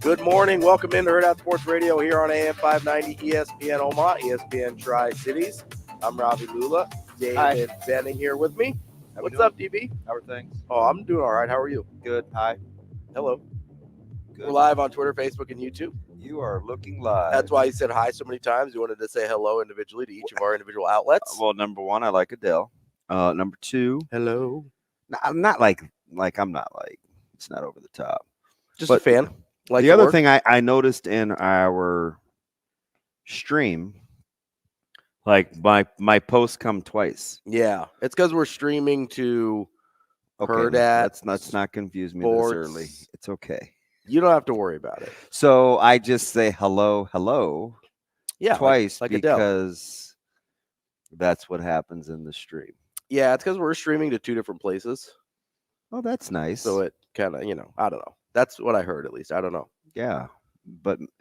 Good morning. Welcome into Hurrdat Sports Radio here on AM 590 ESPN Omaha, ESPN Tri-Cities. I'm Ravi, Lulla. Damon Benning here with me. What's up, DB? How are things? Oh, I'm doing all right. How are you? Good. Hi. Hello. Good. We're live on Twitter, Facebook, and YouTube. You are looking live. That's why you said hi so many times. You wanted to say hello individually to each of our individual outlets. Well, number one, I like Adele. Number two, Hello. I'm not like I'm not like, it's not over the top. Just a fan. Like the other thing I noticed in our stream, like my posts come twice. Yeah, it's because we're streaming to Hurrdat. Let's not confuse me this early. It's okay. You don't have to worry about it. So I just say hello, yeah, twice like because that's what happens in the stream. Yeah, it's because we're streaming to two different places. Oh, that's nice. So it kind of, I don't know. That's what I heard, at least. I don't know. Yeah,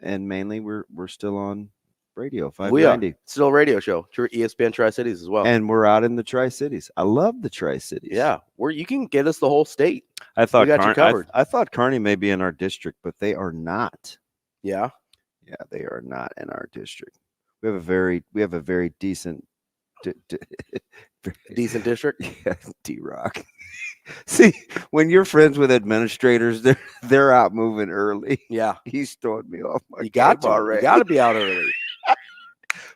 and mainly we're still on radio 590. We are still a radio show, ESPN Tri-Cities as well, and we're out in the Tri-Cities. I love the Tri-Cities. Yeah, where you can get us the whole state. I thought we got you covered. I thought Kearney may be in our district, but they are not. Yeah, they are not in our district. We have a very decent. Decent district. Yeah, D-Rock. See, when you're friends with administrators, they're out moving early. Yeah, he's throwing me off my You got to be out early.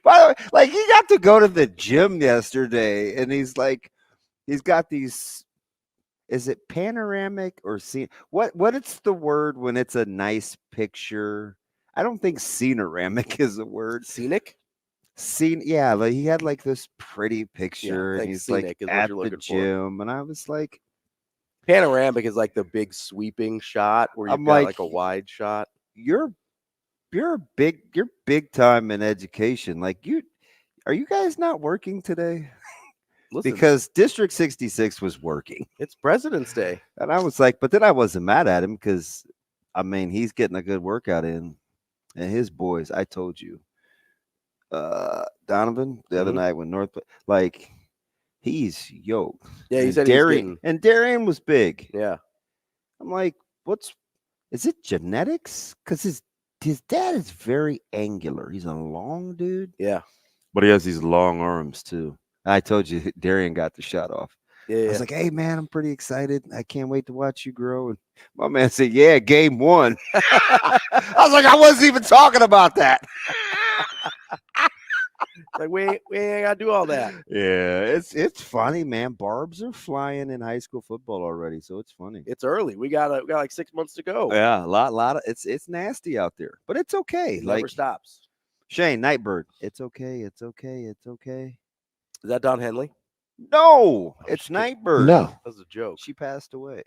By the way, like he got to go to the gym yesterday, and he's got these. Is it panoramic or scene? What it's the word when it's a nice picture? I don't think scenoramic is a word. Scenic. Yeah, like he had like this pretty picture, and he's like at the gym, and I was like, panoramic is like the big sweeping shot where you've got like a wide shot. You're big time in education. Like are you guys not working today? Listen, because District 66 was working. It's President's Day, and I was like, but then I wasn't mad at him because I mean he's getting a good workout in, and his boys. I told you. Donovan the other night when North, like he's yoked. Yeah, he said Darian was big. Yeah, I'm like, is it genetics? Because his dad is very angular. He's a long dude. Yeah, but he has these long arms too. I told you Darian got the shot off. Yeah, I was like, hey man, I'm pretty excited. I can't wait to watch you grow. And my man said, yeah, game 1. I was like, I wasn't even talking about that. Like we ain't gotta do all that. Yeah, it's funny, man. Barbs are flying in high school football already, so it's funny. It's early. We got like 6 months to go. Yeah, a lot of it's nasty out there, but it's okay. It never stops. Shane Nightbird, it's okay. Is that Don Henley? No, it's Nightbird. No, that was a joke. She passed away.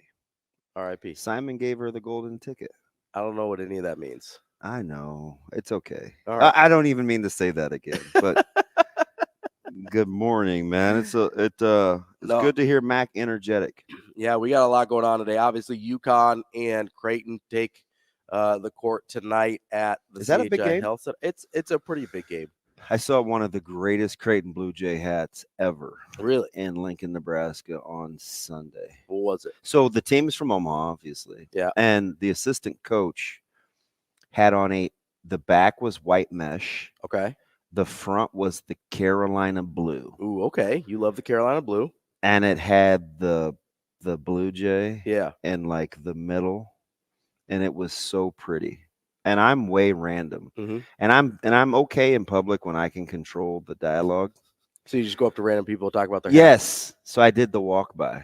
R.I.P. Simon gave her the golden ticket. I don't know what any of that means. I know. It's okay. Right. I don't even mean to say that again, but good morning, man. It's good to hear Mac energetic. Yeah, we got a lot going on today. Obviously, UConn and Creighton take the court tonight at the Is that a big game? Health Center. It's a pretty big game. I saw one of the greatest Creighton Bluejay hats ever. Really? In Lincoln, Nebraska on Sunday. What was it? So the team is from Omaha, obviously. Yeah. And the assistant coach had on the back was white mesh. Okay. The front was the Carolina blue. Ooh, okay. You love the Carolina blue. And it had the Blue Jay. Yeah. In like the middle. And it was so pretty. And I'm way random. Mm-hmm. And I'm okay in public when I can control the dialogue. So you just go up to random people and talk about their Yes. So I did the walk by.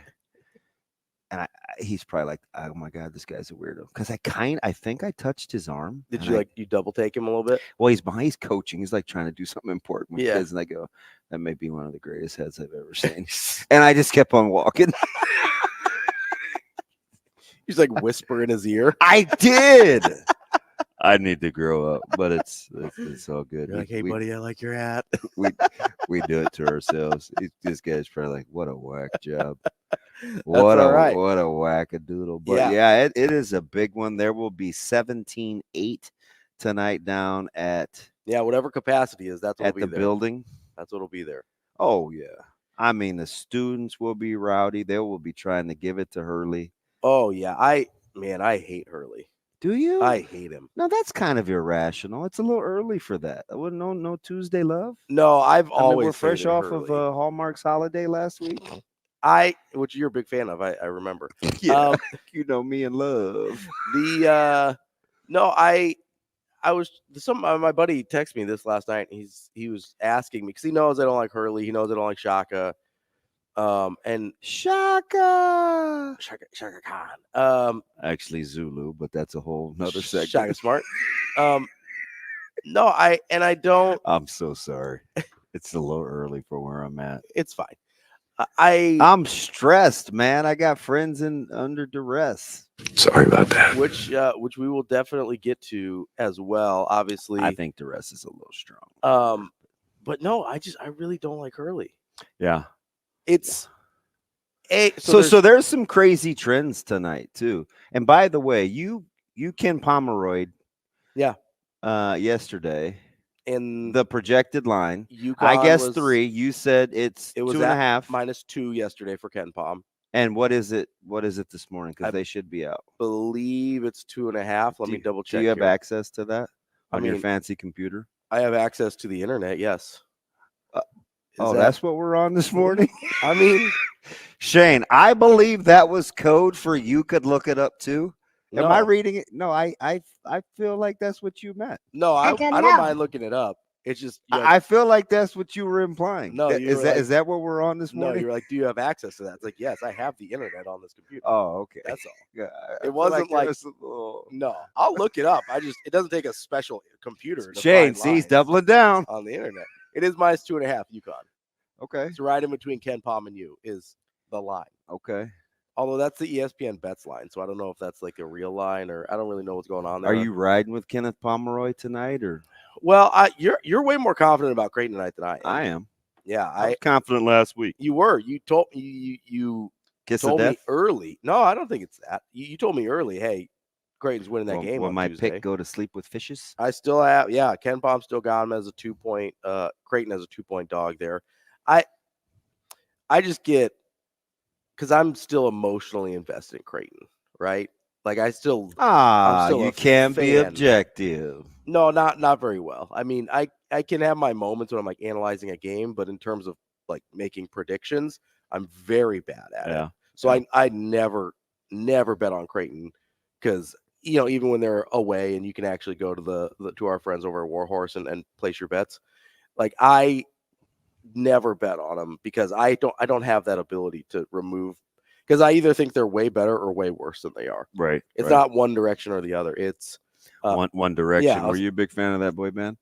And he's probably like, oh my God, this guy's a weirdo. Because I think I touched his arm. Did you you double take him a little bit? Well, he's coaching. He's like trying to do something important with kids. And I go, that may be one of the greatest heads I've ever seen. And I just kept on walking. He's like whisper in his ear. I did. I need to grow up, but it's all good. You're like, hey, buddy, I like your hat. we do it to ourselves. This guy's probably like, what a whack job. What a wackadoodle. But yeah, it is a big one. There will be 17-8 tonight down at whatever capacity is. That's what at the building. That's what'll be there. Oh yeah, I mean the students will be rowdy. They will be trying to give it to Hurley. Oh yeah, I hate Hurley. Do you? I hate him. No, that's kind of irrational. It's a little early for that. I wouldn't know. No Tuesday love. No, I've always. We're fresh hated off Hurley. of Hallmark's holiday last week. Which you're a big fan of. I remember. Yeah, you know me and love. No, I was my buddy texted me this last night. He was asking me because he knows I don't like Hurley. He knows I don't like Shaka. And Shaka Khan. Actually Zulu, but that's a whole nother segment. Shaka Smart. No, I don't. I'm so sorry. It's a little early for where I'm at. It's fine. I'm stressed, man. I got friends under duress. Sorry about that. Which we will definitely get to as well. Obviously, I think duress is a little strong. But no, I really don't like Hurley. Yeah. It's so there's some crazy trends tonight too. And by the way, you Ken Pomeroy, yesterday in the projected line. UConn I guess 3. You said it was 2.5 -2 yesterday for Ken Pom. And what is it? What is it this morning? Because they should be out. Believe it's 2.5. Let me double check. Do you have access to that on your fancy computer? I have access to the internet. Yes. That's what we're on this morning? I mean, Shane, I believe that was code for you could look it up too. Am I reading it? No, I feel like that's what you meant. No, I don't mind looking it up. It's just I feel like that's what you were implying. No, is that what we're on this morning? No, you're like, do you have access to that? It's like, yes, I have the internet on this computer. Oh, okay. That's all. Yeah, it wasn't like no. I'll look it up. It doesn't take a special computer. Shane, see, he's doubling down on the internet. It is -2.5 UConn. Okay. It's right in between Ken Pom and you is the line. Okay. Although that's the ESPN bets line, so I don't know if that's like a real line or I don't really know what's going on there. Are you riding with Kenneth Pomeroy tonight or? Well, you're way more confident about Creighton tonight than I am. I am. Yeah, I was confident last week. You were. You told you told me early. No, I don't think it's that. You told me early. Hey, Creighton's winning that game. Will my Tuesday. pick go to sleep with fishes? I still have. Yeah, Ken Pom still got him as a 2-point. Creighton as a 2-point dog there. I just get because I'm still emotionally invested in Creighton, right? Like I'm still you can be objective. No, not very well. I mean, I can have my moments when I'm like analyzing a game, but in terms of like making predictions, I'm very bad at it. So I never bet on Creighton because even when they're away and you can actually go to to our friends over at Warhorse and place your bets, like I never bet on them because I don't have that ability to remove. Because I either think they're way better or way worse than they are. Right. It's not one direction or the other. It's One Direction. Yeah, were you a big fan of that boy band?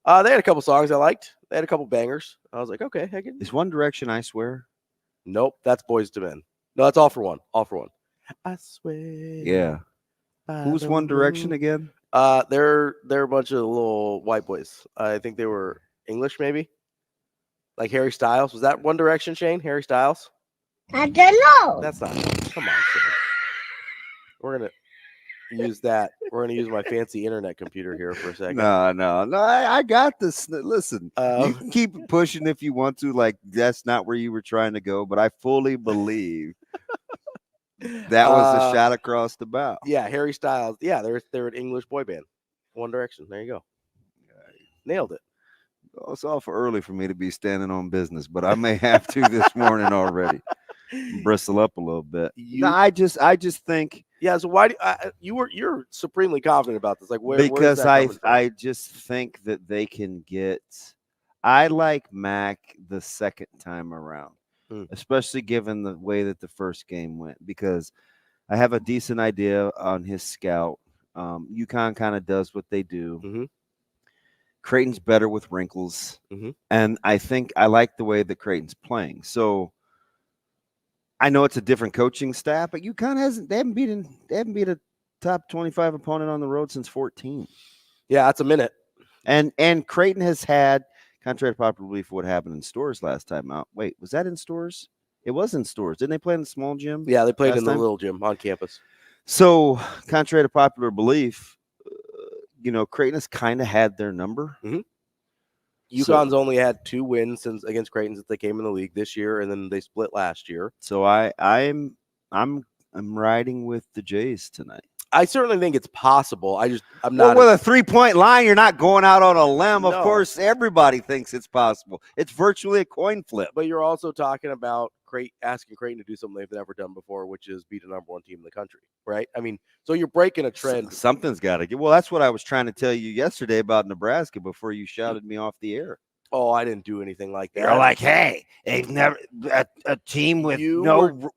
They had a couple songs I liked. They had a couple bangers. I was like, okay, I can. Is One Direction I Swear? Nope, that's Boyz II Men. No, that's All for One. All for One. I swear. Yeah. Who's One Direction again? They're a bunch of little white boys. I think they were English, maybe. Like Harry Styles. Was that One Direction, Shane? Harry Styles? I don't know. That's not. Come on, Shane. We're gonna use that. We're gonna use my fancy internet computer here for a second. No. I got this. Listen, you can keep pushing if you want to. Like that's not where you were trying to go, but I fully believe that was a shot across the bow. Yeah, Harry Styles. Yeah, they're an English boy band. One Direction. There you go. Nailed it. Oh, it's all for early for me to be standing on business, but I may have to this morning already. Bristle up a little bit. I just think. Yeah. So why you're supremely confident about this? Like because I just think that they can get. I like Mac the second time around, especially given the way that the first game went. Because I have a decent idea on his scout. UConn kind of does what they do. Mm-hmm. Creighton's better with wrinkles, and I think I like the way that Creighton's playing. So. I know it's a different coaching staff, but UConn they haven't beat a top 25 opponent on the road since 14. Yeah, that's a minute. And Creighton has had, contrary to popular belief, what happened in Stores last time out. Wait, was that in Stores? It was in Stores. Didn't they play in the small gym? Yeah, they played in the little gym on campus. So, contrary to popular belief, Creighton has kind of had their number. Mm-hmm. UConn's only had 2 wins against Creighton since they came in the league this year, and then they split last year. So I'm riding with the Jays tonight. I certainly think it's possible. I'm not. Well, with a 3-point line, you're not going out on a limb. No. Of course, everybody thinks it's possible. It's virtually a coin flip. But you're also talking about asking Creighton to do something they've never done before, which is be the number 1 team in the country, right? I mean, so you're breaking a trend. Something's got to get. Well, that's what I was trying to tell you yesterday about Nebraska before you shouted me off the air. Oh, I didn't do anything like that. You're like, hey, they've never a team with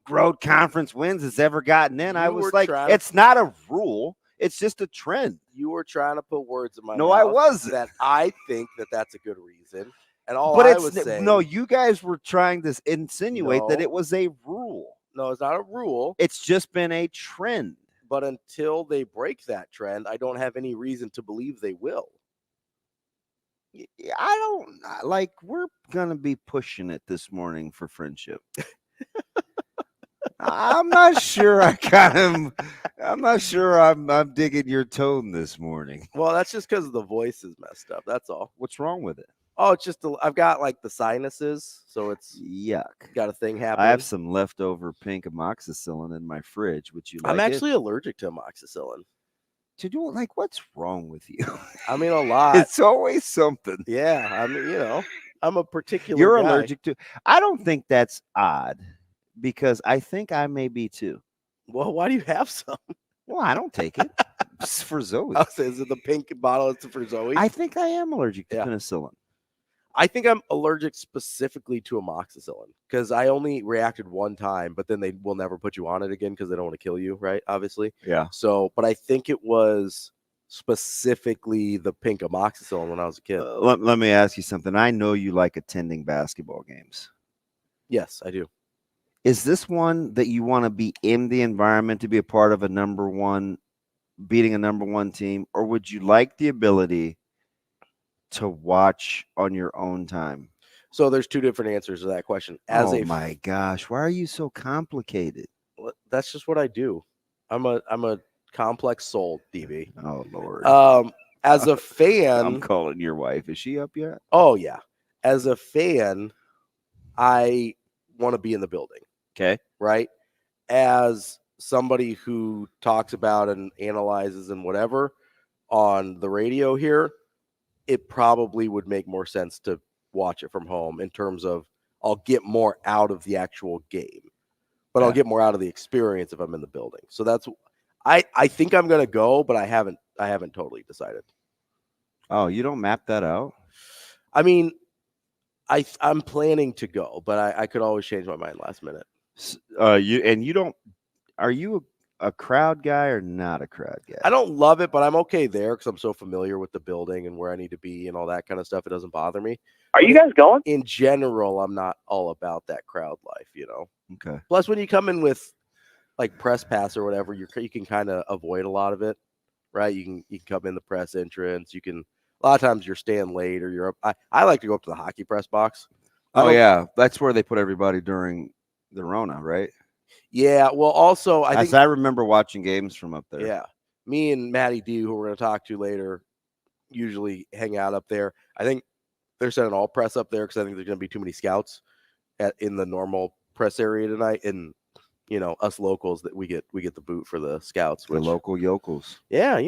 road conference wins has ever gotten in. I was like, it's not a rule. It's just a trend. You were trying to put words in my mouth. No, I wasn't. That I think that's a good reason. And I was saying. No, you guys were trying to insinuate that it was a rule. No, it's not a rule. It's just been a trend. But until they break that trend, I don't have any reason to believe they will. I don't like. We're gonna be pushing it this morning for friendship. I'm not sure. I'm not sure. I'm digging your tone this morning. Well, that's just because the voice is messed up. That's all. What's wrong with it? Oh, it's just I've got like the sinuses, so it's yuck. Got a thing happening. I have some leftover pink amoxicillin in my fridge. Would you like I'm actually allergic to amoxicillin. To do it, like, what's wrong with you? I mean, a lot. It's always something. Yeah, I mean, I'm a particular. You're guy. allergic to. I don't think that's odd, because I think I may be too. Well, why do you have some? Well, I don't take it. It's for Zoe. Is it the pink bottle? It's for Zoe. I think I am allergic to penicillin. I think I'm allergic specifically to amoxicillin because I only reacted one time, but then they will never put you on it again because they don't want to kill you, right? Obviously. Yeah. So, but I think it was specifically the pink amoxicillin when I was a kid. Let me ask you something. I know you like attending basketball games. Yes, I do. Is this one that you want to be in the environment to be a part of beating a number 1 team, or would you like the ability to watch on your own time? So there's 2 different answers to that question. My gosh, why are you so complicated? That's just what I do. I'm a complex soul, DB. Oh Lord. As a fan, I'm calling your wife. Is she up yet? Oh yeah. As a fan, I want to be in the building. Okay. Right? As somebody who talks about and analyzes and whatever on the radio here, it probably would make more sense to watch it from home in terms of I'll get more out of the actual game, but I'll get more out of the experience if I'm in the building. So that's I think I'm going to go, but I haven't totally decided. Oh, you don't map that out? I mean, I'm planning to go, but I could always change my mind last minute. Are you a crowd guy or not a crowd guy? I don't love it, but I'm okay there because I'm so familiar with the building and where I need to be and all that kind of stuff. It doesn't bother me. Are you guys going? In general, I'm not all about that crowd life, Okay. Plus, when you come in with like press pass or whatever, you can kind of avoid a lot of it, right? You can come in the press entrance. You can a lot of times you're staying late or you're up. I like to go up to the hockey press box. Oh yeah, that's where they put everybody during the Rona, right? Yeah. Well, also I remember watching games from up there. Yeah. Me and Matty D, who we're going to talk to later, usually hang out up there. I think they're sending all press up there because I think there's going to be too many scouts in the normal press area tonight. And us locals that we get the boot for the scouts. The local yokels. Yeah,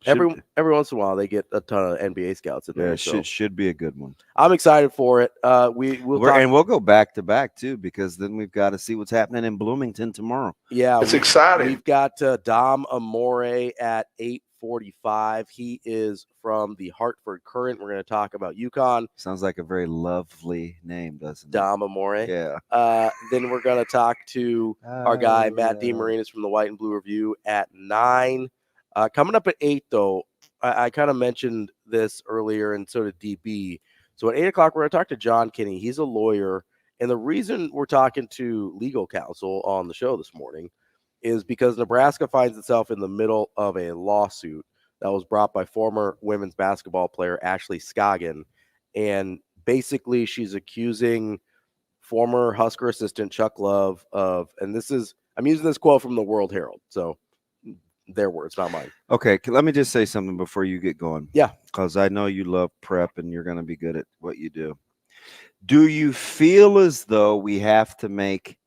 every once in a while they get a ton of NBA scouts in there. Yeah, should be a good one. I'm excited for it. We'll go back to back too, because then we've got to see what's happening in Bloomington tomorrow. Yeah, it's exciting. We've got Dom Amore at 8:45. He is from the Hartford Current. We're going to talk about UConn. Sounds like a very lovely name, doesn't it? Dom Amore. Yeah. Then we're going to talk to our guy Matt DeMarinis from the White and Blue Review at 9. Coming up at 8, though, I kind of mentioned this earlier, and so did DB. So at 8 o'clock, we're going to talk to John Kinney. He's a lawyer, and the reason we're talking to legal counsel on the show this morning is because Nebraska finds itself in the middle of a lawsuit that was brought by former women's basketball player Ashley Scoggin, and basically she's accusing former Husker assistant Chuck Love of, and I'm using this quote from the World Herald, so their words, not mine. Okay, let me just say something before you get going. Yeah. Because I know you love prep and you're going to be good at what you do. Do you feel as though we have to make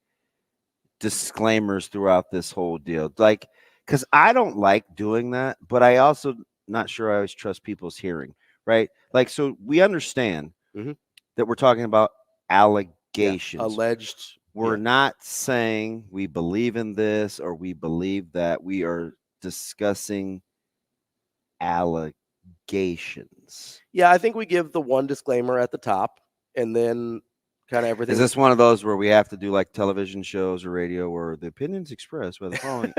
disclaimers throughout this whole deal? Like, because I don't like doing that, but I also not sure I always trust people's hearing, right? Like, so we understand that we're talking about allegations. Alleged. We're not saying we believe in this or we believe that. We are discussing allegations. Yeah, I think we give the one disclaimer at the top and then kind of everything. Is this one of those where we have to do like television shows or radio where the opinions expressed by the following?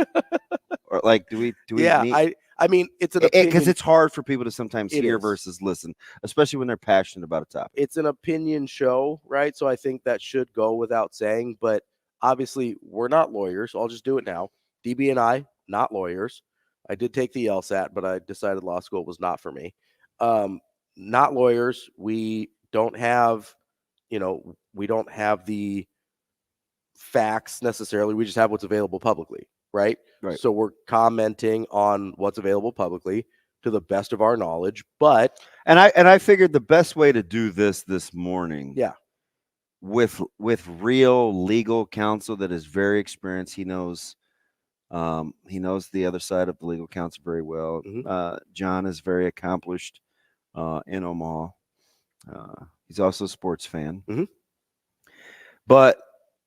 Or like, do we need... I mean, it's an opinion because it's hard for people to sometimes hear is. versus listen, especially when they're passionate about a topic. It's an opinion show, right? So I think that should go without saying, but obviously we're not lawyers. So I'll just do it now. DB and I, not lawyers. I did take the LSAT, but I decided law school was not for me. Not lawyers. We don't have, we don't have the facts necessarily. We just have what's available publicly, right? So we're commenting on what's available publicly to the best of our knowledge. But I figured the best way to do this morning, with real legal counsel that is very experienced. He knows the other side of the legal counsel very well. John is very accomplished in Omaha. He's also a sports fan. But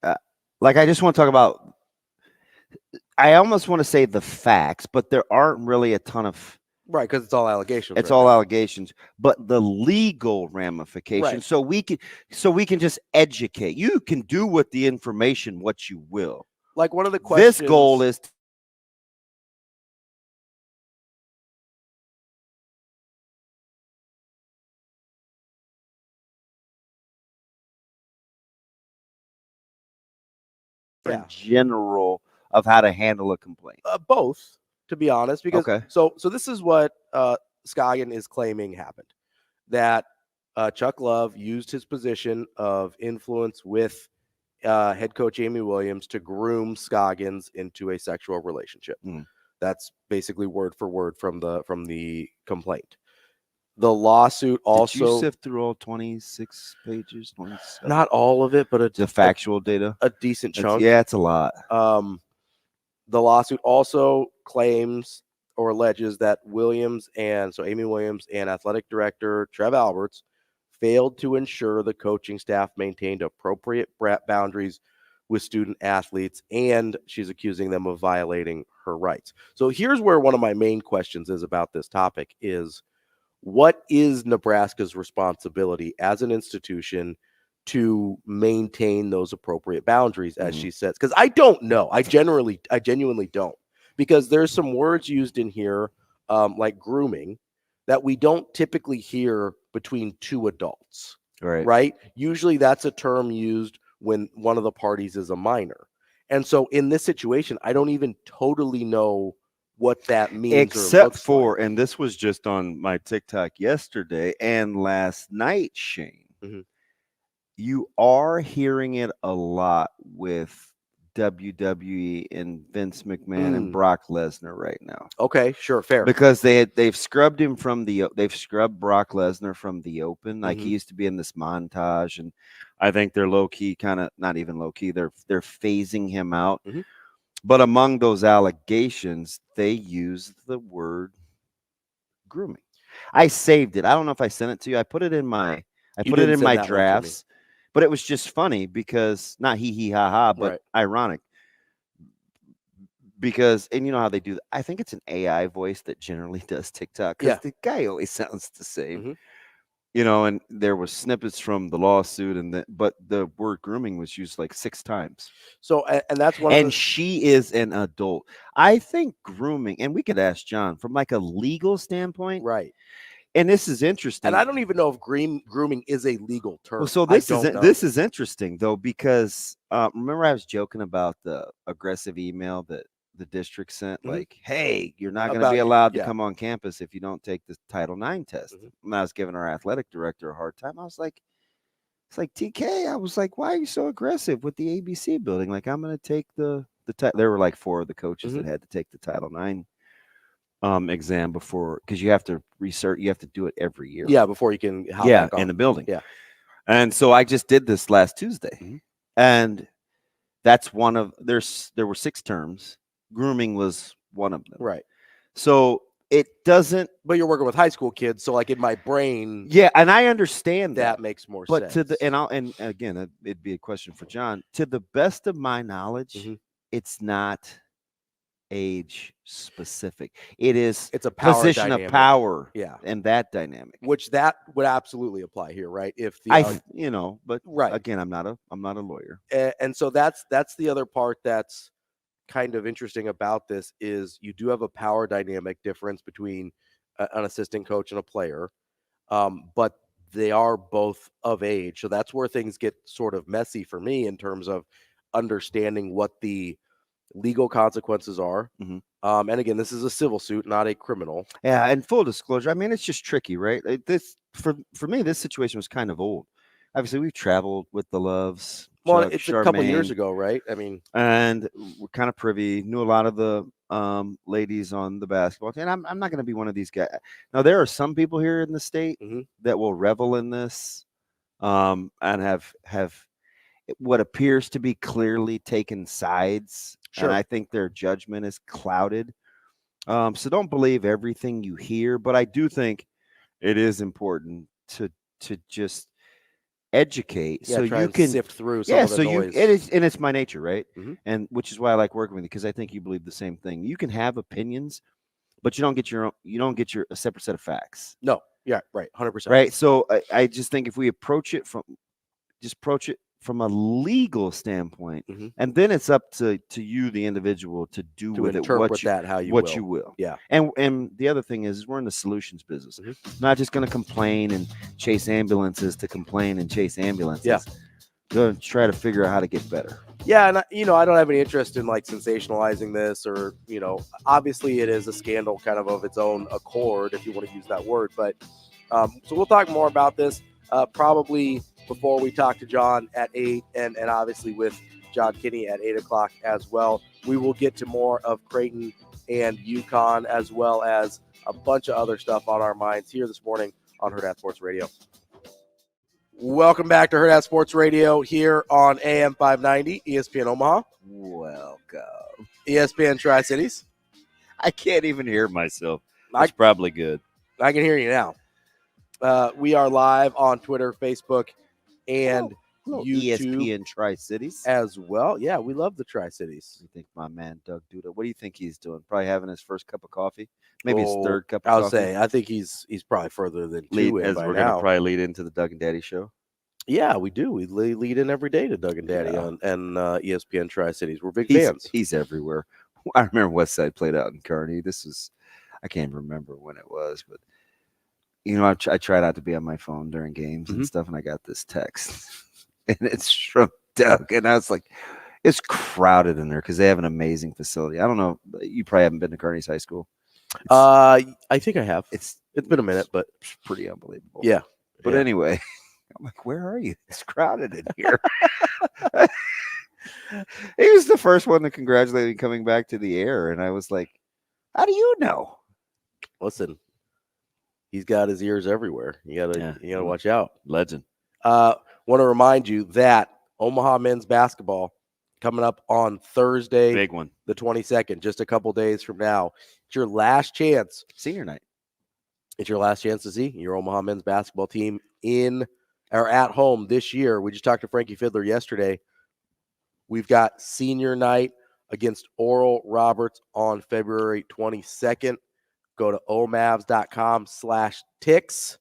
I just want to talk about, I almost want to say the facts, but there aren't really a ton of... Right, because it's all allegations. It's all allegations, but the legal ramifications. Right. So we can just educate. You can do with the information what you will. Like one of the questions... This goal is... general of how to handle a complaint. Both, to be honest, because so this is what Scoggin is claiming happened, that Chuck Love used his position of influence with head coach Amy Williams to groom Scoggins into a sexual relationship. That's basically word for word from the complaint. The lawsuit also... Did you sift through all 26 pages? 27? Not all of it, but the factual data. A decent chunk. It's a lot. The lawsuit also claims or alleges that Amy Williams and athletic director Trev Alberts failed to ensure the coaching staff maintained appropriate boundaries with student athletes, and she's accusing them of violating her rights. So here's where one of my main questions is about this topic is, what is Nebraska's responsibility as an institution to maintain those appropriate boundaries, as she says? Because I don't know. I genuinely don't. Because there's some words used in here, like grooming, that we don't typically hear between two adults. Right? Usually that's a term used when one of the parties is a minor. And so in this situation, I don't even totally know what that means. Except for, and this was just on my TikTok yesterday and last night, Shane, you are hearing it a lot with WWE and Vince McMahon and Brock Lesnar right now. Okay, sure, fair. Because they've scrubbed him they've scrubbed Brock Lesnar from the Open. Like he used to be in this montage, and I think they're low key, kind of not even low key. They're phasing him out. But among those allegations, they used the word grooming. I saved it. I don't know if I sent it to you. I put it in my drafts. But it was just funny because not hee ha ha, but ironic. Because, and you know how they do that. I think it's an AI voice that generally does TikTok, because the guy always sounds the same. And there was snippets from the lawsuit, but the word grooming was used like 6 times. So, and that's one. And she is an adult. I think grooming, and we could ask John from like a legal standpoint, right? And this is interesting. And I don't even know if grooming is a legal term. Well, so this is interesting though, because remember I was joking about the aggressive email that the district sent, like, hey, you're not going to be allowed to come on campus if you don't take the Title IX test. And I was giving our athletic director a hard time. I was like, it's like, TK, I was like, why are you so aggressive with the ABC building? Like, I'm going to take the there were like 4 of the coaches that had to take the Title IX exam before, because you have to research, you have to do it every year. Yeah, before you can hop back on. In the building. Yeah. And so I just did this last Tuesday. And that's one of there were 6 terms. Grooming was one of them. Right. So it doesn't. But you're working with high school kids, so like in my brain, yeah, and I understand that makes more but sense. and again, it'd be a question for John. To the best of my knowledge, it's not age specific. It's a power position dynamic. of power. Yeah, and that dynamic, which that would absolutely apply here, right? If the but right again, I'm not a lawyer, and so that's the other part that's kind of interesting about this is you do have a power dynamic difference between an assistant coach and a player, but they are both of age, so that's where things get sort of messy for me in terms of understanding what the legal consequences are. And again, this is a civil suit, not a criminal. Yeah, and full disclosure, I mean, it's just tricky, right? This for me, this situation was kind of old. Obviously, we've traveled with the Loves. Well, it's a couple years ago, right? I mean, and we're kind of privy. Knew a lot of the ladies on the basketball team. I'm not going to be one of these guys. Now, there are some people here in the state that will revel in this, and have what appears to be clearly taken sides. Sure. And I think their judgment is clouded. So don't believe everything you hear, but I do think it is important to just educate, so you can sift through some of the noise. It's my nature, right? And which is why I like working with you, because I think you believe the same thing. You can have opinions, but you don't get a separate set of facts. No, yeah, right, 100%. Right. So I just think if we approach it from a legal standpoint, and then it's up to you, the individual, to do with it what you will. Yeah. And the other thing is we're in the solutions business. Not just going to complain and chase ambulances to complain and chase ambulances. Yeah. Going to try to figure out how to get better. Yeah, and I don't have any interest in like sensationalizing this, or obviously it is a scandal kind of its own accord, if you want to use that word. But so we'll talk more about this probably before we talk to John at 8, and obviously with John Kinney at 8 o'clock as well. We will get to more of Creighton and UConn, as well as a bunch of other stuff on our minds here this morning on Hurrdat Sports Radio. Welcome back to Hurrdat Sports Radio here on AM 590, ESPN Omaha. Welcome. ESPN Tri-Cities. I can't even hear myself. That's probably good. I can hear you now. We are live on Twitter, Facebook, and YouTube. ESPN Tri-Cities as well. Yeah, we love the Tri-Cities. I think my man Doug Duda. What do you think he's doing? Probably having his first cup of coffee, maybe his third cup of coffee. I'll say I think he's probably further than two in by now. We're going to probably lead into the Doug and Daddy show. Yeah, we do. We lead in every day to Doug and Daddy on ESPN Tri-Cities. We're big fans. He's everywhere. I remember Westside played out in Kearney. I can't remember when it was, but I try not to be on my phone during games and stuff, and I got this text, and it's from Doug, and I was like, it's crowded in there because they have an amazing facility. I don't know. You probably haven't been to Kearney's high school. I think I have. It's been a minute, but it's pretty unbelievable. Yeah. But anyway, I'm like, where are you? It's crowded in here. He was the first one to congratulate me coming back to the air, and I was like, how do you know? Listen, he's got his ears everywhere. You gotta watch out. Legend. Want to remind you that Omaha men's basketball coming up on Thursday, big one, the 22nd, just a couple days from now. It's your last chance. Senior night. It's your last chance to see your Omaha men's basketball team in or at home this year. We just talked to Frankie Fiddler yesterday. We've got senior night against Oral Roberts on February 22nd. Go to omavs.com/ticks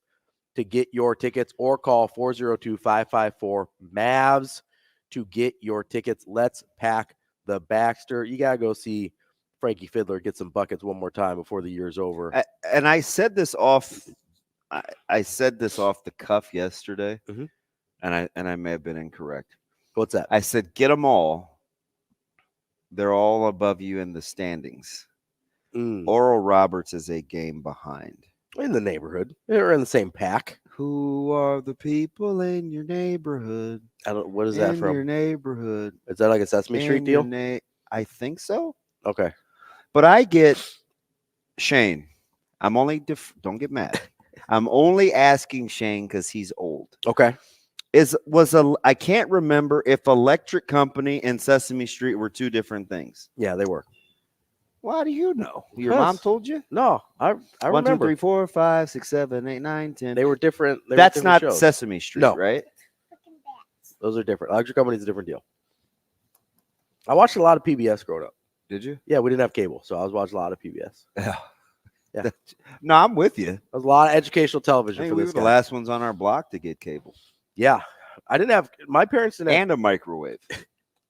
to get your tickets, or call 402-554-MAVS to get your tickets. Let's pack the Baxter. You got to go see Frankie Fiddler get some buckets one more time before the year's over. And I said this off the cuff yesterday, and I may have been incorrect. What's that? I said, get them all. They're all above you in the standings. Oral Roberts is a game behind. In the neighborhood. They're in the same pack. Who are the people in your neighborhood? What is that from? Your neighborhood. Is that like a Sesame Street deal? I think so. Okay. But I get Shane. I'm only don't get mad. I'm only asking Shane because he's old. Okay. I can't remember if Electric Company and Sesame Street were two different things. Yeah, they were. Why do you know? Your mom told you? No, I 1, 2, remember. 3, 4, 5, 6, 7, 8, 9, 10. They were different. That's not shows. Sesame Street, No. right? Those are different. Electric Company's a different deal. I watched a lot of PBS growing up. Did you? Yeah, we didn't have cable, so I was watching a lot of PBS. Yeah. No, I'm with you. There was a lot of educational television for we this were guy. the last ones on our block to get cable. Yeah. I didn't have – my parents didn't have – And a microwave.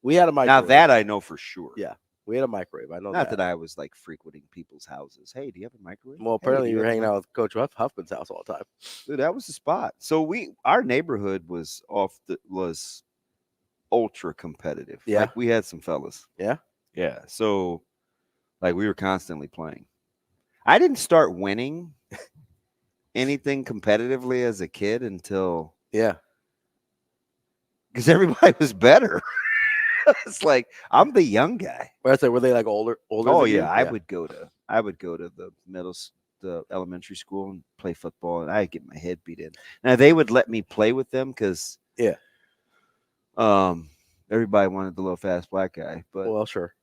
We had a microwave. Now that I know for sure. Yeah. We had a microwave. I know Not that I was like frequenting people's houses. Hey, do you have a microwave? Well, apparently you were hanging out with Coach Huffman's house all the time. Dude, that was the spot. So our neighborhood was ultra competitive. Yeah. Like we had some fellas. Yeah. Yeah. So like we were constantly playing. I didn't start winning anything competitively as a kid until because everybody was better. It's like I'm the young guy. Were they like older? Oh yeah, I would go to the elementary school and play football, and I'd get my head beat in. Now they would let me play with them because everybody wanted the little fast black guy. But well, sure.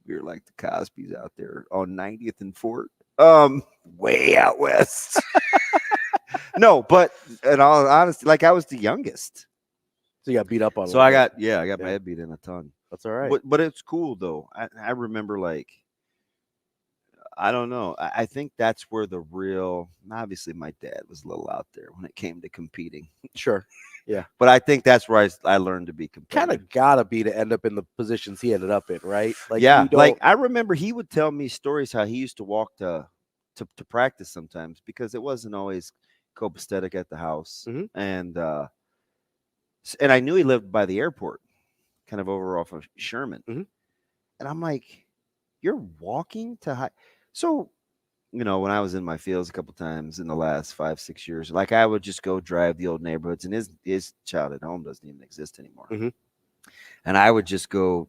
We were like the Cosbys out there on 90th and Fort, way out west. No, but in all honesty, like I was the youngest. So you got beat up on. So I got my head beat in a ton. That's all right. But it's cool though. I remember like I don't know. I think that's where the real. Obviously, my dad was a little out there when it came to competing. Sure. Yeah. But I think that's where I learned to be competitive. Kind of gotta be to end up in the positions he ended up in, right? Like like I remember he would tell me stories how he used to walk to practice sometimes because it wasn't always copacetic at the house, and I knew he lived by the airport, kind of over off of Sherman, and I'm like, you're walking to high. So, when I was in my fields a couple times in the last 5-6 years, like I would just go drive the old neighborhoods, and his childhood home doesn't even exist anymore. And I would just go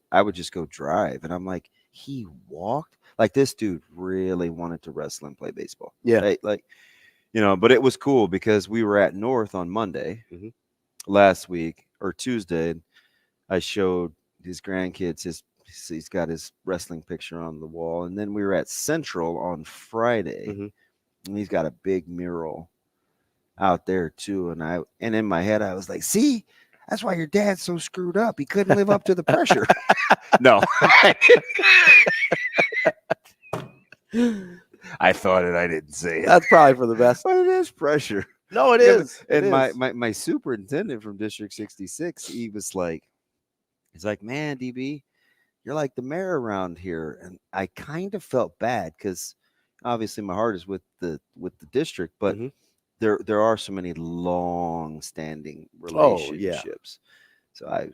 drive, and I'm like, he walked like this dude really wanted to wrestle and play baseball. Yeah, right? Like, but it was cool because we were at North on Monday last week or Tuesday. And I showed his grandkids he's got his wrestling picture on the wall. And then we were at Central on Friday, and he's got a big mural out there too. And in my head, I was like, see, that's why your dad's so screwed up. He couldn't live up to the pressure. No. I thought it. I didn't say it. That's probably for the best. But it is pressure. No, it is. And my superintendent from District 66, he's like, man, DB, you're like the mayor around here. And I kind of felt bad because obviously my heart is with the district, but there are so many long-standing relationships. So I'm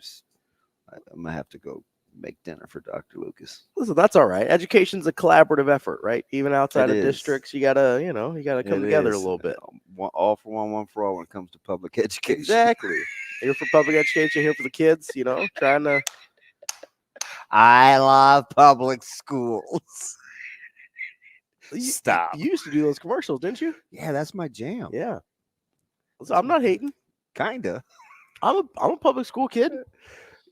gonna have to go make dinner for Dr. Lucas. Listen, that's all right. Education's a collaborative effort, right? Even outside of districts, you gotta come together a little bit. All for one for all when it comes to public education. Exactly. Here for public education, here for the kids, trying to. I love public schools. Stop. You used to do those commercials, didn't you? Yeah, that's my jam. Yeah. So I'm not hating. Kinda. I'm a public school kid.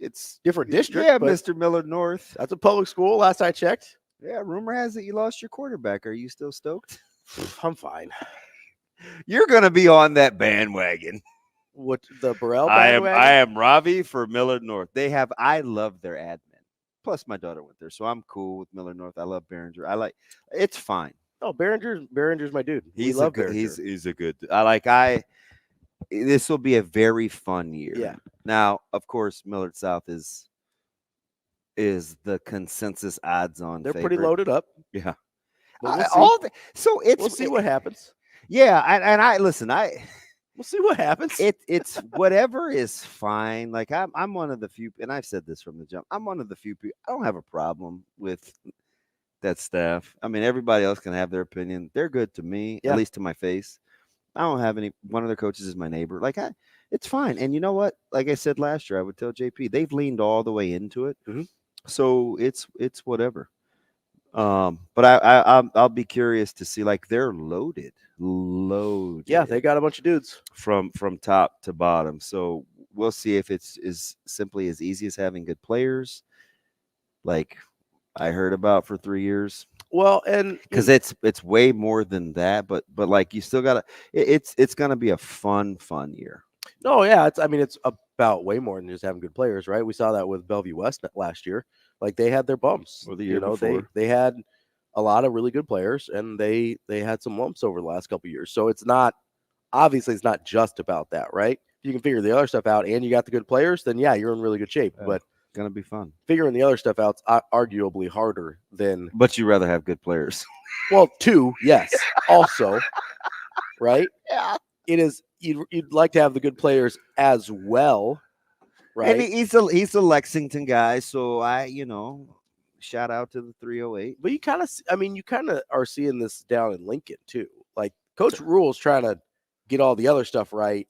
It's different district. Yeah, Mr. Miller North. That's a public school. Last I checked. Yeah, rumor has it you lost your quarterback. Are you still stoked? I'm fine. You're gonna be on that bandwagon. What, the Burrell bandwagon? I am Ravi for Miller North. I love their admin. Plus, my daughter went there, so I'm cool with Miller North. I love Behringer. It's fine. Oh, Behringer's my dude. He's a good. This will be a very fun year. Yeah. Now, of course, Millard South is the consensus odds-on. They're favorite. pretty loaded up. Yeah. We'll see what happens. Yeah, and we'll see what happens. It's whatever is fine. Like I'm one of the few, and I've said this from the jump. I'm one of the few people. I don't have a problem with that staff. I mean, everybody else can have their opinion. They're good to me, at least to my face. I don't have any. One of their coaches is my neighbor. It's fine. And you know what? Like I said last year, I would tell JP they've leaned all the way into it. So it's whatever. But I'll be curious to see. Like they're loaded. Yeah, they got a bunch of dudes from top to bottom. So we'll see if it's as simply as easy as having good players. Like I heard about for 3 years. Well, and because it's way more than that, but like you still gotta. It's gonna be a fun year. No, yeah, it's about way more than just having good players, right? We saw that with Bellevue West last year. Like they had their bumps, or the year before. They had a lot of really good players, and they had some lumps over the last couple of years. So it's not just about that, right? If you can figure the other stuff out, and you got the good players, then yeah, you're in really good shape. But it's gonna be fun. Figuring the other stuff out's arguably harder than. But you rather have good players. Well, two, yes, also, right? Yeah, it is. You'd like to have the good players as well, right? And he's a Lexington guy, so shout out to the 308. But you kind of are seeing this down in Lincoln too. Like Coach Rule's trying to get all the other stuff right,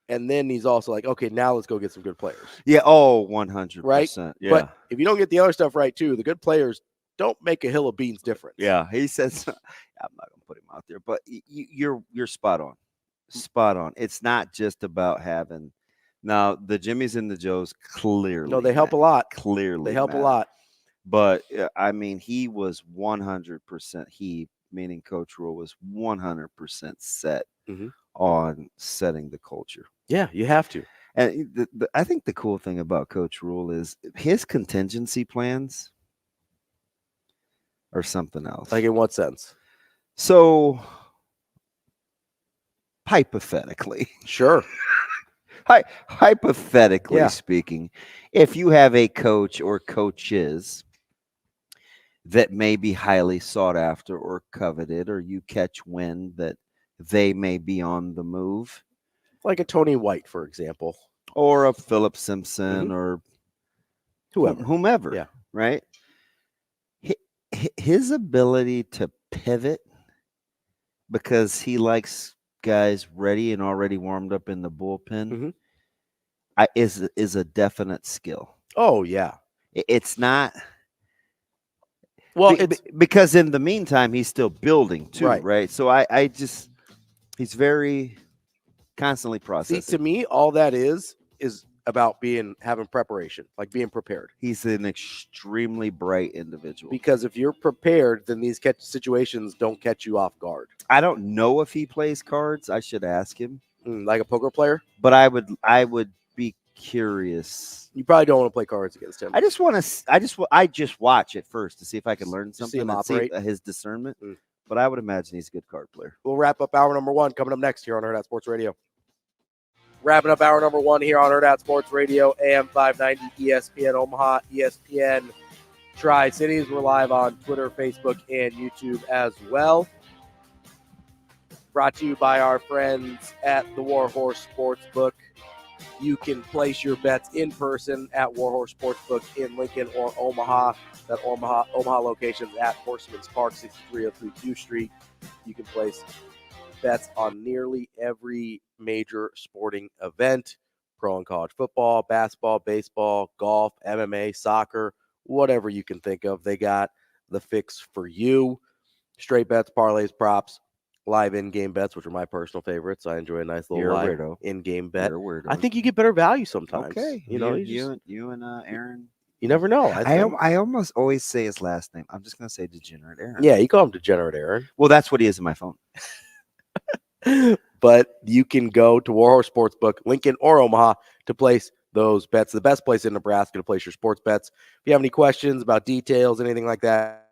and then he's also like, okay, now let's go get some good players. Yeah, 100%. Right? Yeah. But if you don't get the other stuff right too, the good players don't make a hill of beans difference. Yeah, he says, I'm not gonna put him out there, but you're spot on. Spot on. It's not just about having. Now the Jimmies and the Joes clearly. No, they help a lot. Clearly, they help a lot. But he was 100%. He, meaning Coach Rule, was 100% set on setting the culture. Yeah, you have to. And I think the cool thing about Coach Rule is his contingency plans are something else. Like in what sense? So, hypothetically, sure. Hypothetically speaking, if you have a coach or coaches that may be highly sought after or coveted, or you catch wind that they may be on the move, like a Tony White, for example, or a Philip Simpson, or whomever, yeah, right? His ability to pivot, because he likes guys ready and already warmed up in the bullpen, is a definite skill. Oh yeah, it's not. Well, because in the meantime he's still building too, right? So he's very constantly processing. See, to me, all that is about having preparation, like being prepared. He's an extremely bright individual. Because if you're prepared, then these situations don't catch you off guard. I don't know if he plays cards. I should ask him. Like a poker player? But I would be curious. You probably don't want to play cards against him. I just watch it first to see if I can learn something. See him operate. See his discernment. But I would imagine he's a good card player. We'll wrap up hour number 1 coming up next here on Hurrdat Sports Radio. Wrapping up hour number 1 here on Hurrdat Sports Radio, AM 590, ESPN Omaha, ESPN Tri-Cities. We're live on Twitter, Facebook, and YouTube as well. Brought to you by our friends at the Warhorse Sportsbook. You can place your bets in person at Warhorse Sportsbook in Lincoln or Omaha. That Omaha location is at Horseman's Park, 6303 Q Street. You can place bets on nearly every major sporting event, pro and college football, basketball, baseball, golf, MMA, soccer, whatever you can think of. They got the fix for you. Straight bets, parlays, props, live in-game bets, which are my personal favorites. I enjoy a nice little live in-game bet. I think you get better value sometimes. Okay. You and Aaron. You never know. I almost always say his last name. I'm just going to say Degenerate Aaron. Yeah, you call him Degenerate Aaron. Well, that's what he is in my phone. But you can go to Warhorse Sportsbook, Lincoln or Omaha, to place those bets. The best place in Nebraska to place your sports bets. If you have any questions about details, anything like that,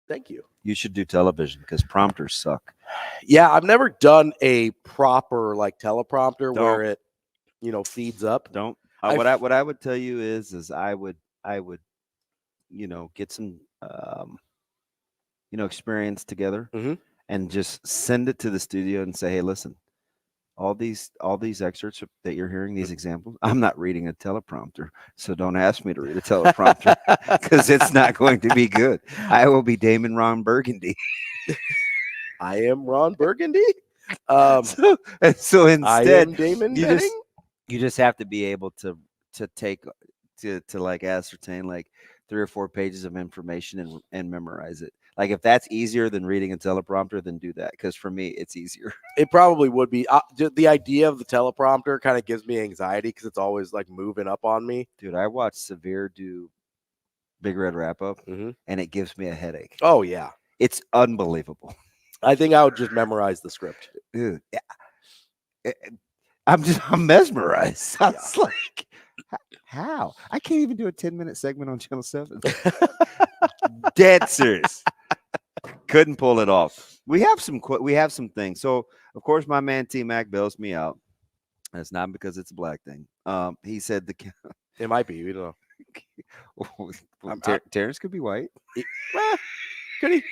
thank you. You should do television because prompters suck. Yeah, I've never done a proper teleprompter where it, feeds up. Don't. What I would tell you is I would get some experience together and just send it to the studio and say, hey, listen, all these excerpts that you're hearing, these examples, I'm not reading a teleprompter, so don't ask me to read a teleprompter because it's not going to be good. I will be Damon Ron Burgundy. I am Ron Burgundy. So instead, I am Damon. You just have to be able to take to ascertain 3 or 4 pages of information and memorize it. Like if that's easier than reading a teleprompter, then do that. Because for me, it's easier. It probably would be. The idea of the teleprompter kind of gives me anxiety because it's always like moving up on me. Dude, I watched Severe do Big Red Wrap Up, and it gives me a headache. Oh, yeah. It's unbelievable. I think I would just memorize the script. Dude, yeah. I'm mesmerized. I was like, how? I can't even do a 10-minute segment on Channel 7. Dead serious. Couldn't pull it off. We have some things. So, of course, my man T-Mac bails me out. And it's not because it's a black thing. He said it might be. We don't know. Terrence could be white. Could he?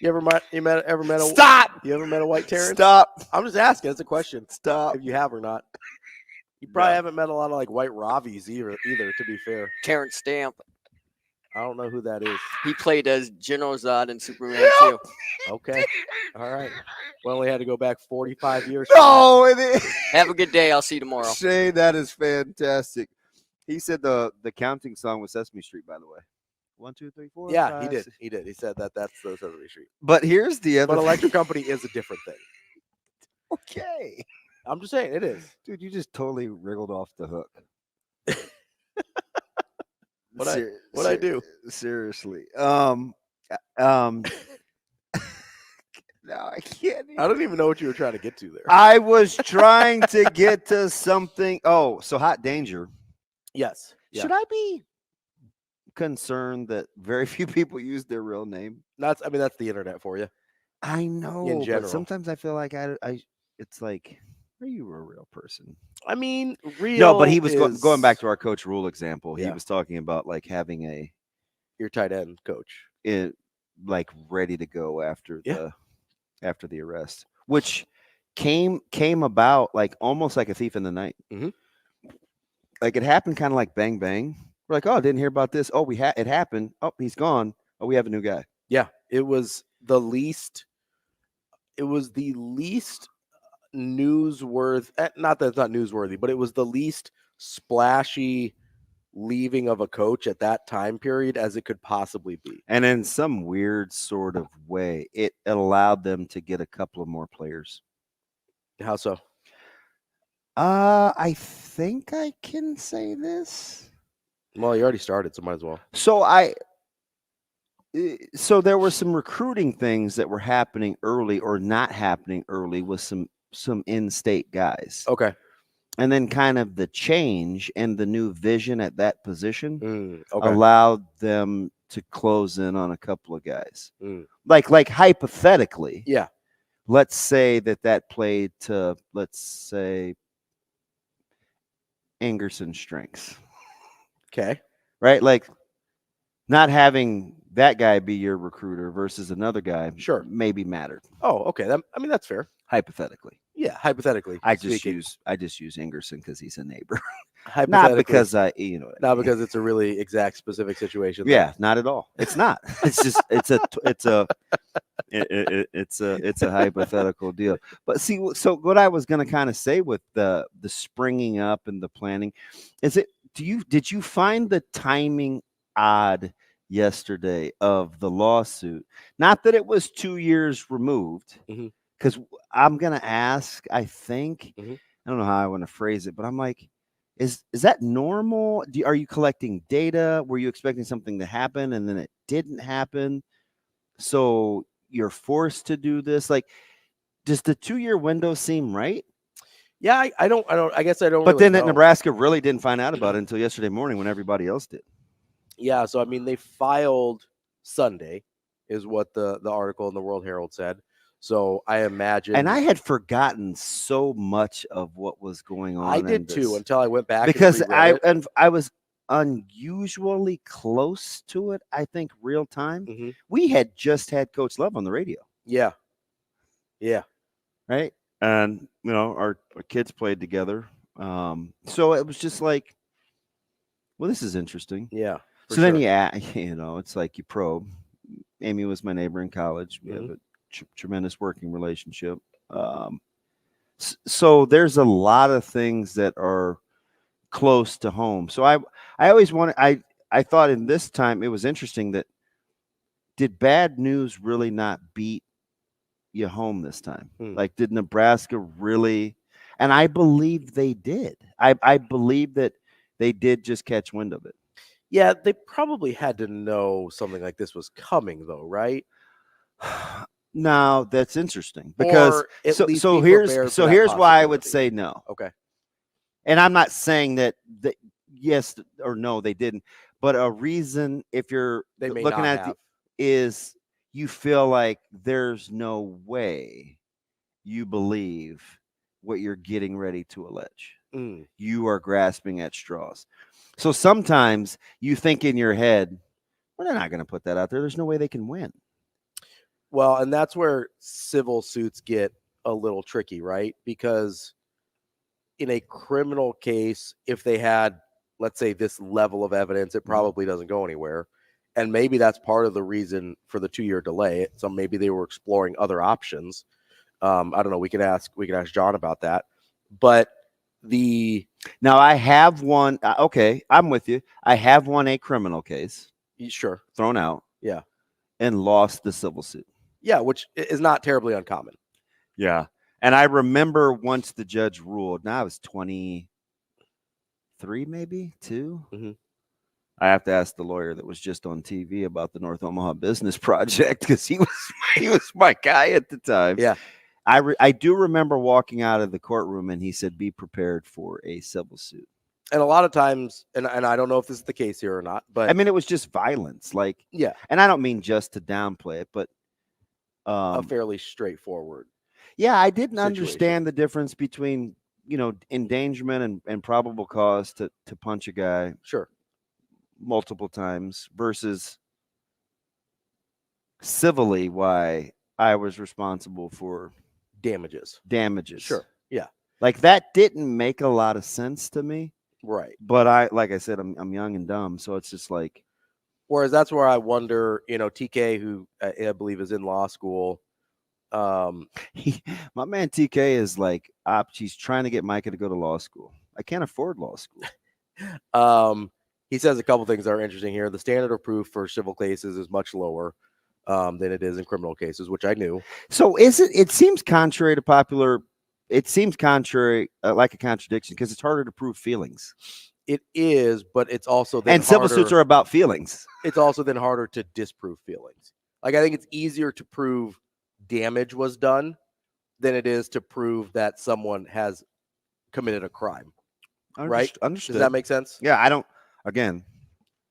You ever met a Stop? You ever met a white Terrence? Stop. I'm just asking. It's a question. Stop. If you have or not. You probably haven't met a lot of like white Ravis either, to be fair. Terrence Stamp. I don't know who that is. He played as General Zod in Superman 2. Okay. All right. We only had to go back 45 years. No, it is. Have a good day. I'll see you tomorrow. Shane, that is fantastic. He said the counting song was Sesame Street, by the way. 1, 2, 3, 4. Yeah, 5, he did. 6. He did. He said that's the Sesame Street. But here's the other. But Electric Company is a different thing. Okay. I'm just saying it is. Dude, you just totally wriggled off the hook. What I do? Seriously. No, I can't. I don't even know what you were trying to get to there. I was trying to get to something. Oh, so Hot Danger. Yes. Yeah. Should I be concerned that very few people use their real name? That's the internet for you. I know. In general. But sometimes I feel like it's like, are you a real person? I mean, real. No, but he was going back to our Coach Rule example. He Yeah. was talking about like having your tight end coach, like ready to go after the arrest, which came about like almost like a thief in the night. Mm-hmm. Like it happened kind of like bang bang. We're like, oh, didn't hear about this. Oh, it happened. Oh, he's gone. Oh, we have a new guy. Yeah, it was the least newsworthy. Not that it's not newsworthy, but it was the least splashy leaving of a coach at that time period as it could possibly be. And in some weird sort of way, it allowed them to get a couple of more players. How so? I think I can say this. Well, you already started, so might as well. So there were some recruiting things that were happening early or not happening early with some in-state guys. Okay. And then kind of the change and the new vision at that position okay. allowed them to close in on a couple of guys. Like hypothetically. Yeah. Let's say that played to, let's say, Angerson's strengths. Okay. Right? Like not having that guy be your recruiter versus another guy maybe mattered. Oh, okay. That's fair. Hypothetically. Yeah, hypothetically. I just use Ingerson because he's a neighbor. Hypothetically. Not because not because it's a really exact specific situation. Yeah, not at all. It's not. It's just it's a hypothetical deal. But see, so what I was going to kind of say with the springing up and the planning is did you find the timing odd yesterday of the lawsuit? Not that it was 2 years removed. Because I'm going to ask, I think, I don't know how I want to phrase it, but I'm like, is that normal? Are you collecting data? Were you expecting something to happen and then it didn't happen? So you're forced to do this? Like, does the 2-year window seem right? Yeah, I guess I don't. But really then know. Nebraska really didn't find out about it until yesterday morning when everybody else did. Yeah, so they filed Sunday, is what the article in the World Herald said. So I imagine, and I had forgotten so much of what was going on. I did too until I went back because and I was unusually close to it. I think real time. We had just had Coach Love on the radio. Yeah. Right. And our kids played together. So it was just like, well, this is interesting. Yeah. So then it's like you probe. Amy was my neighbor in college. We have a tremendous working relationship. So there's a lot of things that are close to home. So I always wanted, I thought in this time it was interesting that did bad news really not beat you home this time? Like, did Nebraska really? And I believe they did. I believe that they did just catch wind of it. Yeah, they probably had to know something like this was coming, though, right? No, that's interesting because so here's why I would say no. Okay. And I'm not saying that yes or no they didn't, but a reason if you're looking at it is you feel like there's no way you believe what you're getting ready to allege. You are grasping at straws. So sometimes you think in your head, well, they're not going to put that out there. There's no way they can win. Well, and that's where civil suits get a little tricky, right? Because in a criminal case, if they had, let's say, this level of evidence, it probably doesn't go anywhere. And maybe that's part of the reason for the 2-year delay. So maybe they were exploring other options. I don't know. We could ask John about that. But now I have one. Okay, I'm with you. I have won a criminal case. Sure. Thrown out. Yeah. And lost the civil suit. Yeah, which is not terribly uncommon. Yeah. And I remember once the judge ruled, now I was 23, maybe 2. Mm-hmm. I have to ask the lawyer that was just on TV about the North Omaha Business Project because he was my guy at the time. Yeah. I do remember walking out of the courtroom and he said, be prepared for a civil suit. And a lot of times, and I don't know if this is the case here or not, but I mean, it was just violence. Like, yeah. And I don't mean just to downplay it, but a fairly straightforward. Yeah, I didn't understand the difference between, endangerment and probable cause to punch a guy. Sure. Multiple times versus civilly why I was responsible for damages. Sure. Yeah. Like that didn't make a lot of sense to me. Right. But like I said, I'm young and dumb. So it's just like. Whereas that's where I wonder, TK, who I believe is in law school. My man TK is like, he's trying to get Micah to go to law school. I can't afford law school. He says a couple things that are interesting here. The standard of proof for civil cases is much lower than it is in criminal cases, which I knew. So it seems contrary to popular. It seems contrary, like a contradiction, because it's harder to prove feelings. It is, but it's also then civil suits are about feelings. It's also then harder to disprove feelings. Like I think it's easier to prove damage was done than it is to prove that someone has committed a crime. Right? Understood. Does that make sense? Yeah, I don't. Again,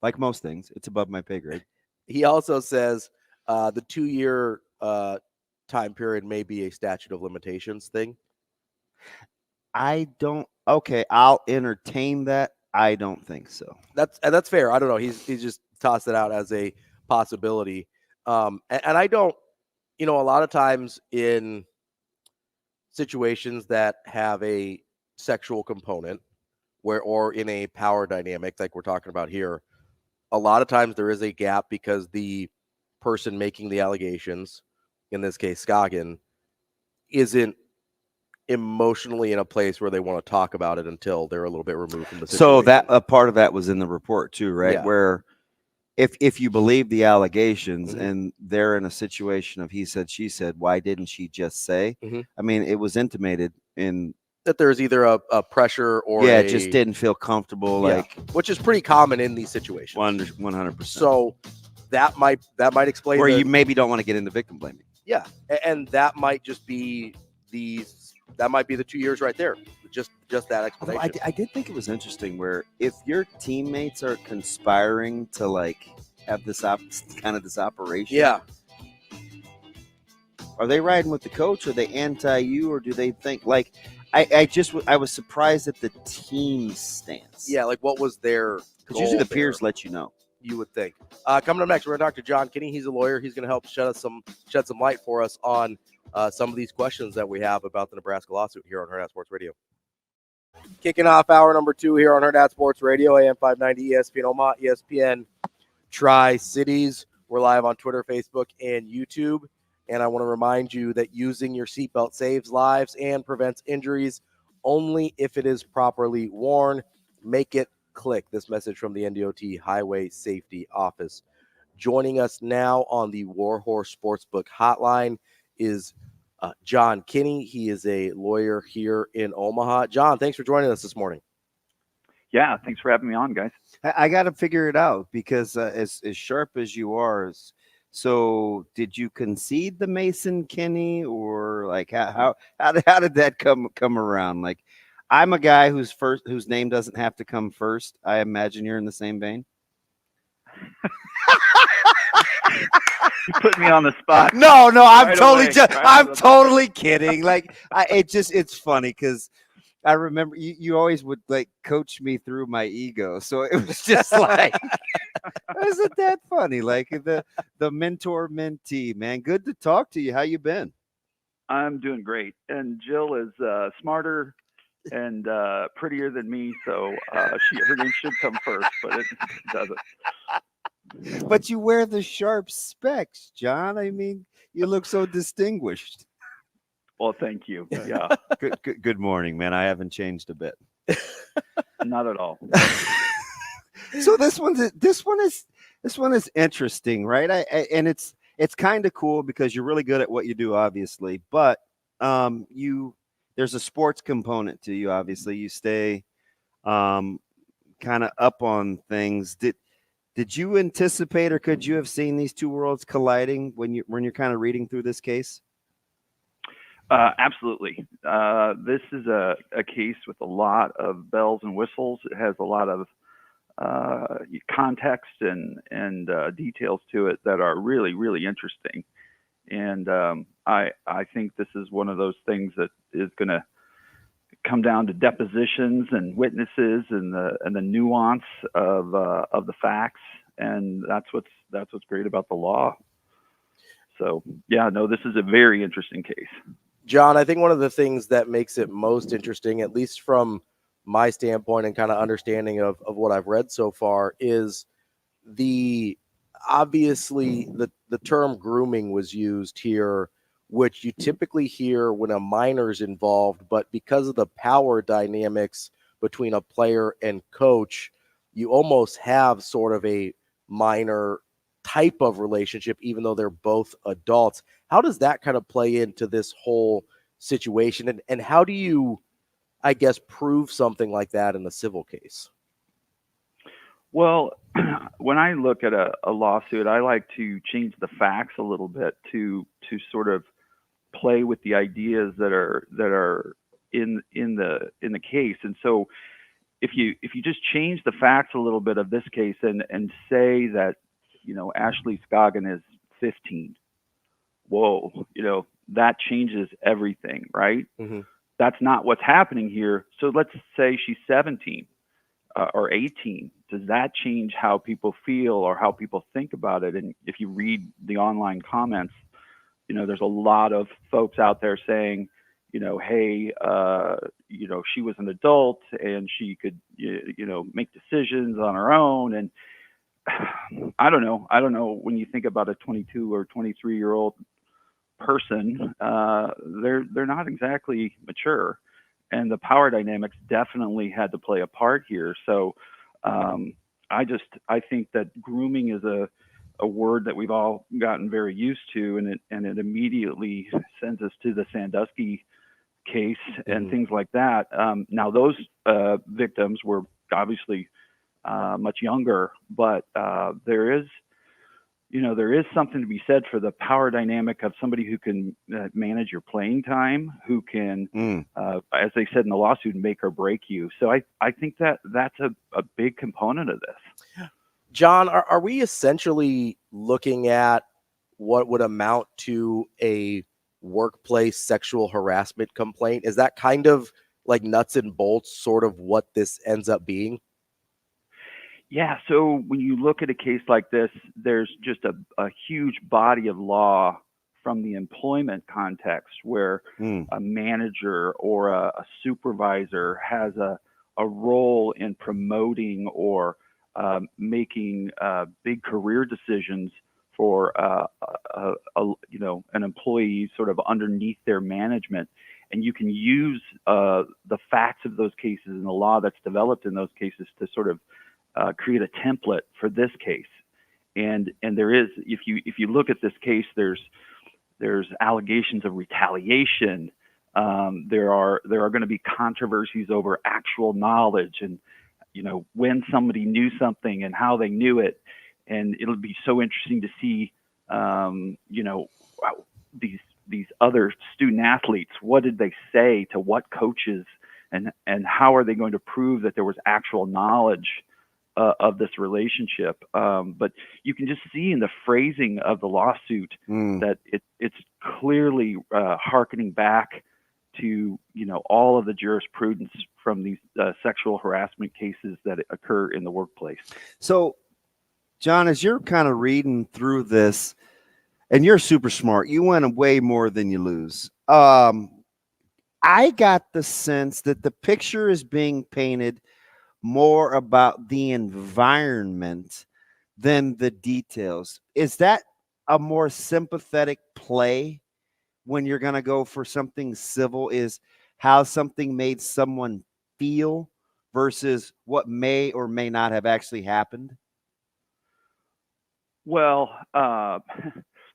like most things, it's above my pay grade. He also says the 2-year time period may be a statute of limitations thing. I don't. Okay, I'll entertain that. I don't think so. That's fair. I don't know. He's just tossed it out as a possibility. And I don't. A lot of times in situations that have a sexual component, or in a power dynamic like we're talking about here, a lot of times there is a gap because the person making the allegations, in this case Scoggin, isn't emotionally in a place where they want to talk about it until they're a little bit removed from the situation. So that a part of that was in the report too, right? Yeah. Where if you believe the allegations and they're in a situation of he said, she said, why didn't she just say? I mean, it was intimated in that there's either a pressure or it just didn't feel comfortable, like which is pretty common in these situations. 100%. So that might explain where you maybe don't want to get into victim blaming. Yeah, and that might just be the 2 years right there. Just that explanation. I did think it was interesting where if your teammates are conspiring to like have this this operation. Yeah. Are they riding with the coach? Are they anti you, or do they think like? I was surprised at the team stance. Yeah, like what was their? Because usually the peers let you know. You would think. Coming up next, we're going to talk to John Kinney. He's a lawyer. He's going to help shed some light for us on some of these questions that we have about the Nebraska lawsuit here on Hurrdat Sports Radio. Kicking off hour number 2 here on Hurrdat Sports Radio, AM 590, ESPN Omaha, ESPN Tri-Cities. We're live on Twitter, Facebook, and YouTube. And I want to remind you that using your seatbelt saves lives and prevents injuries only if it is properly worn. Make it click. This message from the NDOT Highway Safety Office. Joining us now on the Warhorse Sportsbook Hotline is John Kinney. He is a lawyer here in Omaha. John, thanks for joining us this morning. Yeah, thanks for having me on, guys. I got to figure it out because as sharp as you are, so did you concede the Mason Kinney, or like how did that come around? Like, I'm a guy whose name doesn't have to come first. I imagine you're in the same vein. You put me on the spot. No, I'm right totally away, I'm totally kidding. Like, it's funny because I remember you always would like coach me through my ego, so it was just like, isn't that funny? Like the mentor mentee, man. Good to talk to you. How you been? I'm doing great, and Jill is smarter and prettier than me, so her name should come first, but it doesn't. But you wear the sharp specs, John. I mean, you look so distinguished. Well, thank you. Yeah. Good morning, man. I haven't changed a bit. Not at all. So this one is interesting, right? And it's kind of cool because you're really good at what you do, obviously. But there's a sports component to you, obviously. You stay kind of up on things. Did you anticipate, or could you have seen these two worlds colliding when you're kind of reading through this case? Absolutely. This is a case with a lot of bells and whistles. It has a lot of context and details to it that are really, really interesting. And I think this is one of those things that is going to come down to depositions and witnesses and the nuance of the facts. And that's what's great about the law. So yeah, no, this is a very interesting case. John, I think one of the things that makes it most interesting, at least from my standpoint and kind of understanding of what I've read so far, is obviously the term grooming was used here, which you typically hear when a minor's involved, but because of the power dynamics between a player and coach, you almost have sort of a minor type of relationship, even though they're both adults. How does that kind of play into this whole situation? And how do you, I guess, prove something like that in a civil case? Well, when I look at a lawsuit, I like to change the facts a little bit to sort of play with the ideas that are in the case. And so if you just change the facts a little bit of this case and say that, Ashley Scoggin is 15, whoa, that changes everything, right? Mm-hmm. That's not what's happening here. So let's say she's 17 or 18. Does that change how people feel or how people think about it? And if you read the online comments, there's a lot of folks out there saying, hey, she was an adult and she could, make decisions on her own. And I don't know. When you think about a 22 or 23-year-old person, they're not exactly mature, and the power dynamics definitely had to play a part here. So I think that grooming is a word that we've all gotten very used to, and it immediately sends us to the Sandusky case and things like that. Now those victims were obviously much younger, but there is something to be said for the power dynamic of somebody who can manage your playing time, who can, as they said in the lawsuit, make or break you. So I think that's a big component of this. John, are we essentially looking at what would amount to a workplace sexual harassment complaint? Is that kind of like nuts and bolts sort of what this ends up being? Yeah, so when you look at a case like this, there's just a huge body of law from the employment context where a manager or a supervisor has a role in promoting or making big career decisions for an employee sort of underneath their management. And you can use the facts of those cases and the law that's developed in those cases to sort of create a template for this case. and there is, if you look at this case, there's allegations of retaliation. There are going to be controversies over actual knowledge, and when somebody knew something and how they knew it, and it'll be so interesting to see these other student athletes. What did they say to what coaches, and how are they going to prove that there was actual knowledge of this relationship? But you can just see in the phrasing of the lawsuit that it's clearly hearkening back to all of the jurisprudence from these sexual harassment cases that occur in the workplace. So, John, as you're kind of reading through this, and you're super smart, you win way more than you lose. I got the sense that the picture is being painted more about the environment than the details. Is that a more sympathetic play when you're going to go for something civil, is how something made someone feel versus what may or may not have actually happened? Well,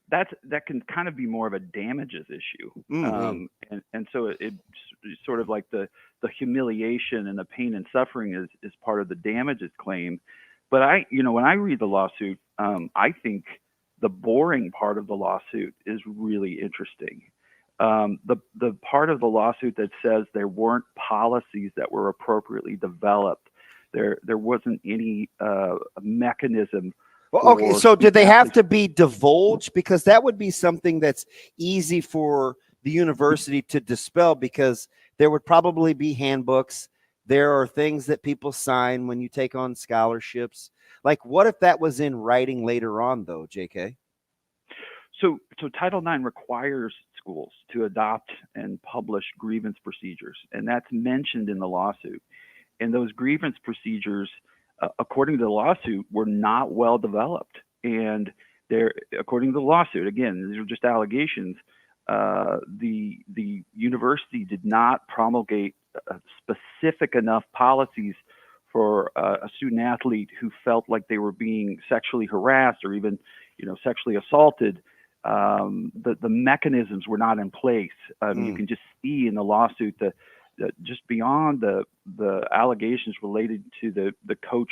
that can kind of be more of a damages issue. And so it's sort of like the humiliation and the pain and suffering is part of the damages claim. But when I read the lawsuit, I think the boring part of the lawsuit is really interesting. The part of the lawsuit that says there weren't policies that were appropriately developed, there wasn't any mechanism. Well, okay, so did they have to be divulged? Because that would be something that's easy for the university to dispel, because there would probably be handbooks. There are things that people sign when you take on scholarships. Like, what if that was in writing later on, though, JK? So Title IX requires schools to adopt and publish grievance procedures, and that's mentioned in the lawsuit. And those grievance procedures, according to the lawsuit, were not well developed. And according to the lawsuit, again, these are just allegations, the university did not promulgate specific enough policies for a student athlete who felt like they were being sexually harassed or even, sexually assaulted. The mechanisms were not in place. You can just see in the lawsuit that just beyond the allegations related to the coach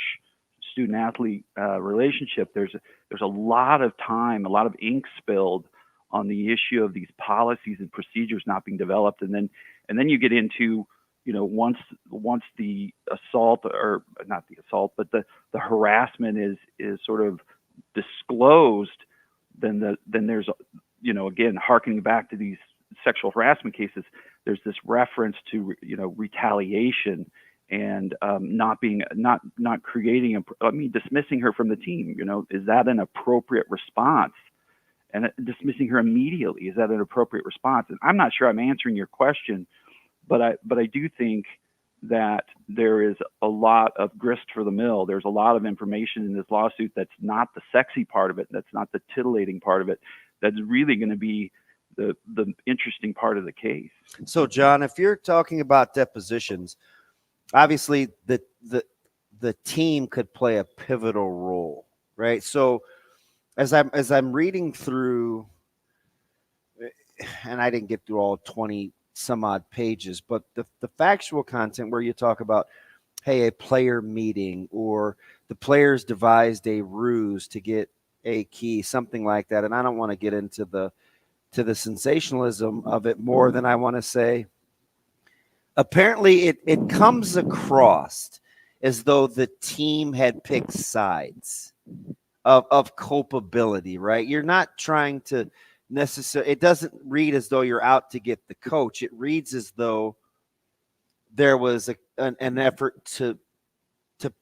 student athlete relationship, there's a lot of time, a lot of ink spilled on the issue of these policies and procedures not being developed. And then you get into, once the assault, or not the assault, but the harassment is sort of disclosed, then there's, again, harkening back to these sexual harassment cases, there's this reference to, retaliation and not creating dismissing her from the team. Is that an appropriate response? And dismissing her immediately, is that an appropriate response? And I'm not sure I'm answering your question, but I do think that there is a lot of grist for the mill. There's a lot of information in this lawsuit that's not the sexy part of it, that's not the titillating part of it, that's really going to be the interesting part of the case. So, John, if you're talking about depositions, obviously the team could play a pivotal role, right? So as I'm reading through, and I didn't get through all 20 some odd pages, but the factual content where you talk about, hey, a player meeting, or the players devised a ruse to get a key, something like that. And I don't want to get into the sensationalism of it more than I want to say, apparently it comes across as though the team had picked sides of culpability, right? You're not trying to necessarily, it doesn't read as though you're out to get the coach. It reads as though there was an effort to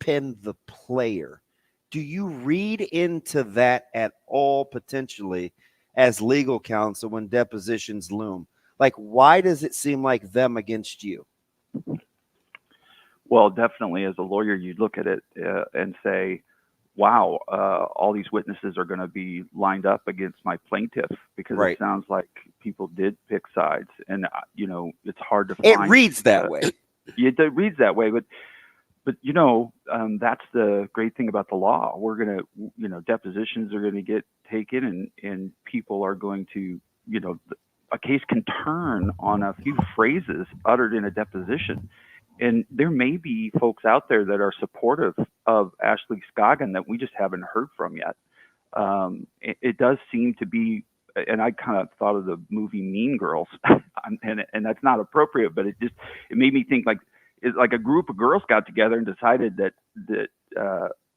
pin the player. Do you read into that at all potentially as legal counsel when depositions loom? Like, why does it seem like them against you? Well, definitely as a lawyer, you look at it and say, wow, all these witnesses are going to be lined up against my plaintiff, because right. It sounds like people did pick sides. And, it's hard to find. It reads that way. It reads that way. But but that's the great thing about the law. We're going to, depositions are going to get taken, and people are going to, a case can turn on a few phrases uttered in a deposition. And there may be folks out there that are supportive of Ashley Scoggin that we just haven't heard from yet. It does seem to be, and I kind of thought of the movie Mean Girls, and that's not appropriate, but it made me think it's like a group of girls got together and decided that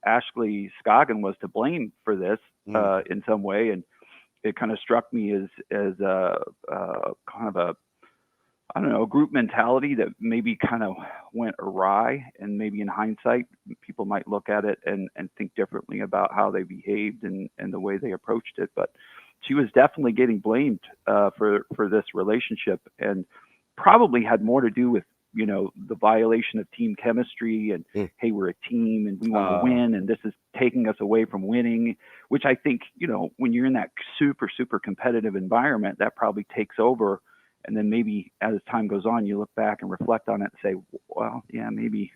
Ashley Scoggin was to blame for this in some way, and it kind of struck me as kind of a, I don't know, group mentality that maybe kind of went awry, and maybe in hindsight, people might look at it and think differently about how they behaved and the way they approached it. But she was definitely getting blamed for this relationship, and probably had more to do with, the violation of team chemistry and, hey, we're a team and we want to win, and this is taking us away from winning, which I think, when you're in that super, super competitive environment, that probably takes over. And then maybe as time goes on, you look back and reflect on it and say, well, yeah, maybe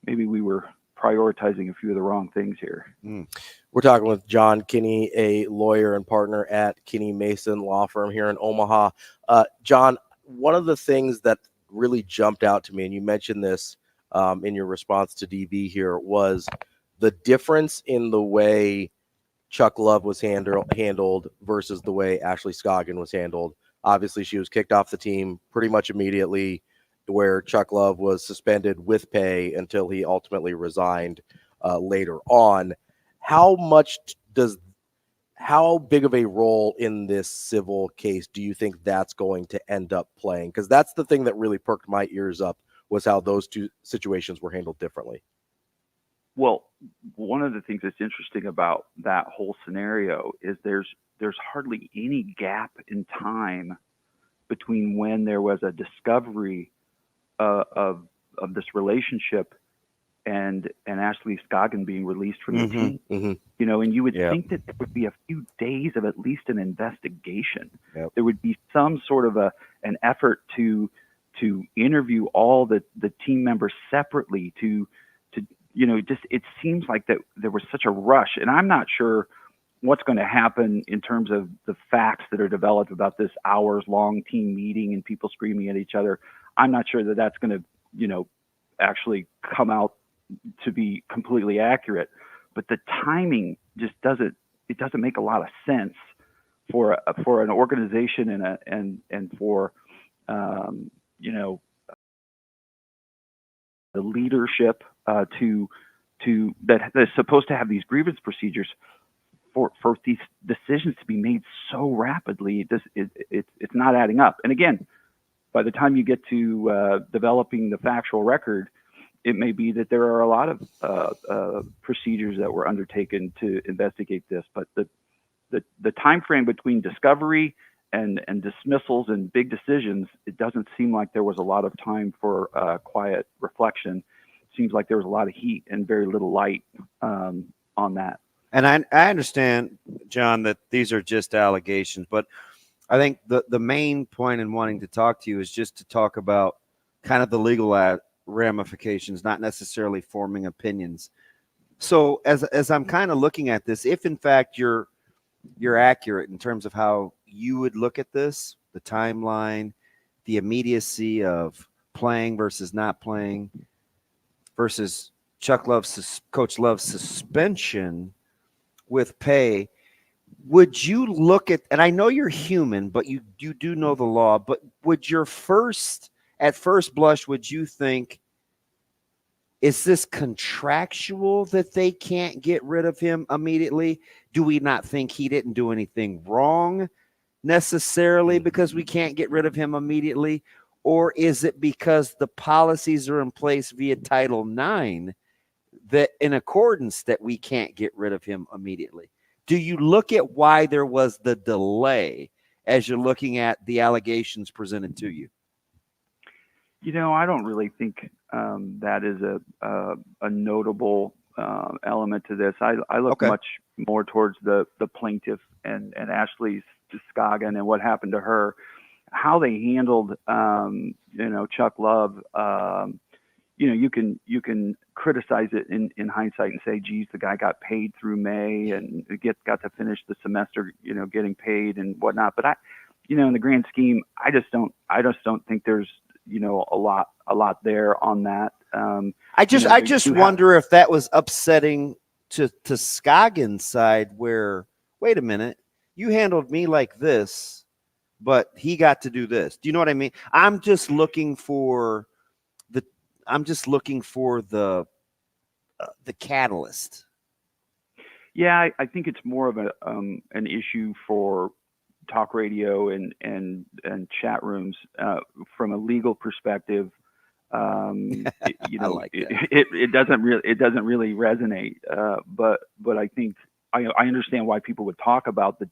we were prioritizing a few of the wrong things here. We're talking with John Kinney, a lawyer and partner at Kinney Mason Law Firm here in Omaha. John, one of the things that really jumped out to me, and you mentioned this in your response to DB here, was the difference in the way Chuck Love was handled versus the way Ashley Scoggin was handled. Obviously, she was kicked off the team pretty much immediately, where Chuck Love was suspended with pay until he ultimately resigned later on. How big of a role in this civil case do you think that's going to end up playing? Because that's the thing that really perked my ears up, was how those two situations were handled differently. Well, one of the things that's interesting about that whole scenario is there's hardly any gap in time between when there was a discovery of this relationship and Ashley Scoggin being released from the team. And you would think that there would be a few days of at least an investigation. There would be some sort of an effort to interview all the team members separately, it seems like that there was such a rush, and I'm not sure what's going to happen in terms of the facts that are developed about this hours-long team meeting and people screaming at each other. I'm not sure that that's going to, actually come out to be completely accurate. But the timing just doesn't make a lot of sense for an organization and for the leadership that is supposed to have these grievance procedures for these decisions to be made so rapidly. It's not adding up. And again, by the time you get to developing the factual record, it may be that there are a lot of procedures that were undertaken to investigate this, but the time frame between discovery and dismissals and big decisions, it doesn't seem like there was a lot of time for quiet reflection. It seems like there was a lot of heat and very little light on that. And I understand, John, that these are just allegations, but I think the main point in wanting to talk to you is just to talk about kind of the legal ramifications, not necessarily forming opinions. So as I'm kind of looking at this, if in fact you're accurate in terms of how you would look at this, the timeline, the immediacy of playing versus not playing versus Coach Love's suspension with pay, would you look at, and I know you're human, but you do know the law, but would at first blush, would you think, is this contractual that they can't get rid of him immediately? Do we not think he didn't do anything wrong necessarily because we can't get rid of him immediately? Or is it because the policies are in place via Title IX that in accordance that we can't get rid of him immediately? Do you look at why there was the delay as you're looking at the allegations presented to you? I don't really think that is a notable element to this. I look much more towards the plaintiff and Ashley Scoggin and what happened to her, how they handled Chuck Love. You can criticize it in hindsight and say, geez, the guy got paid through May and got to finish the semester, getting paid and whatnot. But in the grand scheme, I just don't think there's, a lot there on that. I just wonder if that was upsetting to Scoggins' side where, wait a minute, you handled me like this, but he got to do this. Do you know what I mean? I'm just looking for the catalyst. Yeah, I think it's more of an issue for talk radio and chat rooms from a legal perspective. It doesn't really resonate. But I think I understand why people would talk about the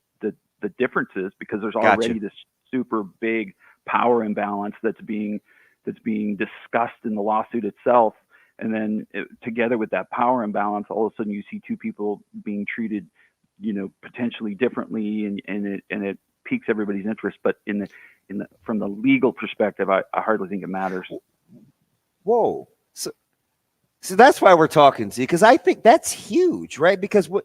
differences, because there's already this super big power imbalance that's being discussed in the lawsuit itself. And then together with that power imbalance, all of a sudden you see two people being treated, potentially differently, and it piques everybody's interest. But from the legal perspective, I hardly think it matters. Whoa. So that's why we're talking, see, because I think that's huge, right? Because what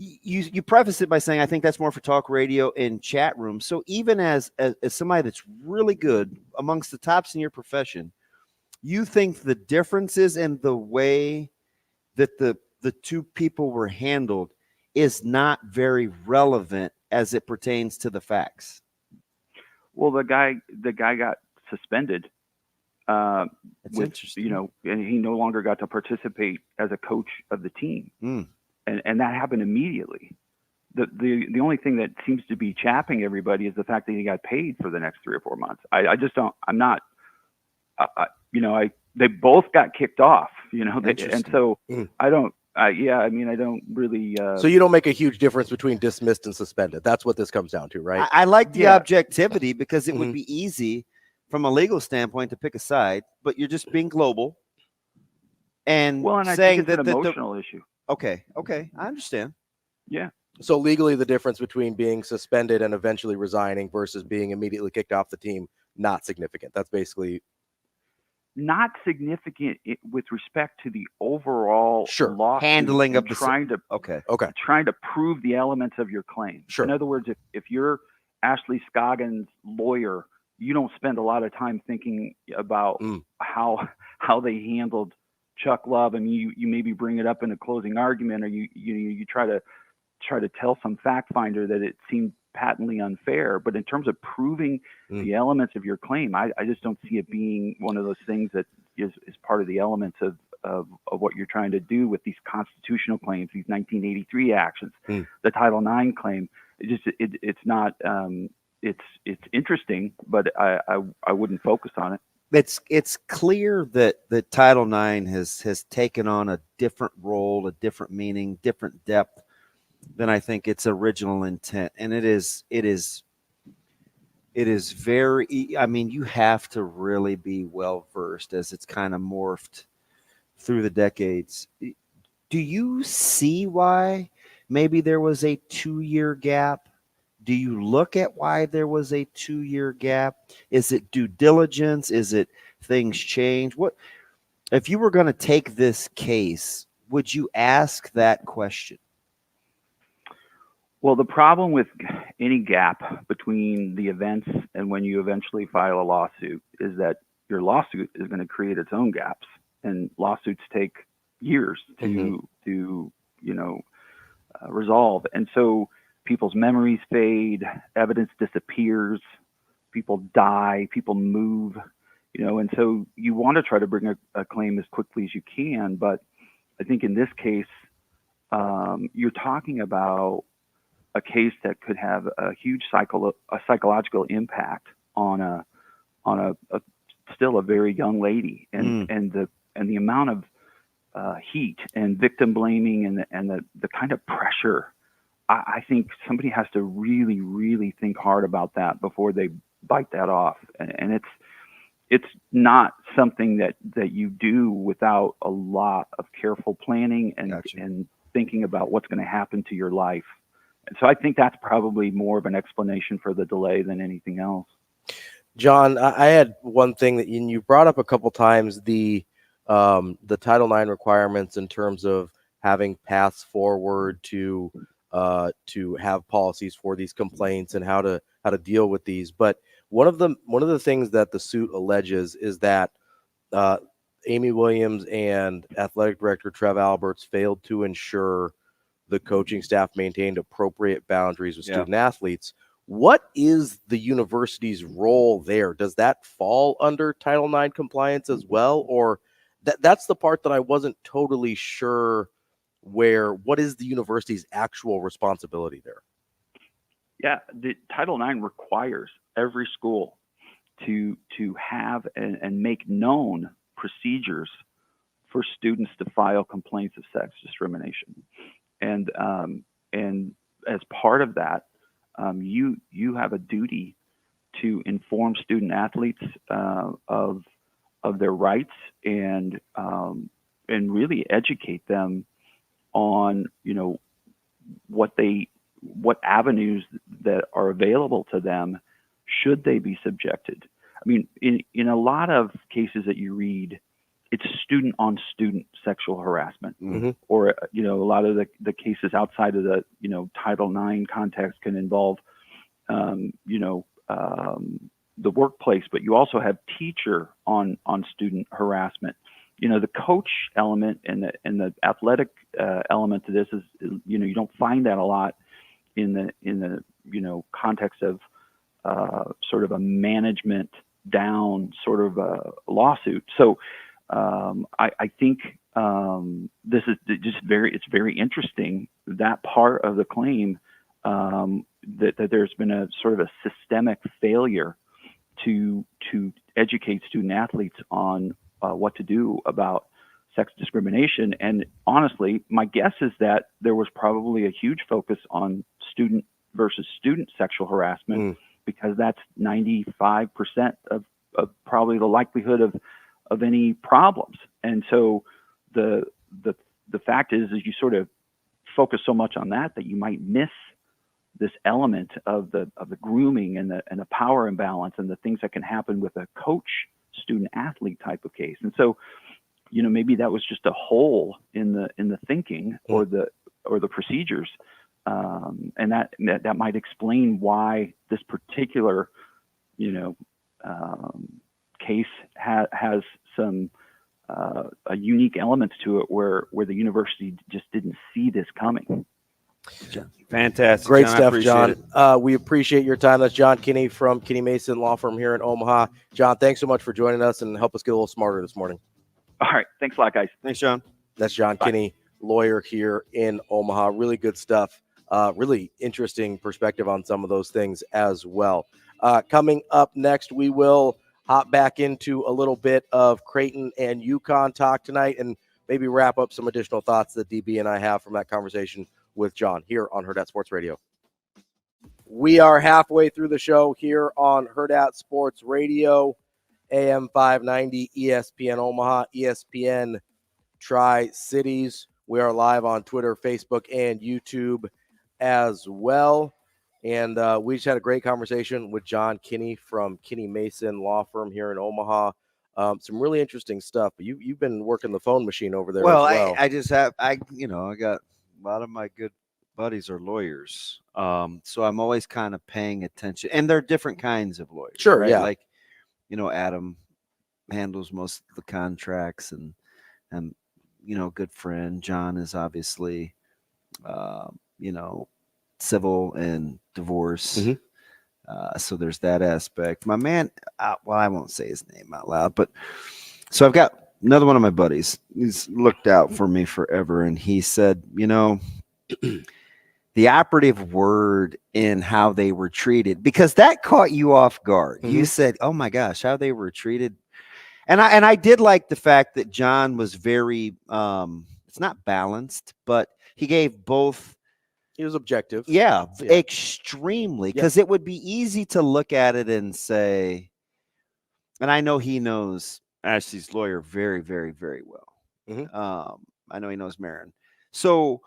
you preface it by saying, I think that's more for talk radio and chat rooms. So even as somebody that's really good, amongst the tops in your profession, you think the differences in the way that the two people were handled is not very relevant as it pertains to the facts? Well, the guy got suspended. That's interesting. And he no longer got to participate as a coach of the team. And that happened immediately. The only thing that seems to be chapping everybody is the fact that he got paid for the next 3 or 4 months. They both got kicked off, and so I don't really. So you don't make a huge difference between dismissed and suspended. That's what this comes down to, right? I like the objectivity, because it would be easy from a legal standpoint to pick a side, but you're just being global and I saying think it's that an emotional issue. Okay, I understand. Yeah. So legally, the difference between being suspended and eventually resigning versus being immediately kicked off the team, not significant. That's basically not significant with respect to the overall lawsuit handling of trying to prove the elements of your claim. Sure. In other words, if you're Ashley Scoggins' lawyer, you don't spend a lot of time thinking about how they handled Chuck Love. I mean, you maybe bring it up in a closing argument, or you try to tell some fact finder that it seemed patently unfair. But in terms of proving the elements of your claim, I just don't see it being one of those things that is part of the elements of what you're trying to do with these constitutional claims, these 1983 actions, the Title IX claim. It's not. It's interesting, but I wouldn't focus on it. It's clear that Title IX has taken on a different role, a different meaning, different depth than I think its original intent. And it is very, I mean, you have to really be well versed as it's kind of morphed through the decades. Do you see why maybe there was a 2-year gap? Do you look at why there was a 2-year gap? Is it due diligence? Is it things change? What if you were going to take this case, would you ask that question? Well, the problem with any gap between the events and when you eventually file a lawsuit is that your lawsuit is going to create its own gaps, and lawsuits take years to resolve. And so people's memories fade, evidence disappears, people die, people move, and so you want to try to bring a claim as quickly as you can. But I think in this case, you're talking about a case that could have a huge psychological impact on a still a very young lady, and the amount of heat and victim blaming and the kind of pressure. I think somebody has to really, really think hard about that before they bite that off. And it's not something that you do without a lot of careful planning and thinking about what's going to happen to your life. And so I think that's probably more of an explanation for the delay than anything else. John, I had one thing that you brought up a couple times, the the Title IX requirements in terms of having paths forward to have policies for these complaints and how to deal with these. But one of the things that the suit alleges is that Amy Williams and athletic director Trev Alberts failed to ensure the coaching staff maintained appropriate boundaries with student athletes. What is the university's role there? Does that fall under Title IX compliance as well? Or that's the part that I wasn't totally sure what is the university's actual responsibility there? Yeah, the Title IX requires every school to have and make known procedures for students to file complaints of sex discrimination. And as part of that, you have a duty to inform student athletes of their rights and really educate them on what avenues that are available to them should they be subjected. I mean, in a lot of cases that you read, it's student on student sexual harassment, or a lot of the cases outside of the Title IX context can involve the workplace, but you also have teacher on student harassment. The coach element and the athletic element to this is you don't find that a lot in the context of sort of a management down sort of a lawsuit. So I think this is just it's very interesting, that part of the claim, that there's been a sort of a systemic failure to educate student athletes on what to do about sex discrimination. And honestly, my guess is that there was probably a huge focus on student versus student sexual harassment, because that's 95% of probably the likelihood of any problems. And so the fact is you sort of focus so much on that you might miss this element of the grooming and the power imbalance and the things that can happen with a coach student athlete type of case. And so maybe that was just a hole in the thinking or the procedures, and that might explain why this particular case has some unique elements to it where the university just didn't see this coming. Fantastic. Great John, stuff, John. We appreciate your time. That's John Kinney from Kinney Mason Law Firm here in Omaha. John, thanks so much for joining us and help us get a little smarter this morning. All right. Thanks a lot, guys. Thanks, John. That's John Kinney, lawyer here in Omaha. Really good stuff. Really interesting perspective on some of those things as well. Coming up next, we will hop back into a little bit of Creighton and UConn talk tonight and maybe wrap up some additional thoughts that DB and I have from that conversation with John here on Hurrdat Sports Radio. We are halfway through the show here on Hurrdat Sports Radio, AM 590, ESPN Omaha, ESPN Tri-Cities. We are live on Twitter, Facebook, and YouTube as well. And we just had a great conversation with John Kinney from Kinney Mason Law Firm here in Omaha. Some really interesting stuff. But you've been working the phone machine over there as well. I just have, I got a lot of my good buddies are lawyers. So I'm always kind of paying attention. And they're different kinds of lawyers. Sure, right? yeah. Like, Adam handles most of the contracts and good friend. John is obviously, civil and divorce. So there's that aspect. My man, I won't say his name out loud, but so I've got another one of my buddies. He's looked out for me forever. And he said, the operative word in how they were treated, because that caught you off guard. You said, oh my gosh, how they were treated. And I did like the fact that John was very, it's not balanced, but he gave both. He was objective. Yeah. Extremely. Because it would be easy to look at it and say, and I know he knows Ashley's lawyer very, very, very well. I know he knows Marin. So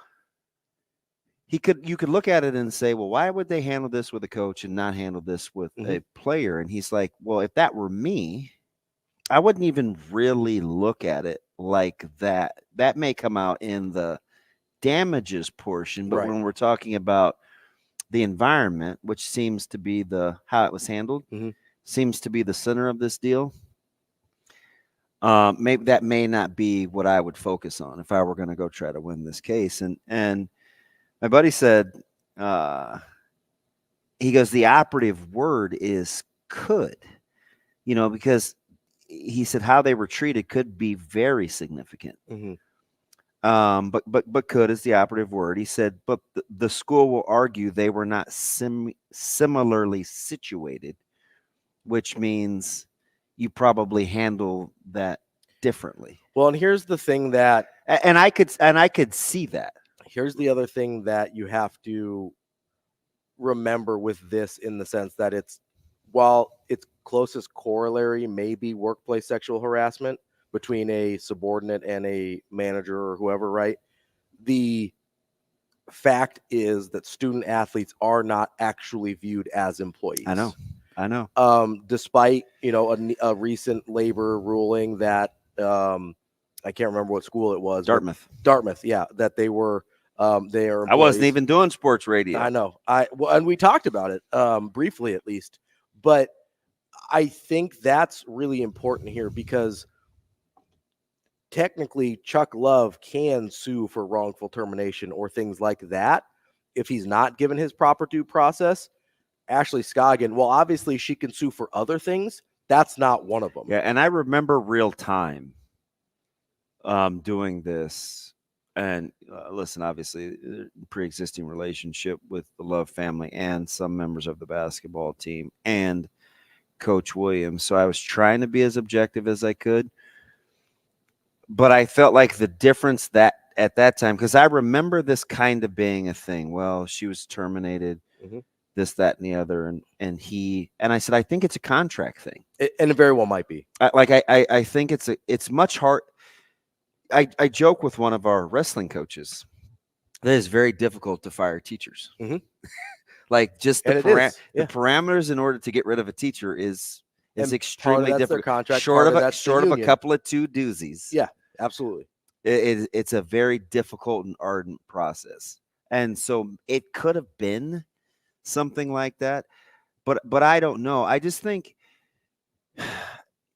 you could look at it and say, well, why would they handle this with a coach and not handle this with a player? And he's like, well, if that were me, I wouldn't even really look at it like that. That may come out in the damages portion, but Right. when we're talking about the environment, which seems to be how it was handled, seems to be the center of this deal. Maybe that may not be what I would focus on if I were going to go try to win this case. And my buddy said, he goes, the operative word is could, because he said how they were treated could be very significant. But could is the operative word. He said, but the school will argue they were not similarly situated, which means you probably handle that differently. Well, and here's the thing that, and I could see that. Here's the other thing that you have to remember with this, in the sense that while its closest corollary may be workplace sexual harassment between a subordinate and a manager or whoever, right? The fact is that student athletes are not actually viewed as employees. I know. Despite, a recent labor ruling that I can't remember what school it was. Dartmouth, yeah, that they were they are employees. I wasn't even doing sports radio. I know. And we talked about it briefly, at least. But I think that's really important here, because technically Chuck Love can sue for wrongful termination or things like that if he's not given his proper due process. Ashley Scoggin, well, obviously she can sue for other things. That's not one of them. Yeah, and I remember real time doing this. And listen, obviously, pre-existing relationship with the Love family and some members of the basketball team and Coach Williams. So I was trying to be as objective as I could. But I felt like the difference that at that time, because I remember this kind of being a thing. Well, she was terminated, this, that, and the other. And I said, I think it's a contract thing. And it very well might be. I think it's much hard. I joke with one of our wrestling coaches that it's very difficult to fire teachers. Like just the parameters in order to get rid of a teacher is extremely difficult. Contract, short of a couple of two doozies. Yeah, absolutely. It's a very difficult and ardent process. And so it could have been something like that, but I don't know. I just think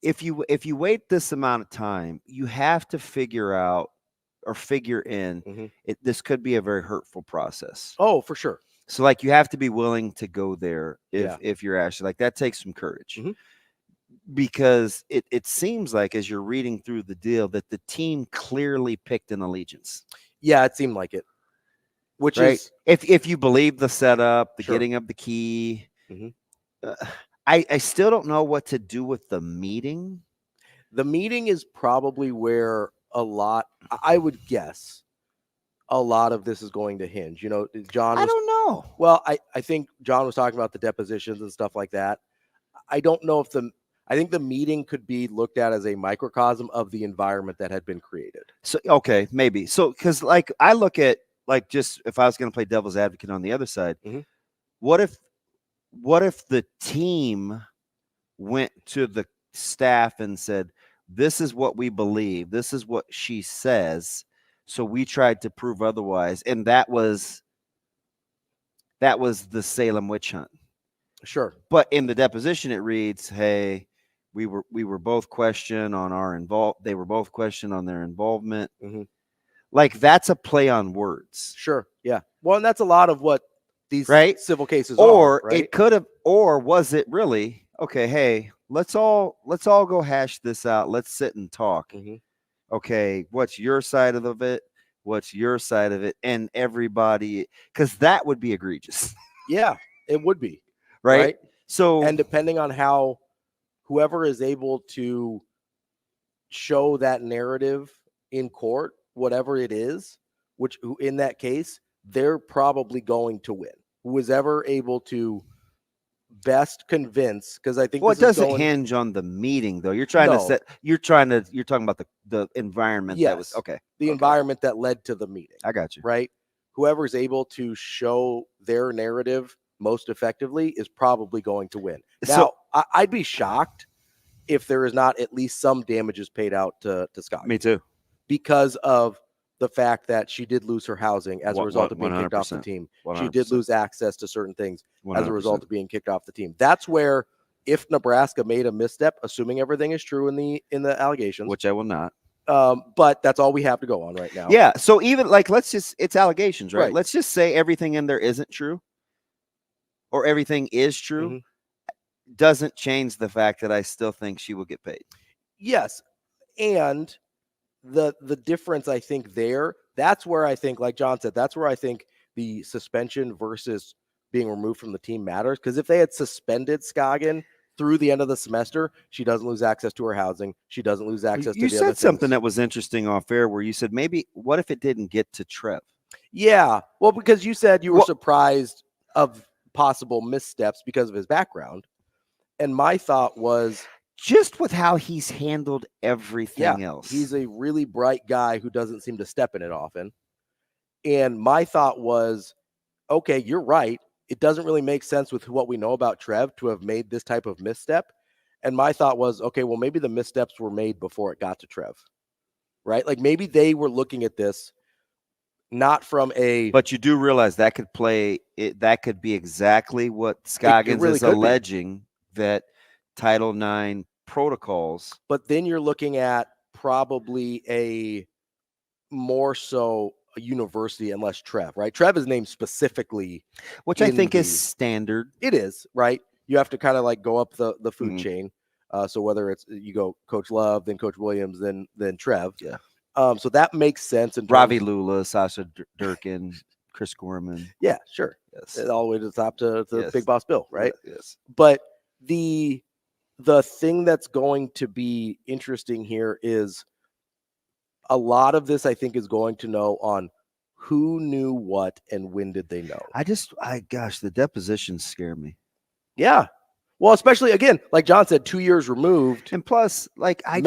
if you wait this amount of time, you have to figure out or figure in this could be a very hurtful process. Oh, for sure. So like you have to be willing to go there if you're Ashley. Like that takes some courage. Because it seems like as you're reading through the deal that the team clearly picked an allegiance. Yeah, it seemed like it. Which right? is if you believe the setup, the getting of the key. I still don't know what to do with the meeting. The meeting is probably where I would guess a lot of this is going to hinge. John I don't know. Well, I think John was talking about the depositions and stuff like that. I don't know if I think the meeting could be looked at as a microcosm of the environment that had been created. So, okay, maybe. So, because like I look at just if I was going to play devil's advocate on the other side, what if the team went to the staff and said, this is what we believe, this is what she says, so we tried to prove otherwise, and that was the Salem witch hunt. Sure. But in the deposition it reads, hey, we were both questioned on they were both questioned on their involvement. Like that's a play on words. Sure. Yeah. Well, and that's a lot of what these civil cases are. Right? It could have, or was it really, okay, hey, let's all go hash this out. Let's sit and talk. Okay, what's your side of it? What's your side of it? And everybody, because that would be egregious. Yeah, it would be. Right? So, and depending on how whoever is able to show that narrative in court, whatever it is, who in that case, they're probably going to win. Who is ever able to best convince, because I think it doesn't hinge on the meeting though. You're talking about the environment that was the environment that led to the meeting. I got you. Right. Whoever's able to show their narrative most effectively is probably going to win. Now, I'd be shocked if there is not at least some damages paid out to Scott. Me too. because of the fact that she did lose her housing as a result of being kicked off the 100%. team. 100%. She did lose access to certain things 100%. as a result of being kicked off the team. That's where, if Nebraska made a misstep, assuming everything is true in the allegations, which I will not. But that's all we have to go on right now. Yeah. So even like, it's allegations, right? Right. Let's just say everything in there isn't true, or everything is true. Mm-hmm. Doesn't change the fact that I still think she will get paid. Yes. And the difference, I think, that's where I think, like John said, that's where I think the suspension versus being removed from the team matters. Because if they had suspended Scoggin through the end of the semester, she doesn't lose access to her housing. She doesn't lose access to the other things. You said something that was interesting off air, where you said, maybe what if it didn't get to Trev? Yeah. Well, because you said you were surprised of possible missteps because of his background. And my thought was, just with how he's handled everything else. He's a really bright guy who doesn't seem to step in it often. And my thought was, okay, you're right. It doesn't really make sense with what we know about Trev to have made this type of misstep. And my thought was, okay, well, maybe the missteps were made before it got to Trev, right? Like maybe they were looking at this not from a... But you do realize that could that could be exactly what Scoggins is alleging, that Title IX protocols. But then you're looking at probably a more so a university and less Trev, right? Trev is named specifically, which I think is standard. It is, right? You have to kind of like go up the food chain. So whether it's you go Coach Love, then Coach Williams, then Trev. Yeah. So that makes sense. And Ravi, Lulla, Sasha Durkin, Chris Gorman. Yeah, sure. Yes. All the way to the top to Big Boss Bill, right? Yes. But the thing that's going to be interesting here is a lot of this, I think, is going to know on who knew what and when did they know. Gosh, the depositions scare me. Yeah. Well, especially, again, like John said, 2 years removed. And plus, like, I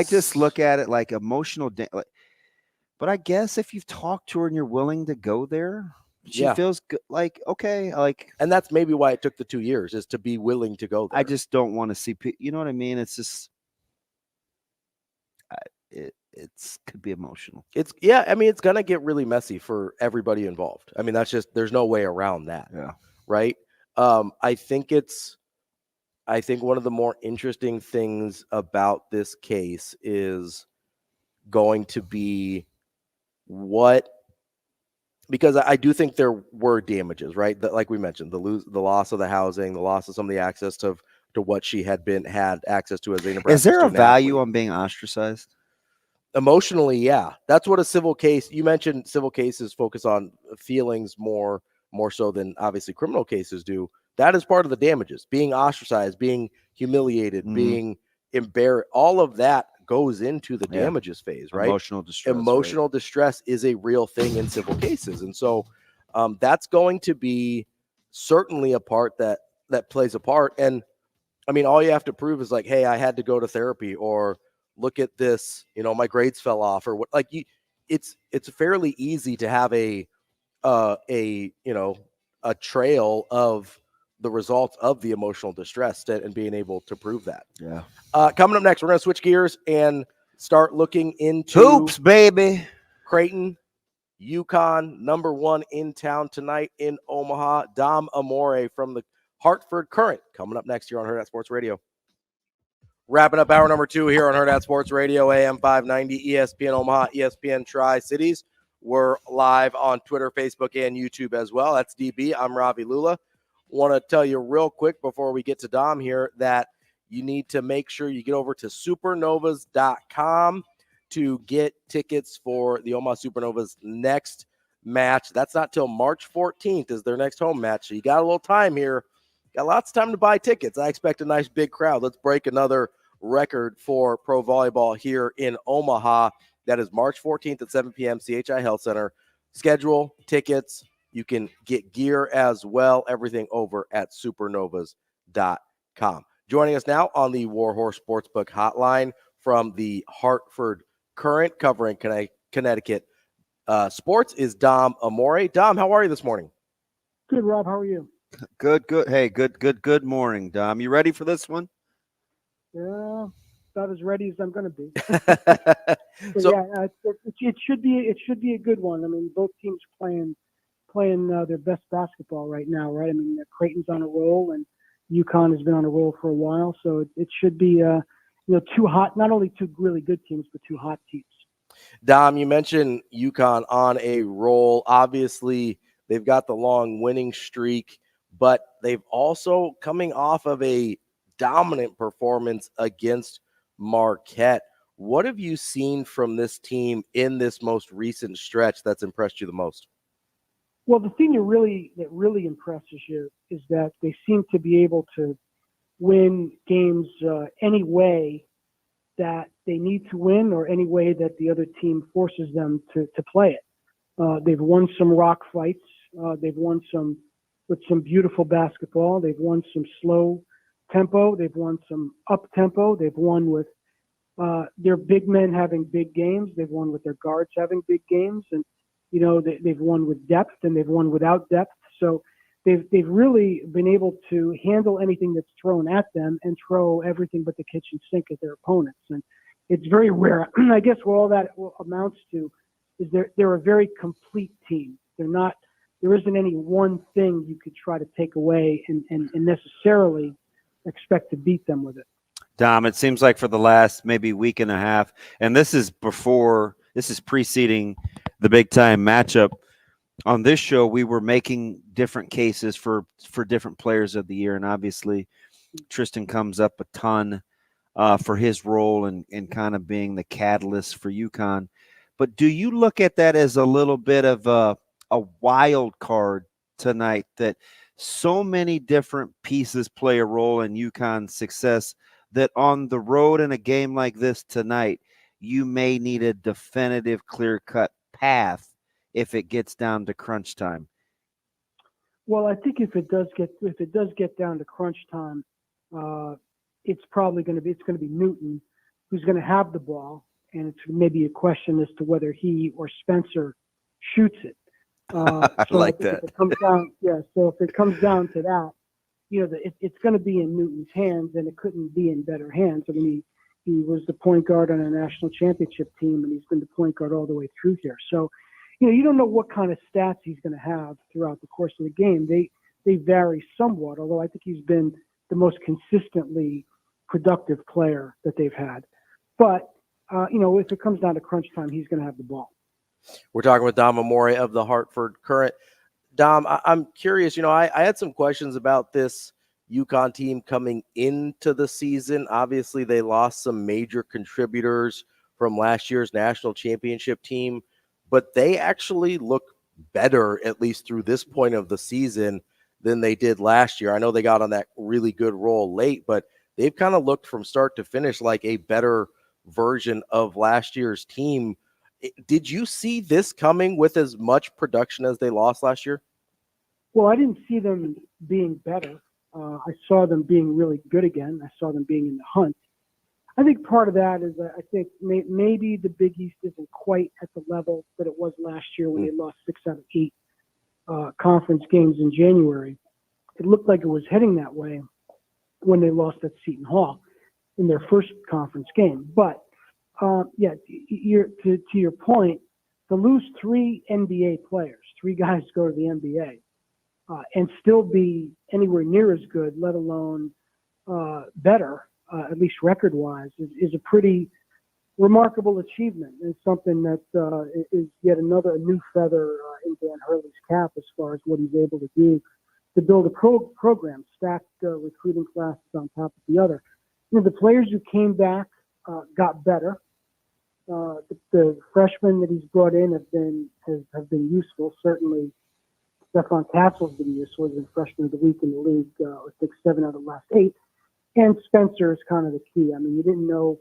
just look at it like emotional. But I guess if you've talked to her and you're willing to go there, she feels good. Like, okay, like, and that's maybe why it took the 2 years, is to be willing to go there. I just don't want to see, you know what I mean? It's just, it's could be emotional. I mean, it's gonna get really messy for everybody involved. I mean, that's just, there's no way around that. Yeah. Right. I think one of the more interesting things about this case is going to be because I do think there were damages, right? That, like we mentioned, the loss of the housing, the loss of some of the access to what she had access to as a Nebraska. Is there a value athlete. on being ostracized? Emotionally, yeah. That's what a civil case, you mentioned civil cases focus on feelings more so than obviously criminal cases do. That is part of the damages. Being ostracized, being humiliated, being embarrassed, all of that goes into the damages phase, right? Emotional distress is a real thing in civil cases. And so that's going to be certainly a part that plays a part. And I mean, all you have to prove is like, hey, I had to go to therapy, or look at this, my grades fell off, or what, like it's fairly easy to have a trail of the results of the emotional distress and being able to prove that. Yeah. Coming up next, we're going to switch gears and start looking into hoops, baby. Creighton, UConn, number 1 in town tonight in Omaha. Dom Amore from the Hartford Courant coming up next here on Hurrdat Sports Radio. Wrapping up hour number 2 here on Hurrdat Sports Radio, AM 590, ESPN Omaha, ESPN Tri-Cities. We're live on Twitter, Facebook, and YouTube as well. That's DB. I'm Ravi Lulla. Want to tell you real quick before we get to Dom here that you need to make sure you get over to supernovas.com to get tickets for the Omaha Supernovas next match. That's not till March 14th is their next home match. So you got a little time here. Got lots of time to buy tickets. I expect a nice big crowd. Let's break another record for pro volleyball here in Omaha. That is March 14th at 7 p.m. CHI Health Center. Schedule, tickets. You can get gear as well. Everything over at supernovas.com. Joining us now on the Warhorse Sportsbook Hotline from the Hartford Courant, covering Connecticut sports, is Dom Amore. Dom, how are you this morning? Good, Rob. How are you? Good. Hey, good morning, Dom. You ready for this one? Yeah. about as ready as I'm going to be. So yeah, it should be a good one. I mean, both teams playing their best basketball right now, right? I mean, Creighton's on a roll, and UConn has been on a roll for a while, so it should be two hot, not only two really good teams, but two hot teams. Dom, you mentioned UConn on a roll. Obviously, they've got the long winning streak, but they've also coming off of a dominant performance against Marquette. What have you seen from this team in this most recent stretch that's impressed you the most? Well, the thing that really impresses you is that they seem to be able to win games any way that they need to win or any way that the other team forces them to play it. They've won some rock fights. They've won some with some beautiful basketball. They've won some slow tempo. They've won some up tempo. They've won with their big men having big games. They've won with their guards having big games. And, they've won with depth and they've won without depth. So they've really been able to handle anything that's thrown at them and throw everything but the kitchen sink at their opponents. And it's very rare. I guess what all that amounts to is they're a very complete team. There isn't any one thing you could try to take away and necessarily expect to beat them with it. Dom, it seems like for the last maybe week and a half, and this is preceding the big time matchup. On this show, we were making different cases for different players of the year, and obviously Tristan comes up a ton for his role in kind of being the catalyst for UConn. But do you look at that as a little bit of a wild card tonight, that so many different pieces play a role in UConn's success, that on the road in a game like this tonight, you may need a definitive, clear-cut path if it gets down to crunch time? Well, I think if it does get down to crunch time, it's going to be Newton who's going to have the ball, and it's maybe a question as to whether he or Spencer shoots it. I like that. If it comes down, so if it comes down to that, it's going to be in Newton's hands, and it couldn't be in better hands. I mean, he was the point guard on a national championship team, and he's been the point guard all the way through here. So, you don't know what kind of stats he's going to have throughout the course of the game. They vary somewhat, although I think he's been the most consistently productive player that they've had. But, if it comes down to crunch time, he's going to have the ball. We're talking with Dom Amore of the Hartford Courant. Dom, I'm curious, I had some questions about this UConn team coming into the season. Obviously, they lost some major contributors from last year's national championship team, but they actually look better, at least through this point of the season, than they did last year. I know they got on that really good roll late, but they've kind of looked from start to finish like a better version of last year's team. Did you see this coming with as much production as they lost last year? Well, I didn't see them being better. I saw them being really good again. I saw them being in the hunt. I think part of that is I think maybe the Big East isn't quite at the level that it was last year when they lost 6 out of 8 conference games in January. It looked like it was heading that way when they lost at Seton Hall in their first conference game. But to your point, to lose 3 NBA players, 3 guys go to the NBA, and still be anywhere near as good, let alone better, at least record-wise, is a pretty remarkable achievement. It's something that is yet a new feather in Dan Hurley's cap as far as what he's able to do to build a program, stacked recruiting classes on top of the other. The players who came back got better. The freshmen that he's brought in have been useful. Certainly, Stefan Castle's been useful. He's been freshman of the week in the league. I think 7 out of the last 8. And Spencer is kind of the key. I mean, you didn't know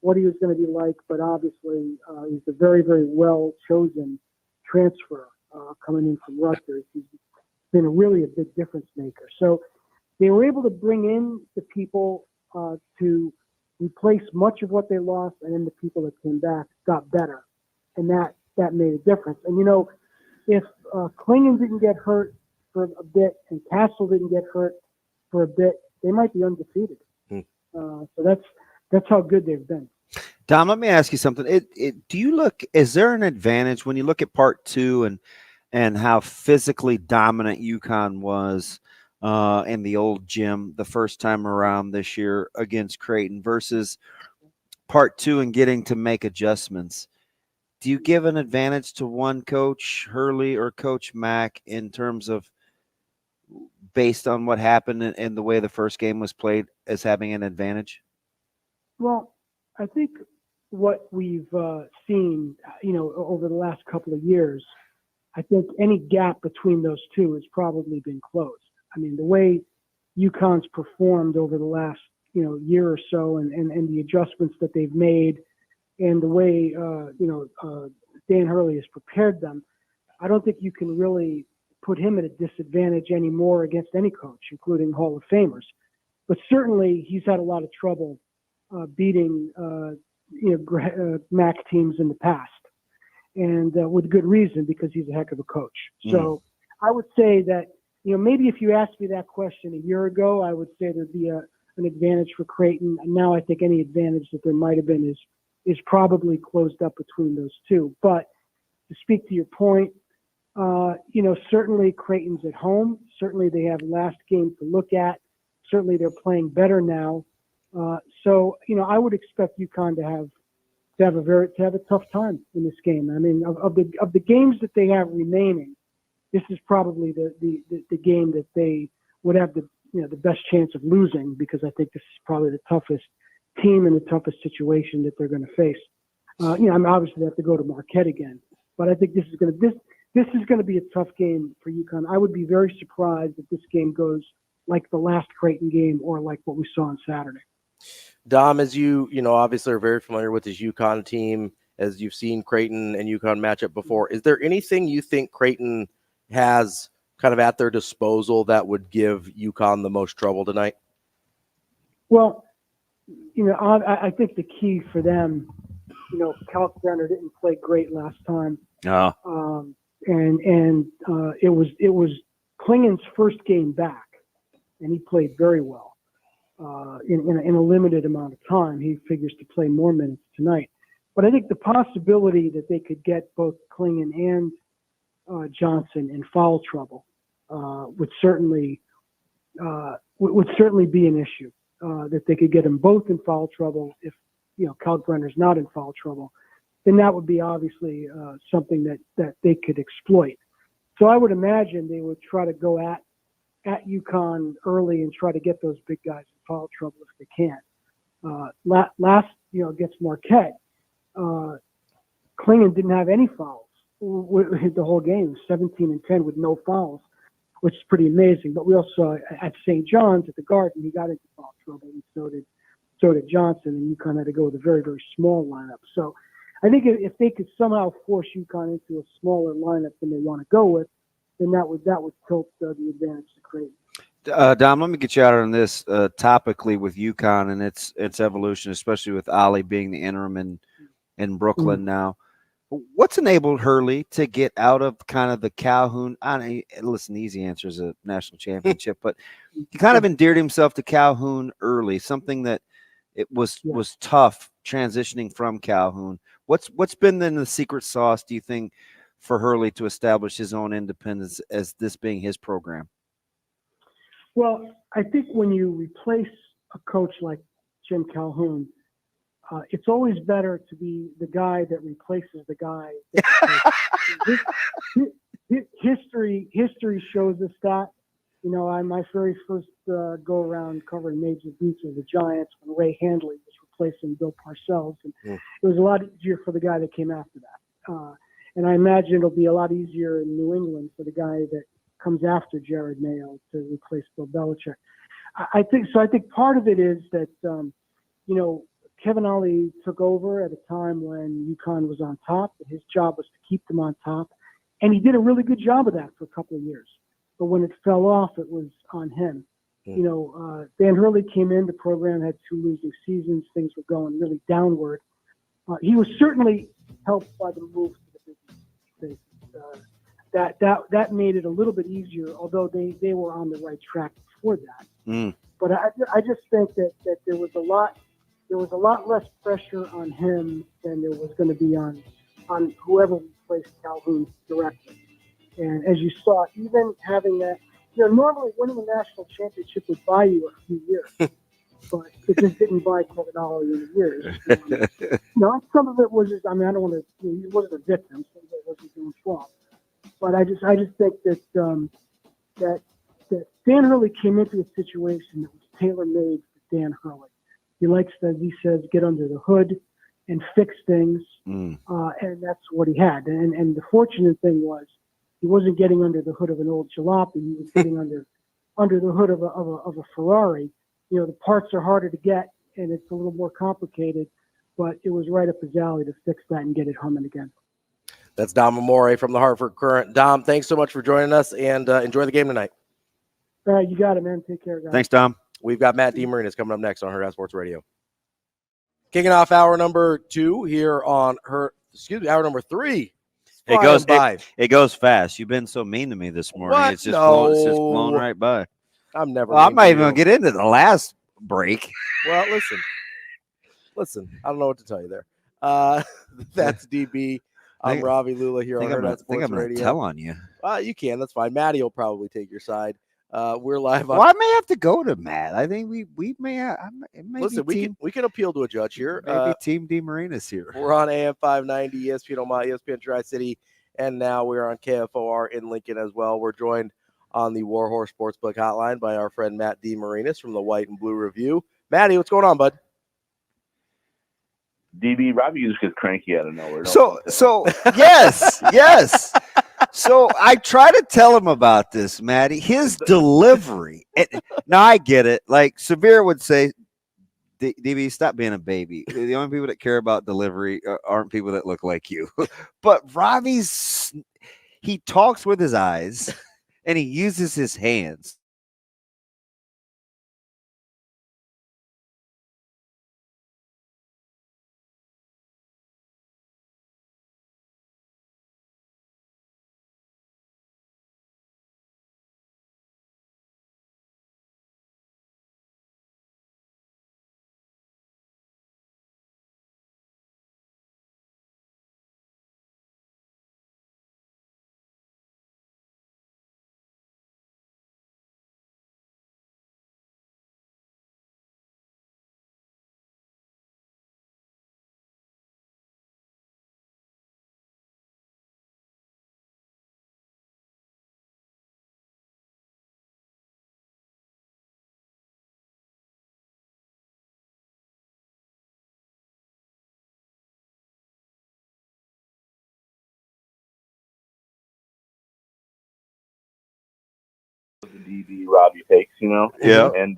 what he was going to be like, but obviously he's a very, very well chosen transfer coming in from Rutgers. He's been really a big difference maker. So they were able to bring in the people to replace much of what they lost, and then the people that came back got better, and that made a difference. And if Klingon didn't get hurt for a bit and Castle didn't get hurt for a bit, they might be undefeated. So That's how good they've been. Dom, let me ask you something. Is there an advantage when you look at part 2 and how physically dominant UConn was in the old gym the first time around this year against Creighton versus part 2 and getting to make adjustments? Do you give an advantage to one coach, Hurley or Coach Mack, in terms of based on what happened and the way the first game was played as having an advantage? Well, I think what we've seen, over the last couple of years, I think any gap between those two has probably been closed. I mean, the way UConn's performed over the last, year or so and the adjustments that they've made and the way, Dan Hurley has prepared them, I don't think you can really put him at a disadvantage anymore against any coach, including Hall of Famers. But certainly he's had a lot of trouble beating, MAC teams in the past, and with good reason, because he's a heck of a coach. So I would say that, maybe if you asked me that question a year ago, I would say there'd be an advantage for Creighton. And now I think any advantage that there might have been is probably closed up between those two. But to speak to your point, certainly Creighton's at home. Certainly they have last game to look at. Certainly they're playing better now. So I would expect UConn to have a tough time in this game. I mean, of the games that they have remaining, this is probably the game that they would have the best chance of losing, because I think this is probably the toughest team and the toughest situation that they're going to face. Obviously they have to go to Marquette again, but I think this is going to be a tough game for UConn. I would be very surprised if this game goes like the last Creighton game or like what we saw on Saturday. Dom, as you obviously are very familiar with this UConn team, as you've seen Creighton and UConn match up before, is there anything you think Creighton has kind of at their disposal that would give UConn the most trouble tonight? Well, I think the key for them, Kalkbrenner didn't play great last time. No. It was Klingen's first game back, and he played very well. In a limited amount of time, he figures to play more minutes tonight. But I think the possibility that they could get both Klingen and Johnson in foul trouble would certainly be an issue. That they could get them both in foul trouble. If Kalkbrenner's not in foul trouble, then that would be obviously something that they could exploit. So I would imagine they would try to go at UConn early and try to get those big guys in foul trouble if they can. Last against Marquette, Klingen didn't have any fouls the whole game, 17-10 with no fouls, which is pretty amazing. But we also saw at St. John's at the Garden, he got into foul trouble, and so did Johnson, and UConn had to go with a very, very small lineup. So I think if they could somehow force UConn into a smaller lineup than they want to go with, then that would tilt the advantage to Creighton. Dom, let me get you out on this topically with UConn and its evolution, especially with Ollie being the interim in Brooklyn now. What's enabled Hurley to get out of kind of the Calhoun? Listen, the easy answer is a national championship, but he kind of endeared himself to Calhoun early, something that it was tough transitioning from Calhoun. What's been then the secret sauce, do you think, for Hurley to establish his own independence as this being his program? Well, I think when you replace a coach like Jim Calhoun, it's always better to be the guy that replaces the guy. History shows us that. My very first go around covering Major Beats of the Giants when Ray Handley was replacing Bill Parcells, and it was a lot easier for the guy that came after that. And I imagine it'll be a lot easier in New England for the guy that comes after Jared Mayo to replace Bill Belichick. I think part of it is that Kevin Ollie took over at a time when UConn was on top, and his job was to keep them on top. And he did a really good job of that for a couple of years. But when it fell off, it was on him. Dan Hurley came in, the program had 2 losing seasons. Things were going really downward. He was certainly helped by the move to the Big East. That made it a little bit easier, although they were on the right track before that. But I just think that there was a lot there was a lot less pressure on him than there was going to be on whoever replaced Calhoun directly. And as you saw, even having that, normally winning a national championship would buy you a few years, but it just didn't buy Kevin Ollie any years. Some of it was just, I don't want to, he wasn't a victim, some of it wasn't doing fault. But I just think that that Dan Hurley came into a situation that was tailor-made for Dan Hurley. He likes to, he says, get under the hood and fix things, and that's what he had. And the fortunate thing was he wasn't getting under the hood of an old jalopy. He was getting under the hood of a Ferrari. The parts are harder to get, and it's a little more complicated, but it was right up his alley to fix that and get it humming again. That's Dom Amore from the Hartford Courant. Dom, thanks so much for joining us, and enjoy the game tonight. You got it, man. Take care, guys. Thanks, Dom. We've got Matt DeMarinis coming up next on Hurrdat Sports Radio. Kicking off hour number 2 here on hour number 3. It goes fast. You've been so mean to me this morning. What? It's just blown right by. I'm never. I'm not even gonna get into the last break. Well, listen. I don't know what to tell you there. That's DB. I'm Ravi Lulla here on Hurrdat Sports Radio. Tell on you. You can. That's fine. Matty will probably take your side. We're live on. Well, I may have to go to Matt. I think we may. Listen, we can appeal to a judge here. Maybe Team DeMarinis here. We're on AM 590, ESPN Omaha, ESPN Tri-City, and now we're on KFOR in Lincoln as well. We're joined on the Warhorse Sportsbook Hotline by our friend Matt DeMarinis from the White and Blue Review. Matty, what's going on, bud? DB, Ravi just gets cranky out of nowhere. So yes. So I try to tell him about this, Matty. His delivery. Now I get it. Like Severe would say, DB, stop being a baby. The only people that care about delivery aren't people that look like you. But Ravi's, he talks with his eyes and he uses his hands. DB Robbie takes, Yeah. And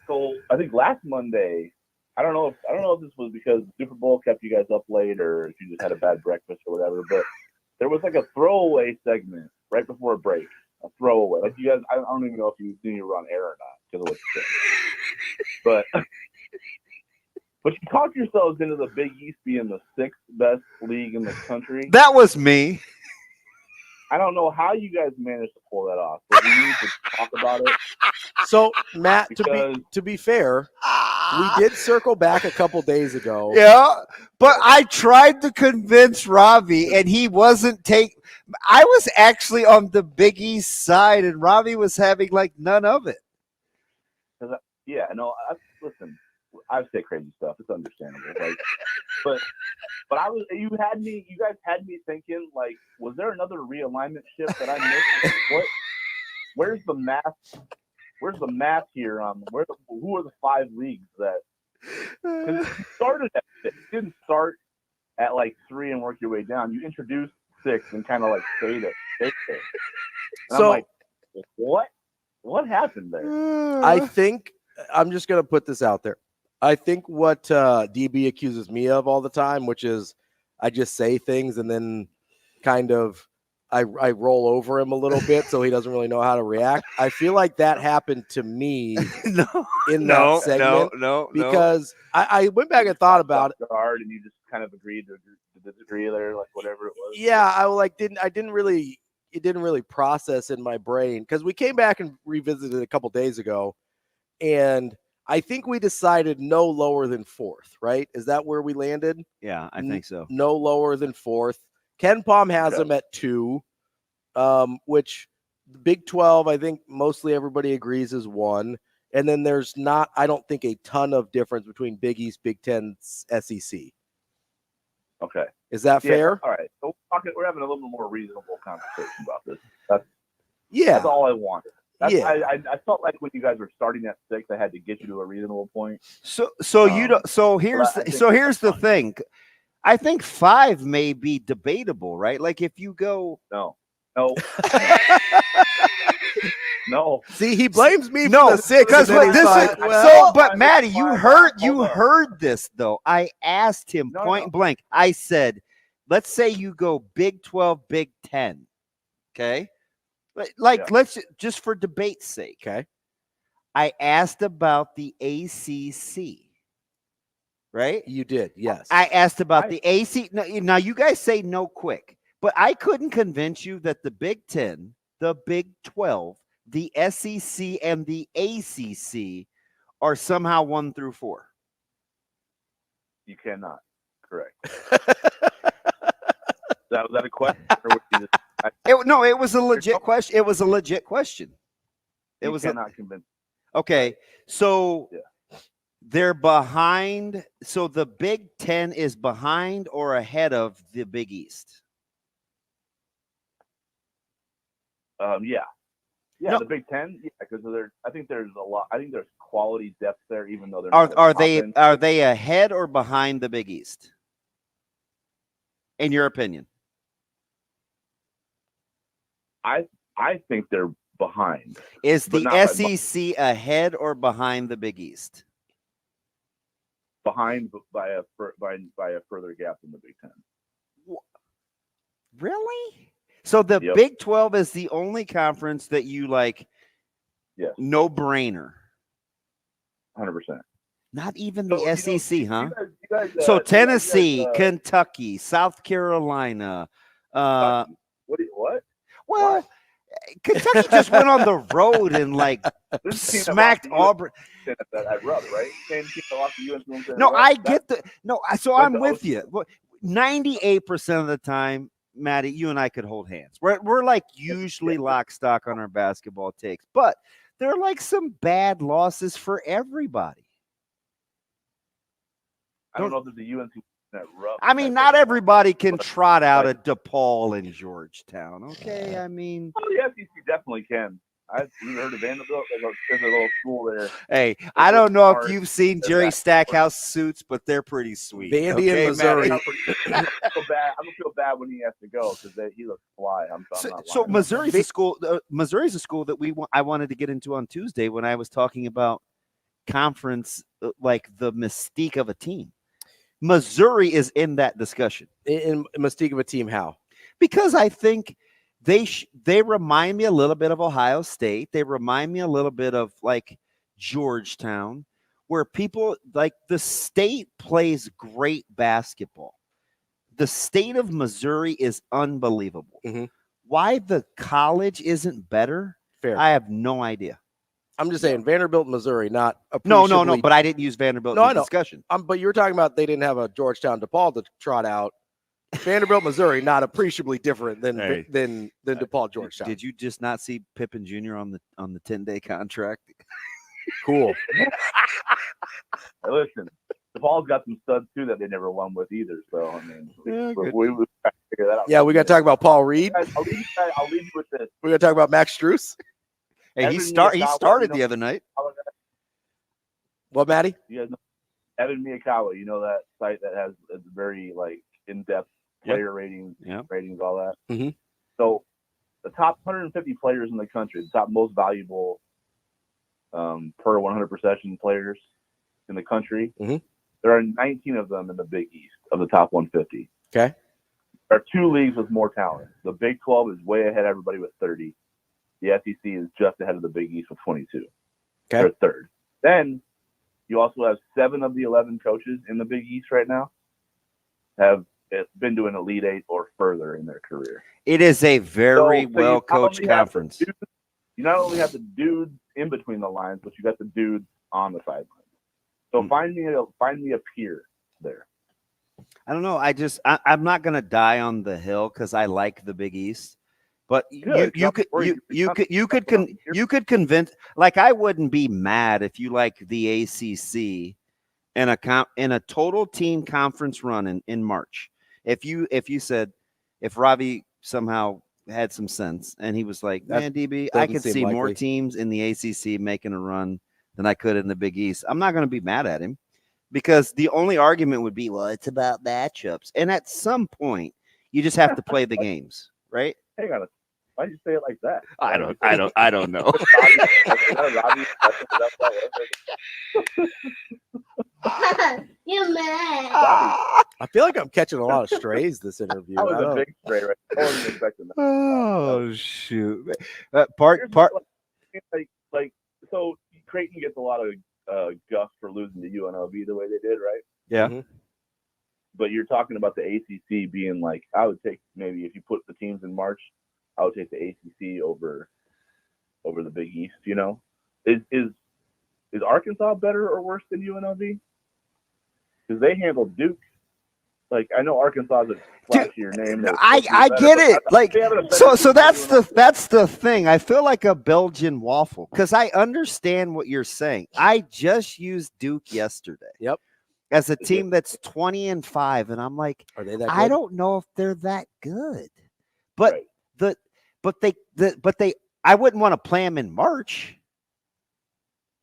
so I think last Monday, I don't know if this was because the Super Bowl kept you guys up late or if you just had a bad breakfast or whatever, but there was like a throwaway segment right before a break. A throwaway. Like you guys, I don't even know if you knew you were on air or not because of what you said. But you talked yourselves into the Big East being the 6th best league in the country. That was me. I don't know how you guys managed to pull that off, but we need to talk about it. So, Matt, to be fair, we did circle back a couple days ago. Yeah, but I tried to convince Ravi, and he wasn't I was actually on the Big East side, and Ravi was having like none of it. Listen, I say crazy stuff. It's understandable. But you guys had me thinking, like, was there another realignment shift that I missed? Where's the math? Where's the math here? Who are the 5 leagues that you started at 6? You didn't start at like 3 and work your way down. You introduced 6 and kind of like stayed there. And I'm like, what happened there? I think I'm just gonna put this out there. I think what DB accuses me of all the time, which is I just say things and then kind of I roll over him a little bit so he doesn't really know how to react. I feel like that happened to me that segment. No. Because I went back and thought about it. Hard and you just kind of agreed to disagree there, like whatever it was. Yeah, it didn't really process in my brain because we came back and revisited it a couple days ago, and I think we decided no lower than 4th, right? Is that where we landed? Yeah, I think so. No lower than 4th. Ken Palm has Okay. them at 2, which the Big 12, I think mostly everybody agrees is 1. And then there's not, I don't think, a ton of difference between Big East, Big 10, SEC. Okay. Is that fair? All right. So we're having a little bit more reasonable conversation about this. Yeah. That's all I wanted. Yeah. I felt like when you guys were starting at 6, I had to get you to a reasonable point. So you don't. So here's here's the thing. I think 5 may be debatable, right? Like if you go No. No. See, he blames me no, for the 6. because and then he's like, but Maddie, you heard this though. I asked him point blank. I said, let's say you go Big 12, Big 10. Okay. Let's just for debate's sake. Okay. I asked about the ACC. Right? You did, yes. I asked about the AC. Now you guys say no quick, but I couldn't convince you that the Big 10, the Big 12, the SEC, and the ACC are somehow 1 through 4. You cannot. Correct. Was that a question? Or was you just, No, it was a legit question. It was a legit question. It was cannot convince. Okay, so they're behind. So the Big 10 is behind or ahead of the Big East? Yeah, No. the Big 10. Yeah, because I think there's a lot. I think there's quality depth there, even though they're Are they ahead or behind the Big East? In your opinion? I think they're behind. Is But the not SEC ahead or behind the Big East? Behind by a further gap than the Big 10. Really? So the Big 12 is the only conference that you like. Yes. No brainer. 100%. Not even the SEC, huh? You guys, so Tennessee, Kentucky, South Carolina. What? Well, Kentucky just went on the road and like smacked Auburn. That rub, right? No, I get the no. So I'm with you. 98% of the time, Maddie, you and I could hold hands. We're like usually lock stock on our basketball takes, but there are like some bad losses for everybody. I don't know if there's a UNC that rub. I mean, not everybody can trot out a DePaul in Georgetown. Okay, I mean, the SEC definitely can. I've heard of Vanderbilt. There's a little school there. Hey, I don't know if you've seen Jerry Stackhouse suits, but they're pretty sweet. Vandy in Missouri. I'm gonna feel bad when he has to go because he looks fly. So Missouri's a school. Missouri's a school that I wanted to get into on Tuesday when I was talking about conference, like the mystique of a team. Missouri is in that discussion. In mystique of a team, how? Because I think they remind me a little bit of Ohio State. They remind me a little bit of like Georgetown, where people like the state plays great basketball. The state of Missouri is unbelievable. Mm-hmm. Why the college isn't better? Fair. I have no idea. I'm just saying Vanderbilt, Missouri, not no. But I didn't use Vanderbilt in the discussion. But you were talking about they didn't have a Georgetown DePaul to trot out. Vanderbilt, Missouri, not appreciably different than DePaul, Georgetown. Did you just not see Pippen Jr. on the 10-day contract? Cool. Listen, DePaul's got some studs too that they never won with either. So I mean, we figure that out. Yeah, we got to talk about Paul Reed. I'll leave you with this. We got to talk about Max Strus. Hey, he started the other night. What, Maddie? You guys know Evan Miyakawa. You know that site that has a very like in-depth player ratings, all that. Mm-hmm. So the top 150 players in the country, the top most valuable per 100 possession players in the country, there are 19 of them in the Big East of the top 150. Okay. There are 2 leagues with more talent. The Big 12 is way ahead of everybody with 30. The SEC is just ahead of the Big East with 22. Okay. They're third. Then you also have 7 of the 11 coaches in the Big East right now have been to an Elite 8 or further in their career. It is a very well-coached conference. You not only have the dudes in between the lines, but you got the dudes on the sideline. So find me a peer there. I don't know. I'm not gonna die on the hill because I like the Big East. But you could convince. Like, I wouldn't be mad if you like the ACC in a total team conference run in March. If you said, if Ravi somehow had some sense and he was like, man, DB, I could see more teams in the ACC making a run than I could in the Big East, I'm not going to be mad at him, because the only argument would be, well, it's about matchups. And at some point, you just have to play the games, right? Hang on. Why'd you say it like that? I don't know. You mad? I feel like I'm catching a lot of strays this interview. That was a big stray, right? I wasn't expecting that. Oh, shoot. So Creighton gets a lot of guff for losing to UNLV the way they did, right? Yeah. Mm-hmm. But you're talking about the ACC being like, I would take, maybe if you put the teams in March, I would take the ACC over the Big East. You know, is Arkansas better or worse than UNLV? Because they handled Duke. Like, I know Arkansas is a flashier name. I get it. Like, so that's the thing. I feel like a Belgian waffle because I understand what you're saying. I just used Duke yesterday. Yep. As a team that's 20-5, and I'm like, are they that good? I don't know if they're that good, but right. I wouldn't want to play them in March.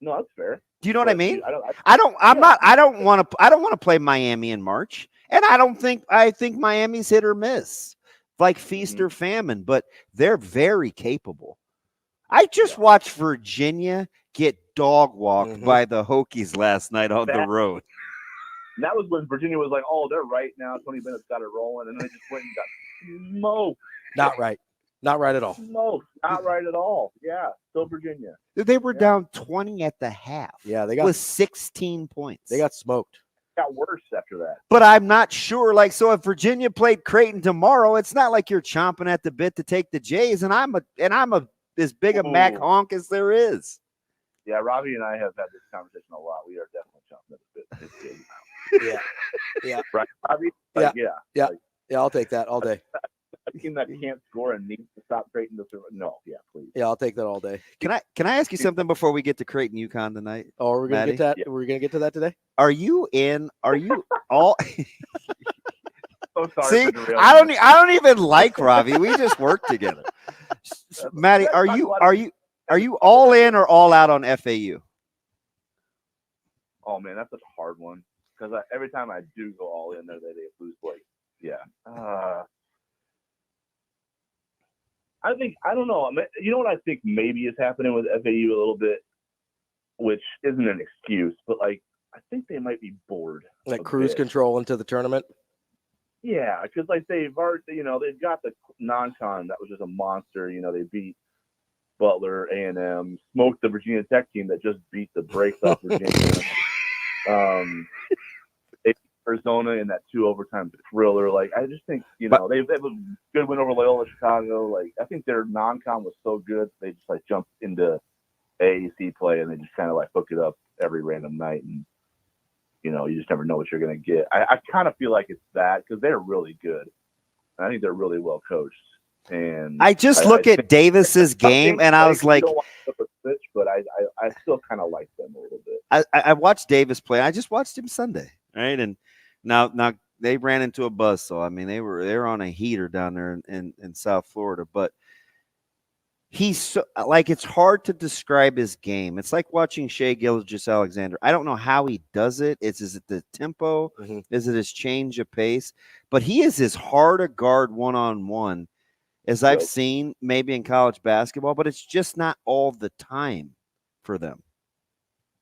No, that's fair. Do you know what I mean? I don't want to play Miami in March, and I think Miami's hit or miss, like feast or famine, but they're very capable. I just watched Virginia get dog walked by the Hokies last night on the road. And that was when Virginia was like, "Oh, they're right now. 20 minutes got it rolling," and then they just went and got smoked. Not right. Not right at all. Smoked. Not right at all. Yeah, still Virginia. They were down 20 at the half. Yeah, they got with 16 points. They got smoked. Got worse after that. But I'm not sure. Like, so if Virginia played Creighton tomorrow, it's not like you're chomping at the bit to take the Jays. And I'm as big a Mac honk as there is. Yeah, Ravi and I have had this conversation a lot. We are definitely chomping at the bit to take the Jays now. Yeah. Right, Ravi? Like, yeah. Yeah, I'll take that all day. A team that can't score and needs to stop Creighton to survive. No, please. Yeah, I'll take that all day. Can I ask you something before we get to Creighton UConn tonight? Oh, we're gonna get that. Yeah. We're gonna get to that today. Are you all? So sorry. See, I don't even like Ravi. We just work together. Maddie, are you all in or all out on FAU? Oh man, that's such a hard one because every time I do go all in there, they lose Blake. Yeah. I don't know. You know what I think maybe is happening with FAU a little bit, which isn't an excuse, but like I think they might be bored. Like cruise control into the tournament. Yeah, because like they've already, they've got the non-con that was just a monster. They beat Butler, A&M, smoked the Virginia Tech team that just beat the brakes off Virginia. Arizona in that 2 overtime thriller. Like, I just think, they have a good win over Loyola Chicago. Like, I think their non-con was so good, they just like jumped into AAC play and they just kind of like hook it up every random night. And, you just never know what you're going to get. I kind of feel like it's that because they're really good. I think they're really well coached. And I just look at Davis's game and I was like, but I still kind of like them a little bit. I watched Davis play. I just watched him Sunday. Right. And now they ran into a buzzsaw. I mean, they're on a heater down there in South Florida, but he's so, like, it's hard to describe his game. It's like watching Shai Gilgeous-Alexander. I don't know how he does it. Is it the tempo? Mm-hmm. Is it his change of pace? But he is as hard a guard one-on-one as I've seen maybe in college basketball, but it's just not all the time for them.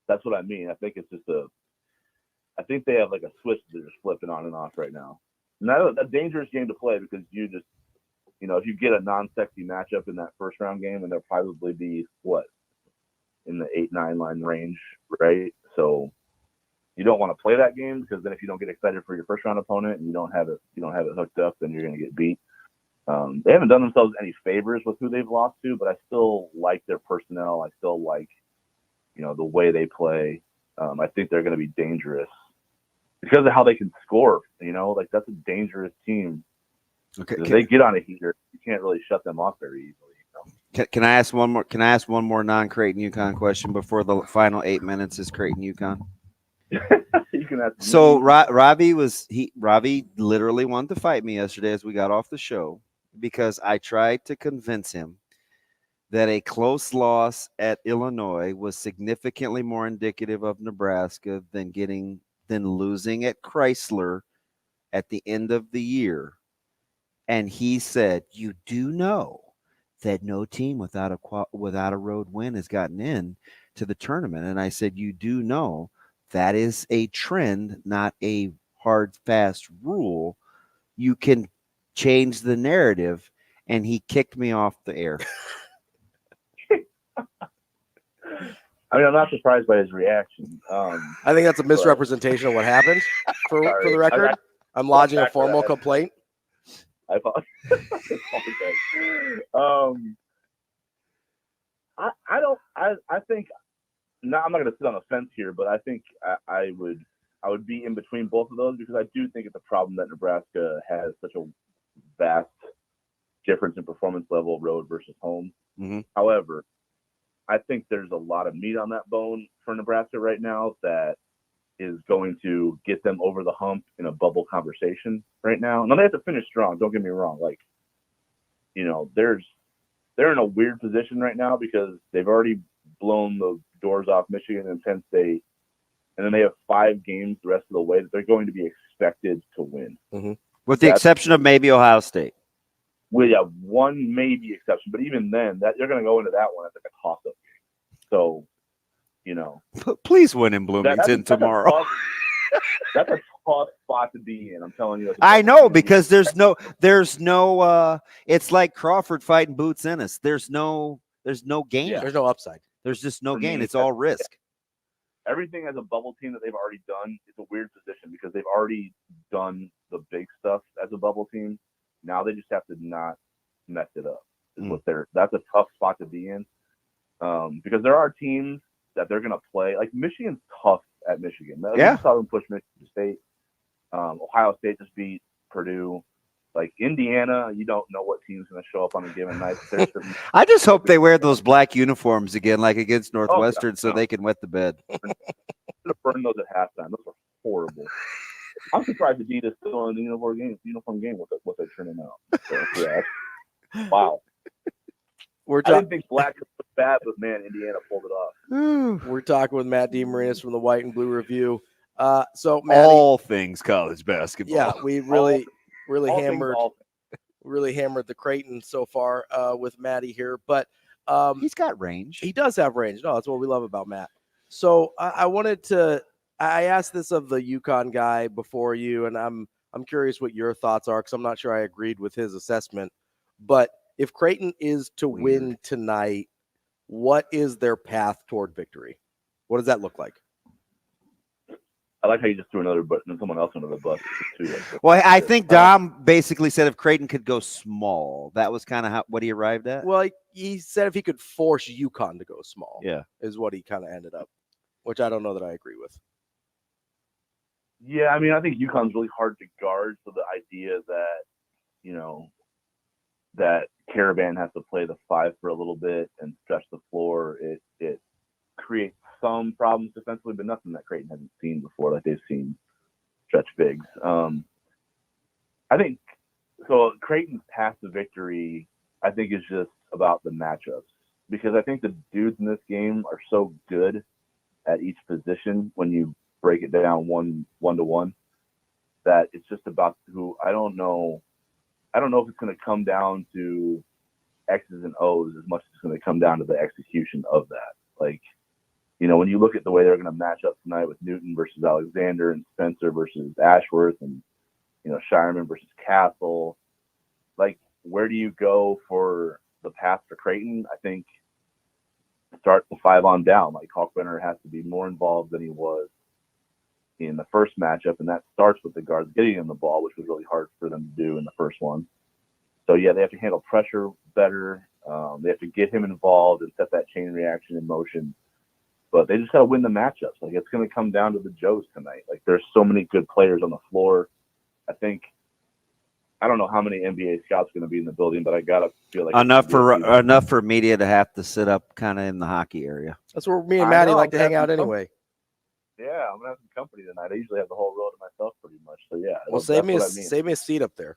That's what I mean. I think it's just I think they have like a switch that they're just flipping on and off right now. And that's a dangerous game to play because you just, if you get a non-sexy matchup in that first round game, and they'll probably be in the 8-9 line range, right? So you don't want to play that game because then if you don't get excited for your first round opponent and you don't have it hooked up, then you're going to get beat. They haven't done themselves any favors with who they've lost to, but I still like their personnel. I still like the way they play. I think they're going to be dangerous because of how they can score. Like that's a dangerous team. Okay. If they get on a heater, you can't really shut them off very easily. Can I ask one more? Can I ask one more non-Creighton UConn question before the final 8 minutes is Creighton UConn? You can ask So me. Ravi literally wanted to fight me yesterday as we got off the show because I tried to convince him that a close loss at Illinois was significantly more indicative of Nebraska than losing at Chrysler at the end of the year. And he said, "You do know that no team without a road win has gotten in to the tournament." And I said, "You do know that is a trend, not a hard, fast rule. You can change the narrative." And he kicked me off the air. I mean, I'm not surprised by his reaction. I think that's a misrepresentation of what happened. For the record, I'm lodging a formal complaint. I apologize. I think. No, I'm not going to sit on the fence here, but I think I would be in between both of those because I do think it's a problem that Nebraska has such a vast difference in performance level, road versus home. Mm-hmm. However, I think there's a lot of meat on that bone for Nebraska right now that is going to get them over the hump in a bubble conversation right now. Now they have to finish strong. Don't get me wrong. Like, they're in a weird position right now because they've already blown the doors off Michigan and Penn State, and then they have 5 games the rest of the way that they're going to be expected to win. Mm-hmm. With the exception of maybe Ohio State. We have one maybe exception, but even then, that you're going to go into that one as like a toss-up game. So, please win in Bloomington tomorrow. That's a tough spot to be in. I'm telling you. I know because there's no. It's like Crawford fighting Boots Ennis. There's no gain. Yeah. There's no upside. There's just no gain. It's all risk. Everything as a bubble team that they've already done is a weird position because they've already done the big stuff as a bubble team. Now they just have to not mess it up. That's a tough spot to be in because there are teams that they're going to play. Like Michigan's tough at Michigan. Yeah. We saw them push Michigan State. Ohio State just beat Purdue. Like Indiana, you don't know what team's going to show up on a given night. I just hope they wear those black uniforms again, like against Northwestern, so they can wet the bed. They're going to burn those at halftime. Those are horrible. I'm surprised Adidas still in the uniform game with what they're turning out. So, yeah. Wow. I didn't think black was bad, but man, Indiana pulled it off. We're talking with Matt DeMarinis from the White and Blue Review. So Matty, all things college basketball. Yeah, we really hammered the Creighton so far with Matty here, but he's got range. He does have range. No, that's what we love about Matt. So I asked this of the UConn guy before you, and I'm curious what your thoughts are because I'm not sure I agreed with his assessment. But if Creighton is to win tonight, what is their path toward victory? What does that look like? I like how you just threw someone else under the bus too. Well, I think Dom basically said if Creighton could go small, that was kind of what he arrived at. Well, he said if he could force UConn to go small, is what he kind of ended up, which I don't know that I agree with. Yeah, I mean, I think UConn's really hard to guard. So the idea that, that Caravan has to play the 5 for a little bit and stretch the floor, it creates some problems defensively, but nothing that Creighton hasn't seen before, like they've seen stretch bigs. I think so. Creighton's path to victory, I think, is just about the matchups because I think the dudes in this game are so good at each position when you break it down one to one that it's just about who. I don't know if it's going to come down to X's and O's as much as it's going to come down to the execution of that. Like, when you look at the way they're going to match up tonight with Newton versus Alexander and Spencer versus Ashworth and, Shireman versus Castle, like, where do you go for the path for Creighton? I think start the 5 on down. Like, Kalkbrenner has to be more involved than he was in the first matchup, and that starts with the guards getting him the ball, which was really hard for them to do in the first one. So, yeah, they have to handle pressure better. They have to get him involved and set that chain reaction in motion. But they just got to win the matchups. Like, it's going to come down to the Joes tonight. Like, there's so many good players on the floor. I don't know how many NBA scouts are going to be in the building, but I got to feel like enough for media to have to sit up kind of in the hockey area. That's where me and Maddie like to hang out anyway. Yeah, I'm going to have some company tonight. I usually have the whole row to myself pretty much. So, yeah. Well, save me a seat up there.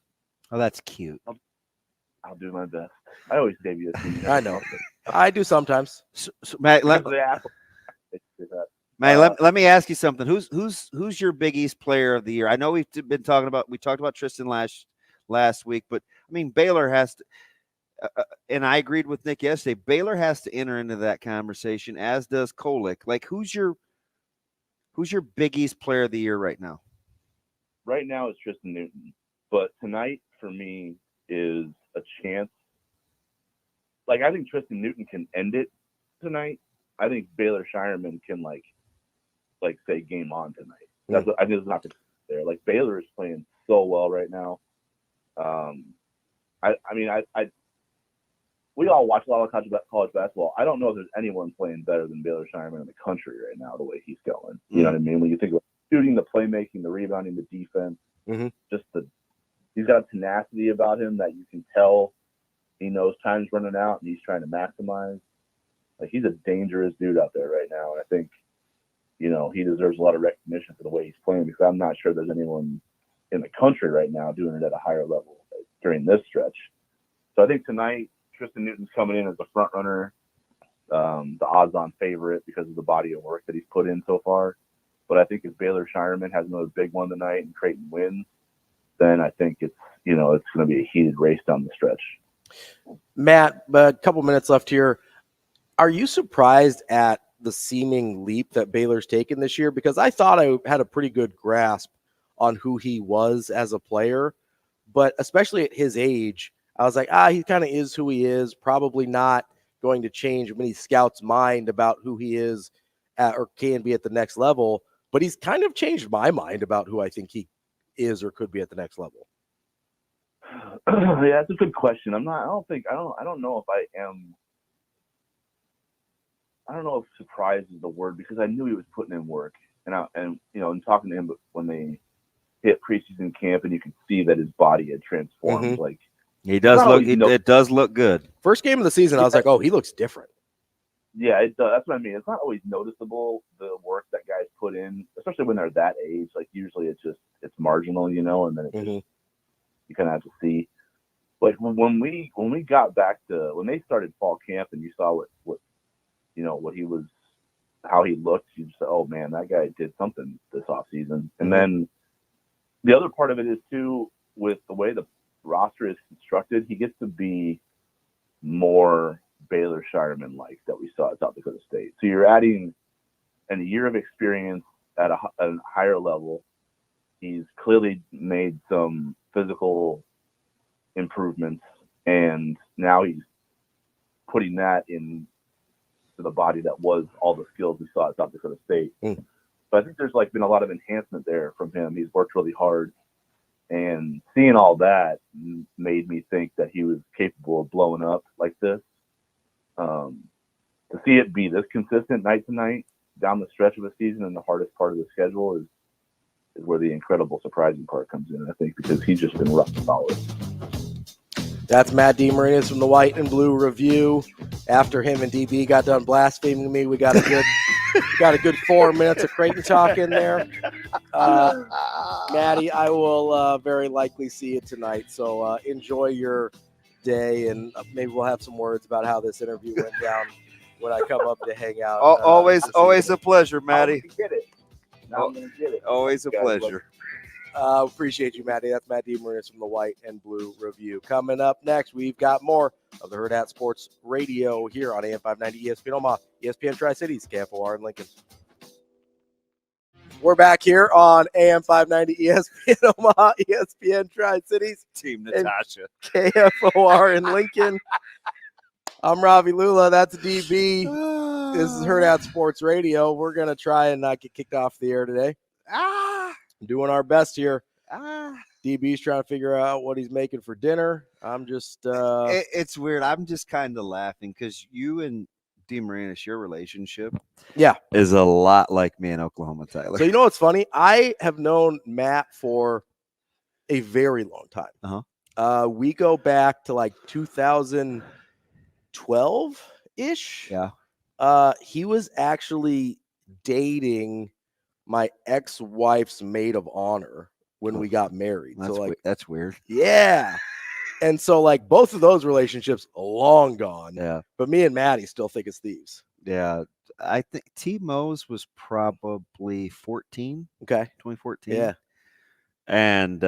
Oh, that's cute. I'll do my best. I always save you a seat. I know. I do sometimes. So Matt, let me ask you something. Who's your Big East player of the year? I know we talked about Tristan last week, but I mean Baylor has to, and I agreed with Nick yesterday. Baylor has to enter into that conversation, as does Kolick. Like, who's your Big East player of the year right now? Right now it's Tristan Newton, but tonight for me is a chance. Like, I think Tristan Newton can end it tonight. I think Baylor Shireman can like say game on tonight. That's what I think is not there. Like, Baylor is playing so well right now. We all watch a lot of college basketball. I don't know if there's anyone playing better than Baylor Shireman in the country right now, the way he's going. You know what I mean? When you think about shooting, the playmaking, the rebounding, the defense, he's got a tenacity about him that you can tell he knows time's running out and he's trying to maximize. Like, he's a dangerous dude out there right now. And I think, he deserves a lot of recognition for the way he's playing, because I'm not sure there's anyone in the country right now doing it at a higher level during this stretch. So I think tonight, Tristan Newton's coming in as the front runner, the odds-on favorite because of the body of work that he's put in so far. But I think if Baylor Shireman has another big one tonight and Creighton wins, then I think it's going to be a heated race down the stretch. Matt, a couple minutes left here. Are you surprised at the seeming leap that Baylor's taken this year? Because I thought I had a pretty good grasp on who he was as a player, but especially at his age, I was like, he kind of is who he is, probably not going to change many scouts' mind about who he is or can be at the next level, but he's kind of changed my mind about who I think he is or could be at the next level. Yeah, that's a good question. I don't know if I am. I don't know if surprise is the word, because I knew he was putting in work, and talking to him when they hit preseason camp, and you could see that his body had transformed. Like, he does look. It does look good. First game of the season, I was like, he looks different. Yeah, it does. That's what I mean. It's not always noticeable, the work that guys put in, especially when they're that age. Like, usually it's marginal, and then it's you kind of have to see. Like, when we got back to when they started fall camp and you saw what he was, how he looked, you just said, oh man, that guy did something this offseason. And then the other part of it is too, with the way the roster is constructed, he gets to be more Baylor Shireman like that we saw at South Dakota State. So you're adding a year of experience at a higher level. He's clearly made some physical improvements, and now he's putting that in to the body that was all the skills we saw at South Dakota State. So I think there's been a lot of enhancement there from him. He's worked really hard, and seeing all that made me think that he was capable of blowing up like this. To see it be this consistent night to night down the stretch of a season and the hardest part of the schedule is where the incredible surprising part comes in, I think, because he's just been rough solid. That's Matt DeMarinis from the White and Blue Review. After him and DB got done blaspheming me, we got a good 4 minutes of Creighton talk in there. Maddie, I will very likely see you tonight, so enjoy your day, and maybe we'll have some words about how this interview went down when I come up to hang out. Always a pleasure, Maddie. I'm gonna get it. Always a pleasure. Appreciate you, Maddie. That's Matt DeMarinis from the White and Blue Review. Coming up next, we've got more of the Hurrdat Sports Radio here on AM 590 ESPN Omaha, ESPN Tri-Cities, KFOR in Lincoln. We're back here on AM 590 ESPN Omaha, ESPN Tri-Cities. Team Natasha. KFOR in Lincoln. I'm Ravi Lulla. That's DB. This is Hurrdat Sports Radio. We're going to try and not get kicked off the air today. Doing our best here. DB's trying to figure out what he's making for dinner. I'm just it's weird. I'm just kind of laughing because you and DeMarinis, your relationship Yeah. is a lot like me and Oklahoma, Tyler. So you know what's funny? I have known Matt for a very long time. We go back to like 2012-ish. Yeah. He was actually dating my ex-wife's maid of honor when we got married. That's so like that's weird. Yeah. And so like both of those relationships long gone. Yeah. But me and Maddie still think it's thieves. Yeah. I think T Mose was probably 14. Okay. 2014. Yeah. And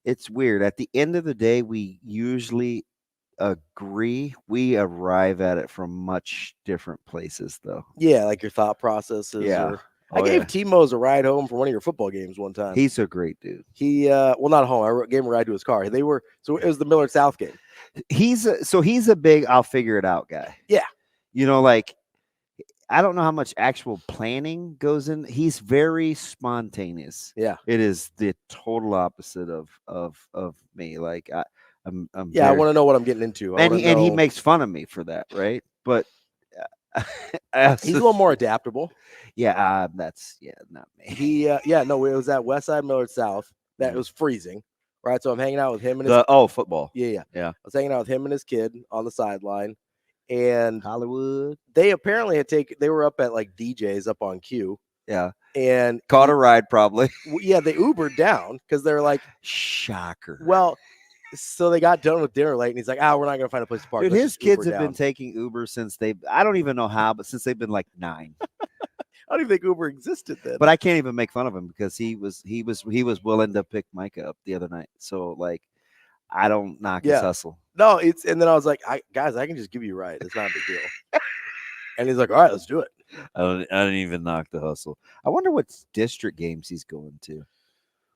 it's weird. At the end of the day, we usually agree. We arrive at it from much different places, though. Yeah, like your thought processes. Yeah. I gave T-Mose a ride home from one of your football games one time. He's a great dude. He well, not home. I gave him a ride to his car. They were so it was the Millard South game. He's a big I'll figure it out guy. Yeah. You know, like I don't know how much actual planning goes in. He's very spontaneous. Yeah. It is the total opposite of me. Like I'm yeah, I want to know what I'm getting into. And he makes fun of me for that, right? But he's a little more adaptable. Yeah, that's not me. He no, it was at Westside Millard South. That was freezing. Right. So I'm hanging out with him and his football. Yeah. I was hanging out with him and his kid on the sideline. And Hollywood. They apparently they were up at like DJ's up on Q. Yeah. And caught a ride probably. Yeah, they Ubered down because they're like shocker. Well, so they got done with dinner late, and he's like, we're not gonna find a place to park. Dude, his kids have been taking Uber since I don't even know how, but since they've been like 9. I don't even think Uber existed then. But I can't even make fun of him because he was willing to pick Micah up the other night. So like I don't knock his hustle. No, and then I was like, guys, I can just give you a ride. It's not a big deal. And he's like, all right, let's do it. I didn't even knock the hustle. I wonder what district games he's going to.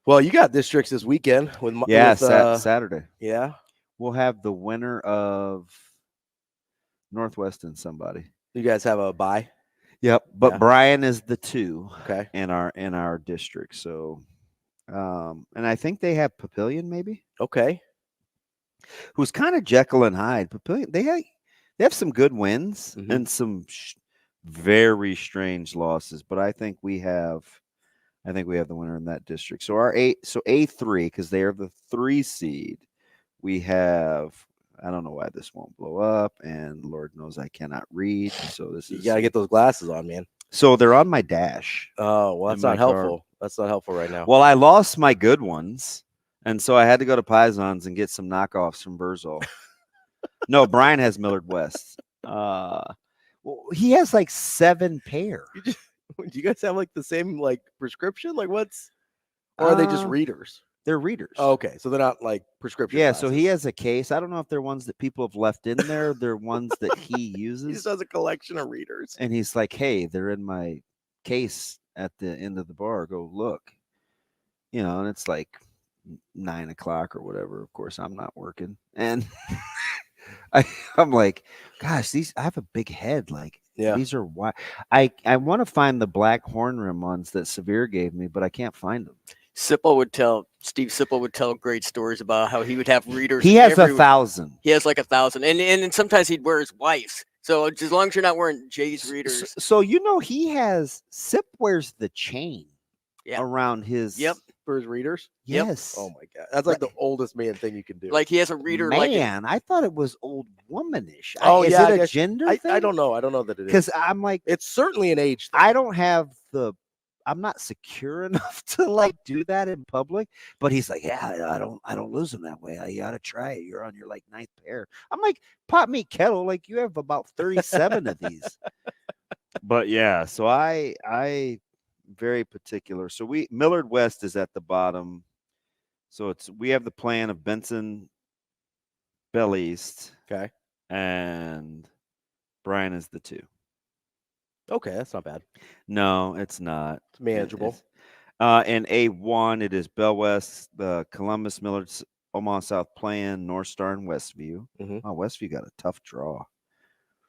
Well, you got districts this weekend with Saturday. Yeah, we'll have the winner of Northwest and somebody. You guys have a bye. Yep, but Brian is the 2. Okay. In our district. So, and I think they have Papillion maybe. Okay. Who's kind of Jekyll and Hyde. Papillion, they have some good wins and some very strange losses, but I think we have the winner in that district. So A3, because they are the 3 seed. We have, I don't know why this won't blow up, and Lord knows I cannot read. So you gotta get those glasses on, man. So they're on my dash. Oh, well, that's not helpful. That's not helpful right now. Well, I lost my good ones, and so I had to go to Pisons and get some knockoffs from Burzol. No, Brian has Millard West. Well, he has like 7 pair. Do you guys have like the same like prescription? Like or are they just readers? They're readers. Oh, okay, so they're not like prescription. Yeah, glasses. so he has a case. I don't know if they're ones that people have left in there. They're ones that he uses. He just has a collection of readers. And he's like, hey, they're in my case at the end of the bar. Go look. And it's like 9 o'clock or whatever. Of course, I'm not working. And I'm like, gosh, I have a big head. Like, these are why I want to find the black horn rim ones that Severe gave me, but I can't find them. Steve Sipple would tell great stories about how he would have readers. He has 1,000. He has like 1,000. And sometimes he'd wear his wife's. So as long as you're not wearing Jay's readers. So Sip wears the chain around his. Yep. For his readers? Yes. Oh my God. That's like the oldest man thing you can do. Like he has a reader. Man, I thought it was old womanish. Is it a gender thing? I don't know. I don't know that it is. Because I'm like, it's certainly an age thing. I don't have I'm not secure enough to like do that in public. But he's like, I don't lose them that way. You gotta try it. You're on your like 9th pair. I'm like, pot me kettle. Like you have about 37 of these. But yeah, so I very particular. So Millard West is at the bottom. So we have the plan of Benson, Bell East. Okay. And Brian is the 2. Okay, that's not bad. No, it's not. It's manageable. And A1, it is Bell West, the Columbus, Millard, Omaha South Plan, North Star, and Westview. Oh, Westview got a tough draw.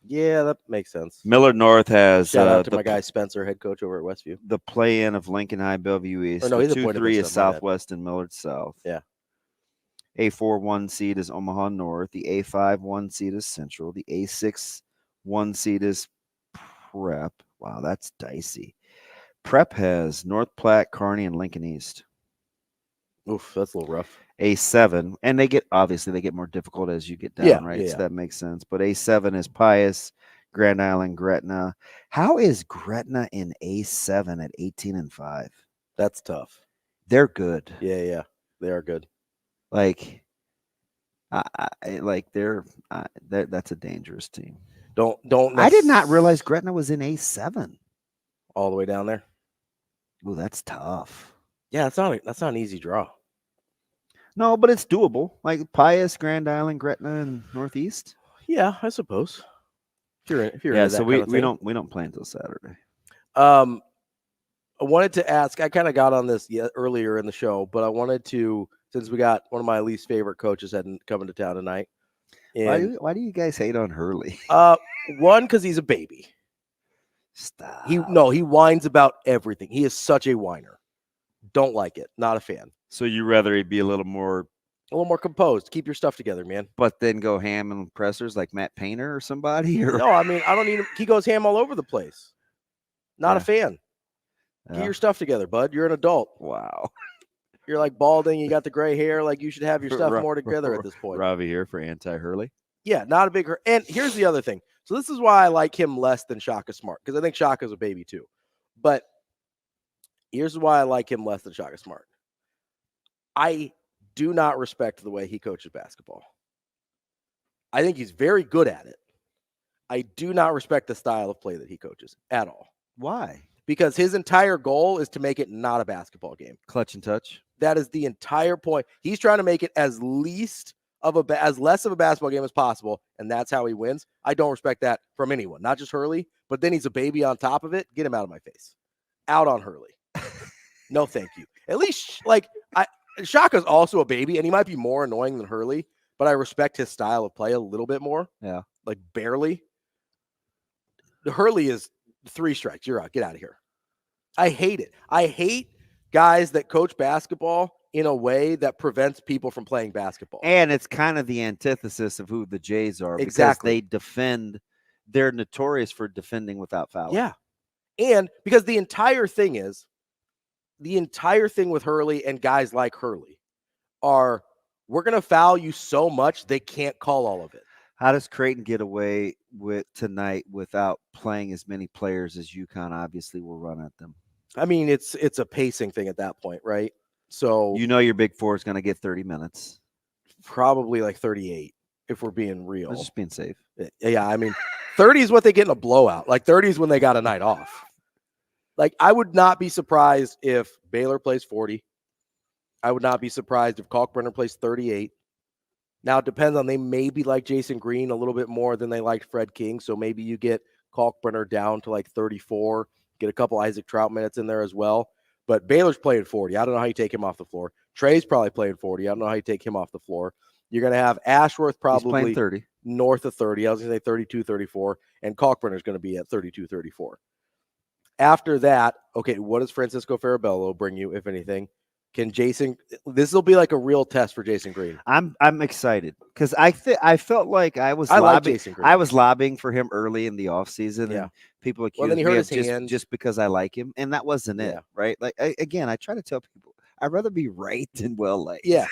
Yeah, that makes sense. Millard North has shout out to my guy Spencer, head coach over at Westview. The play-in of Lincoln High, Bellevue East. No, he's 2-3 is Southwest and Millard South. Yeah. A4 1 seed is Omaha North. The A5 1 seed is Central. The A6 1 seed is Prep. Wow, that's dicey. Prep has North Platte, Kearney, and Lincoln East. Oof, that's a little rough. A7, and they get more difficult as you get down, right? Yeah. So that makes sense. But A7 is Pius, Grand Island, Gretna. How is Gretna in A7 at 18-5? That's tough. They're good. Yeah, they are good. Like, that's a dangerous team. I did not realize Gretna was in A7 all the way down there. Oh, that's tough. Yeah, that's not an easy draw. No, but it's doable. Like Pius, Grand Island, Gretna, and Northeast. Yeah, I suppose. If you're yeah, into that so kind of thing. we don't play until Saturday. I wanted to ask. I kind of got on this earlier in the show, but I wanted to, since we got one of my least favorite coaches coming to town tonight. And, why do you guys hate on Hurley? One, because he's a baby. Stop. He whines about everything. He is such a whiner. Don't like it. Not a fan. So you rather he be a little more composed. Keep your stuff together, man. But then go ham and pressers like Matt Painter or somebody? Or? No, I mean, I don't need him. He goes ham all over the place. Not a fan. Get your stuff together, bud. You're an adult. Wow. You're like balding. You got the gray hair. Like you should have your stuff more together at this point. Ravi here for anti-Hurley. Yeah, not a big hurt. And here's the other thing. So this is why I like him less than Shaka Smart, because I think Shaka's a baby too. But here's why I like him less than Shaka Smart. I do not respect the way he coaches basketball. I think he's very good at it. I do not respect the style of play that he coaches at all. Why? Because his entire goal is to make it not a basketball game. Clutch and touch. That is the entire point. He's trying to make it as less of a basketball game as possible, and that's how he wins. I don't respect that from anyone, not just Hurley, but then he's a baby on top of it. Get him out of my face. Out on Hurley. No, thank you. At least, Shaka's also a baby, and he might be more annoying than Hurley, but I respect his style of play a little bit more. Yeah. Like, barely. The Hurley is 3 strikes. You're out. Get out of here. I hate it. I hate guys that coach basketball in a way that prevents people from playing basketball. And it's kind of the antithesis of who the Jays are. Exactly. Because they're notorious for defending without fouling. Yeah. And because the entire thing with Hurley and guys like Hurley are, we're going to foul you so much they can't call all of it. How does Creighton get away with tonight without playing as many players as UConn obviously will run at them? I mean, it's a pacing thing at that point, right? So your big four is going to get 30 minutes. Probably like 38 if we're being real. We're just being safe. Yeah, I mean, 30 is what they get in a blowout. Like 30 is when they got a night off. Like, I would not be surprised if Baylor plays 40. I would not be surprised if Kalkbrenner plays 38. Now, it depends on, they maybe like Jason Green a little bit more than they liked Fred King. So maybe you get Kalkbrenner down to like 34, get a couple Isaac Trout minutes in there as well. But Baylor's playing 40. I don't know how you take him off the floor. Trey's probably playing 40. I don't know how you take him off the floor. You're going to have Ashworth probably 30. North of 30. I was going to say 32, 34. And Kalkbrenner's going to be at 32, 34. After that, okay, what does Francisco Farabello bring you, if anything? Can Jason – this will be like a real test for Jason Green. I'm excited because I felt like I was lobbying for him early in the offseason. Yeah. And people accused then he hurt me his of hand. just because I like him, and that wasn't it, right? Like, again, I try to tell people I'd rather be right than well liked. Yeah,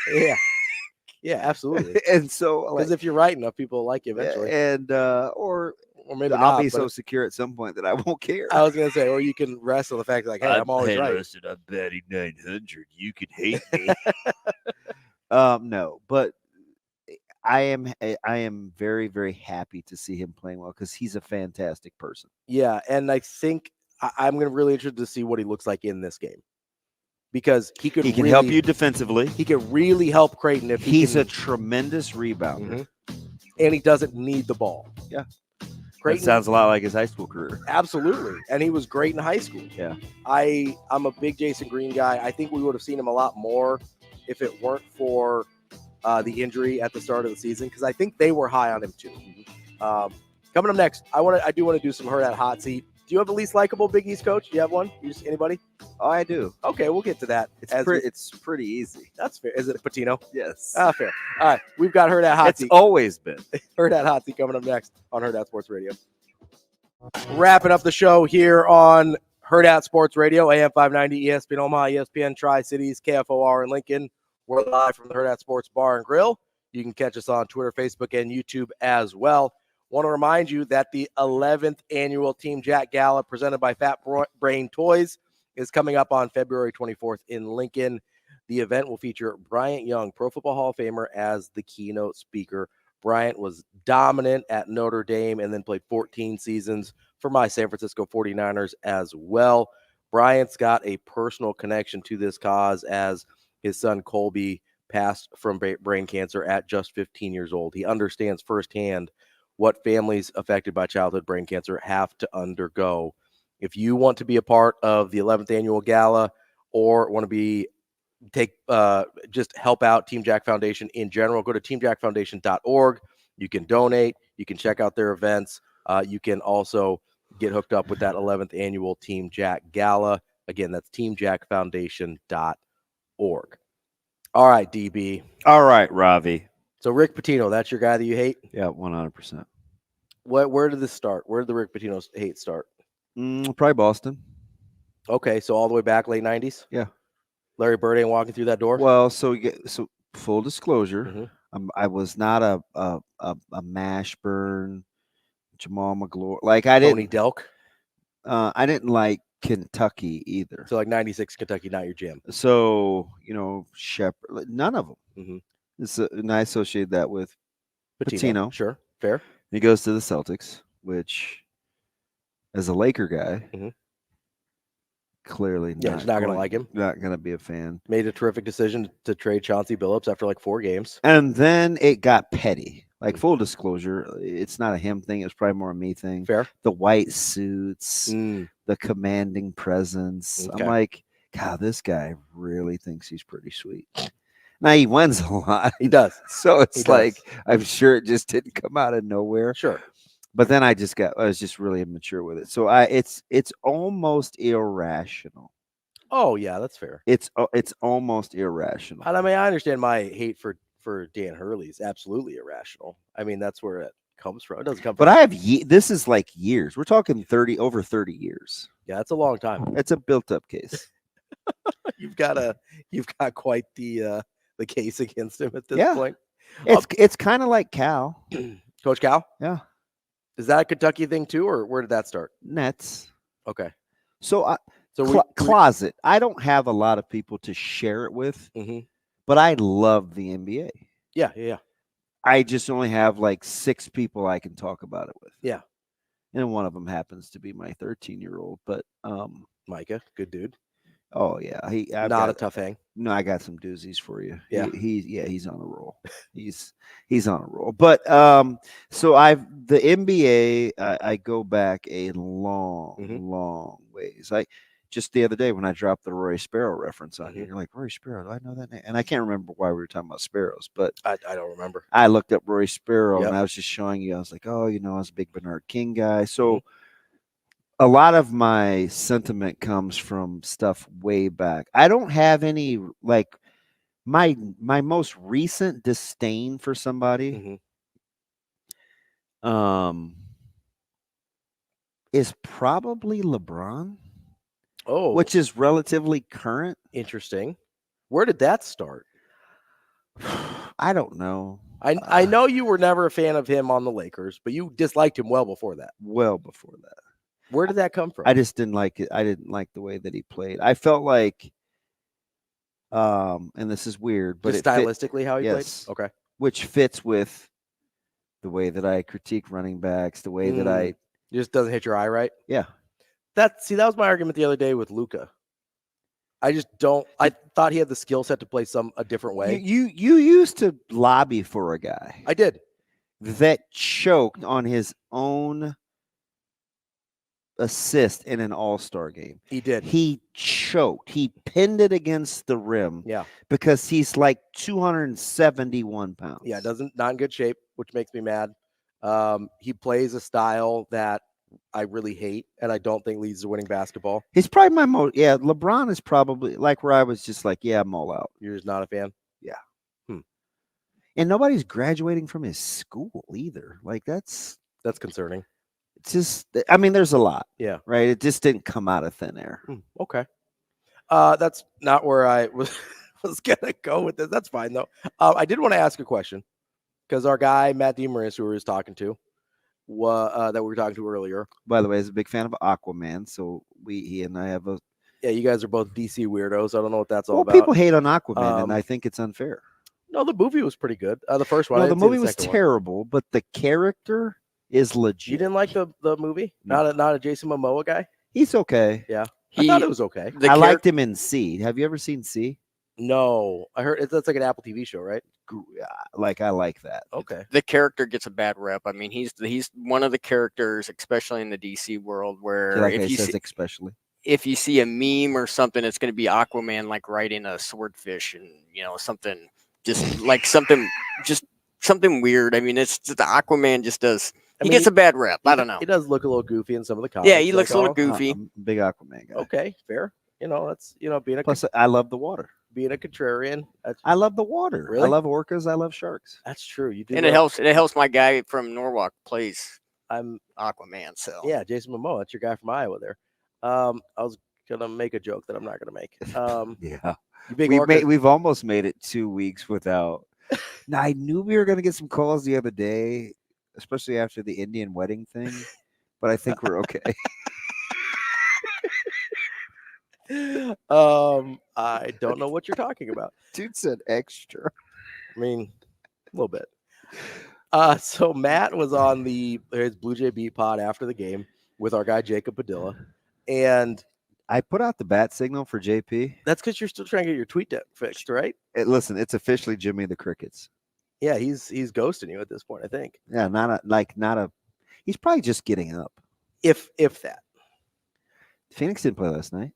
absolutely. And so, because if you're right enough, people like you eventually. And or maybe I'll be so secure at some point that I won't care. I was gonna say, or you can rest on the fact that, like, hey, I'm always right. Listen, I'm batting 900. You can hate me. No, but I am very, very happy to see him playing well because he's a fantastic person. Yeah, and I think I'm gonna really interested to see what he looks like in this game. Because he can really help you defensively. He can really help Creighton if he's a tremendous rebounder. And he doesn't need the ball. Yeah. Creighton, that sounds a lot like his high school career. Absolutely. And he was great in high school. Yeah. I'm a big Jason Green guy. I think we would have seen him a lot more if it weren't for the injury at the start of the season, because I think they were high on him too. Coming up next, I do want to do some Hurrdat Hot Seat. Do you have a least likable Big East coach? Do you have one? Anybody? Oh, I do. Okay, we'll get to that. It's pretty easy. That's fair. Is it Patino? Yes. Fair. All right, we've got Hurrdat Hot Seat. It's always been. Hurrdat Hot Seat coming up next on Hurrdat Sports Radio. Wrapping up the show here on Hurrdat Sports Radio, AM 590, ESPN Omaha, ESPN Tri-Cities, KFOR in Lincoln. We're live from the Hurrdat Sports Bar and Grill. You can catch us on Twitter, Facebook, and YouTube as well. Want to remind you that the 11th annual Team Jack Gala presented by Fat Brain Toys is coming up on February 24th in Lincoln. The event will feature Bryant Young, Pro Football Hall of Famer, as the keynote speaker. Bryant was dominant at Notre Dame and then played 14 seasons for my San Francisco 49ers as well. Bryant's got a personal connection to this cause as his son Colby passed from brain cancer at just 15 years old. He understands firsthand what families affected by childhood brain cancer have to undergo. If you want to be a part of the 11th annual gala or want to just help out Team Jack Foundation in general, go to teamjackfoundation.org. You can donate. You can check out their events. You can also get hooked up with that 11th annual Team Jack Gala. Again, that's teamjackfoundation.org. All right, DB. All right, Ravi. So Rick Pitino, that's your guy that you hate? Yeah, 100%. Where did this start? Where did the Rick Pitino hate start? Probably Boston. Okay, so all the way back late 90s? Yeah. Larry Bird ain't walking through that door? Well, so full disclosure, I was not a Mashburn, Jamal McGlory. Like I didn't. Tony Delk? I didn't like Kentucky either. So like 96 Kentucky, not your jam. So, Shepherd, none of them. Mm-hmm. And I associate that with Pitino. Sure, fair. He goes to the Celtics, which, as a Laker guy, clearly not going to like him. Not going to be a fan. Made a terrific decision to trade Chauncey Billups after like 4 games. And then it got petty. Like, full disclosure, it's not a him thing. It's probably more a me thing. Fair. The white suits, the commanding presence. Okay. I'm like, God, this guy really thinks he's pretty sweet. Now, he wins a lot. He does. So it's I'm sure it just didn't come out of nowhere. Sure. But then I was just really immature with it. So it's almost irrational. Oh, yeah, that's fair. It's almost irrational. And I mean, I understand my hate for Dan Hurley is absolutely irrational. I mean, that's where it comes from. It doesn't come from. But this is like years. We're talking over 30 years. Yeah, that's a long time. It's a built-up case. You've got quite the case against him at this point. It's kind of like Cal. Coach Cal? Yeah. Is that a Kentucky thing too, or where did that start? Nets. Okay. So closet. I don't have a lot of people to share it with, but I love the NBA. Yeah. I just only have like 6 people I can talk about it with. Yeah. And one of them happens to be my 13-year-old, but Micah, good dude. Oh yeah, a tough hang. No, I got some doozies for you. Yeah, he's on a roll. He's on a roll. But so the NBA. I go back a long ways. Just the other day when I dropped the Roy Sparrow reference on here, you're like, Roy Sparrow, do I know that name? And I can't remember why we were talking about sparrows, but I don't remember. I looked up Roy Sparrow and I was just showing you. I was like, oh, I was a big Bernard King guy, so. A lot of my sentiment comes from stuff way back. I don't have any, like, my most recent disdain for somebody is probably LeBron. Oh. Which is relatively current. Interesting. Where did that start? I don't know. I know you were never a fan of him on the Lakers, but you disliked him well before that. Where did that come from? I just didn't like it. I didn't like the way that he played. I felt like, and this is weird, but just stylistically how he played? Okay. Which fits with the way that I critique running backs, the way that it just doesn't hit your eye right? Yeah. That was my argument the other day with Lulla. I thought he had the skill set to play a different way. You used to lobby for a guy. I did. That choked on his own assist in an all-star game. He did. He choked. He pinned it against the rim. Yeah. Because he's like 271 pounds. Yeah, not in good shape, which makes me mad. He plays a style that I really hate, and I don't think leads to winning basketball. He's probably my most. Yeah, LeBron is probably like where I was just like, yeah, I'm all out. You're just not a fan? Yeah. Hmm. And nobody's graduating from his school either. Like that's concerning. It's just, I mean, there's a lot. Yeah. Right. It just didn't come out of thin air. Okay. That's not where I was gonna go with this. That's fine though. I did want to ask a question because our guy Matt DeMarinis, who we was talking to, that we were talking to earlier. By the way, is a big fan of Aquaman, so he and I have a. Yeah, you guys are both DC weirdos. I don't know what that's all about. People hate on Aquaman, and I think it's unfair. No, the movie was pretty good. The first one. No, the movie was terrible, but the character is legit. You didn't like the movie? No. Not a Jason Momoa guy? He's okay. Yeah. I thought it was okay. I liked him in C. Have you ever seen C? No. I heard that's like an Apple TV show, right? I like that. Okay. The character gets a bad rep. I mean, he's one of the characters, especially in the DC world, where if you see a meme or something, it's going to be Aquaman like riding a swordfish and something just like something weird. I mean, it's just Aquaman just does. He gets a bad rep. I don't know. He does look a little goofy in some of the comics. Yeah, he looks a little goofy. I'm a big Aquaman guy. Okay, fair. That's being a. Plus, I love the water. Being a contrarian. I love the water. Really? I love orcas. I love sharks. That's true. You do. And it helps my guy from Norwalk plays. I'm Aquaman. So yeah, Jason Momoa. That's your guy from Iowa there. I was gonna make a joke that I'm not gonna make. Yeah. We've almost made it 2 weeks without. Now I knew we were gonna get some calls the other day, especially after the Indian wedding thing, but I think we're okay. I don't know what you're talking about. Dude said extra. I mean, a little bit. So Matt was on his Blue Jay Beat pod after the game with our guy Jacob Padilla, and I put out the bat signal for JP. That's because you're still trying to get your tweet fixed, right? Listen, it's officially Jimmy the Crickets. Yeah, he's ghosting you at this point, I think. Yeah, not a. He's probably just getting up. If that. Phoenix didn't play last night.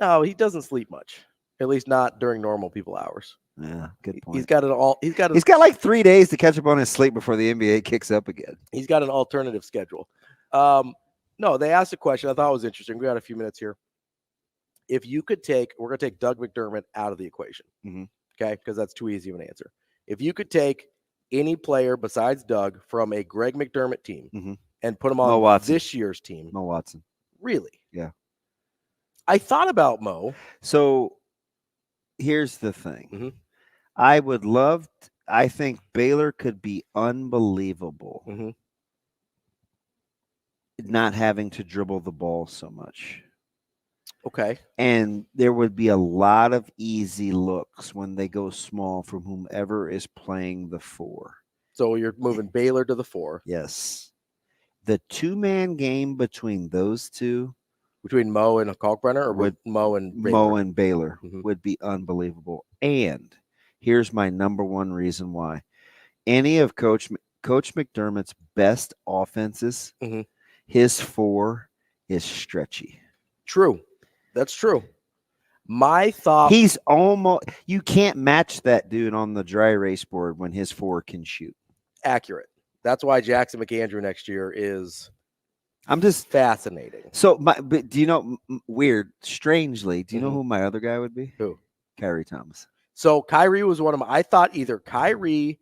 No, he doesn't sleep much. At least not during normal people hours. Yeah, good point. He's got like 3 days to catch up on his sleep before the NBA kicks up again. He's got an alternative schedule. No, they asked a question I thought was interesting. We got a few minutes here. If you could we're going to take Doug McDermott out of the equation. Mm-hmm. Okay, because that's too easy of an answer. If you could take any player besides Doug from a Greg McDermott team and put him on this year's team. Mo Watson. Really? Yeah. I thought about Mo. So here's the thing. I think Baylor could be unbelievable not having to dribble the ball so much. Okay. And there would be a lot of easy looks when they go small from whomever is playing the 4. So you're moving Baylor to the 4. Yes. The 2-man game between those two. Between Mo and Kalkbrenner, or with Mo and Baylor? Would be unbelievable. And here's my number one reason why. Any of Coach McDermott's best offenses, his 4 is stretchy. True. That's true. My thought. You can't match that dude on the dry erase board when his 4 can shoot. Accurate. That's why Jackson McAndrew next year is. I'm just fascinating. So, but do you know, strangely, do you know who my other guy would be? Who? Kyrie Thomas. So Kyrie was one of I thought either Kyrie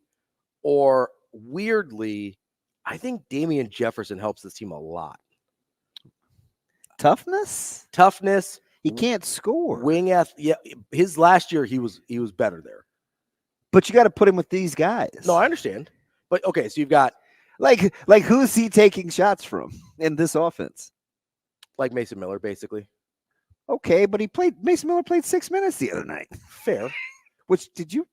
or weirdly, I think Damian Jefferson helps this team a lot. Toughness. He can't score. Wing yeah. His last year he was better there. But you got to put him with these guys. No, I understand. But okay, so you've got like who's he taking shots from in this offense? Like Mason Miller, basically. Okay, but Mason Miller played 6 minutes the other night. Fair. Which did you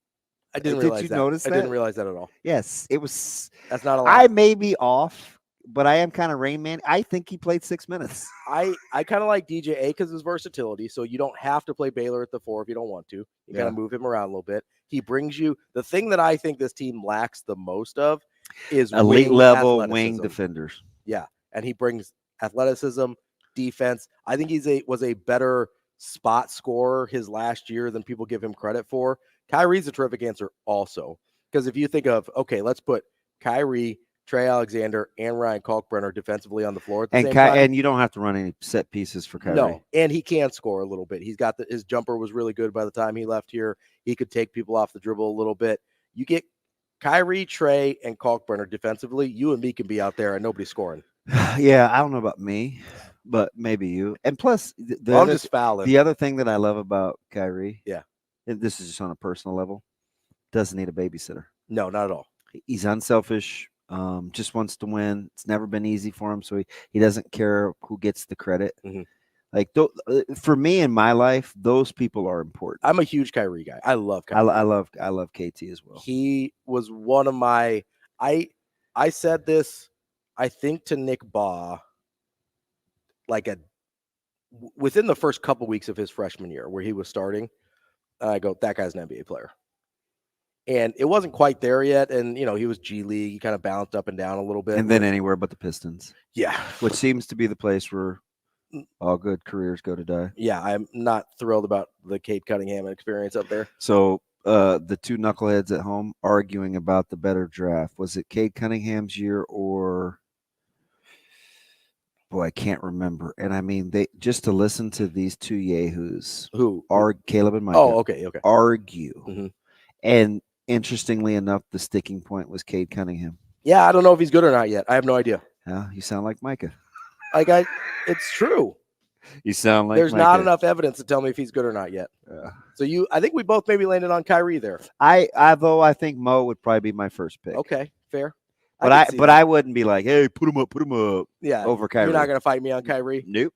notice that? I didn't realize that at all. Yes, it was. That's not a lot. I may be off, but I am kind of Rain Man. I think he played 6 minutes. I kind of like DJ A because of his versatility. So you don't have to play Baylor at the 4 if you don't want to. You got to move him around a little bit. He brings you the thing that I think this team lacks the most of is elite level wing defenders. Yeah, and he brings athleticism, defense. I think was a better spot scorer his last year than people give him credit for. Kyrie's a terrific answer also, because if you think of, okay, let's put Kyrie Trey Alexander and Ryan Kalkbrenner defensively on the floor at the same time. And you don't have to run any set pieces for Kyrie. No, and he can score a little bit. He's got his jumper was really good by the time he left here. He could take people off the dribble a little bit. You get Kyrie, Trey, and Kalkbrenner defensively, you and me can be out there and nobody's scoring. Yeah, I don't know about me, but maybe you. And plus, I'm just fouling. The other thing that I love about Kyrie, yeah, and this is just on a personal level, doesn't need a babysitter. No, not at all. He's unselfish. Just wants to win. It's never been easy for him, so he doesn't care who gets the credit. Mm-hmm. Like for me in my life, those people are important. I'm a huge Kyrie guy. I love Kyrie. I love KT as well. He was one of my. I said this, I think, to Nick Baugh, within the first couple weeks of his freshman year, where he was starting. I go, that guy's an NBA player. And it wasn't quite there yet. And, he was G League. He kind of bounced up and down a little bit. And then anywhere but the Pistons. Yeah. Which seems to be the place where all good careers go to die. Yeah, I'm not thrilled about the Cade Cunningham experience up there. So the two knuckleheads at home arguing about the better draft. Was it Cade Cunningham's year or... Boy, I can't remember. And I mean, they just to listen to these two yahoos who are Caleb and Micah. Oh, okay. Argue. Mm-hmm. And interestingly enough, the sticking point was Cade Cunningham. Yeah, I don't know if he's good or not yet. I have no idea. Yeah, you sound like Micah. It's true. You sound like there's Micah. Not enough evidence to tell me if he's good or not yet. Yeah. So I think we both maybe landed on Kyrie there. Although I think Mo would probably be my first pick. Okay, fair. But I wouldn't be like, hey, put him up. Yeah, over Kyrie. You're not gonna fight me on Kyrie. Nope.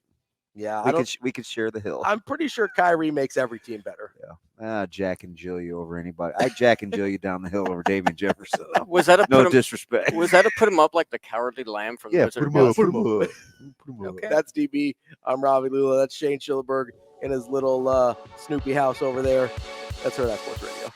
Yeah, we could share the hill. I'm pretty sure Kyrie makes every team better. Yeah. Jack and Jill you over anybody. I Jack and Jill you down the hill over Damian Jefferson. Was that no disrespect? Was that to put him up like the Cowardly Lamb from the Wizard of Oz? Put him up. Okay. That's DB. I'm Ravi Lulla. That's Shane Schillerberg in his little Snoopy house over there. That's Hurrdat Sports Radio.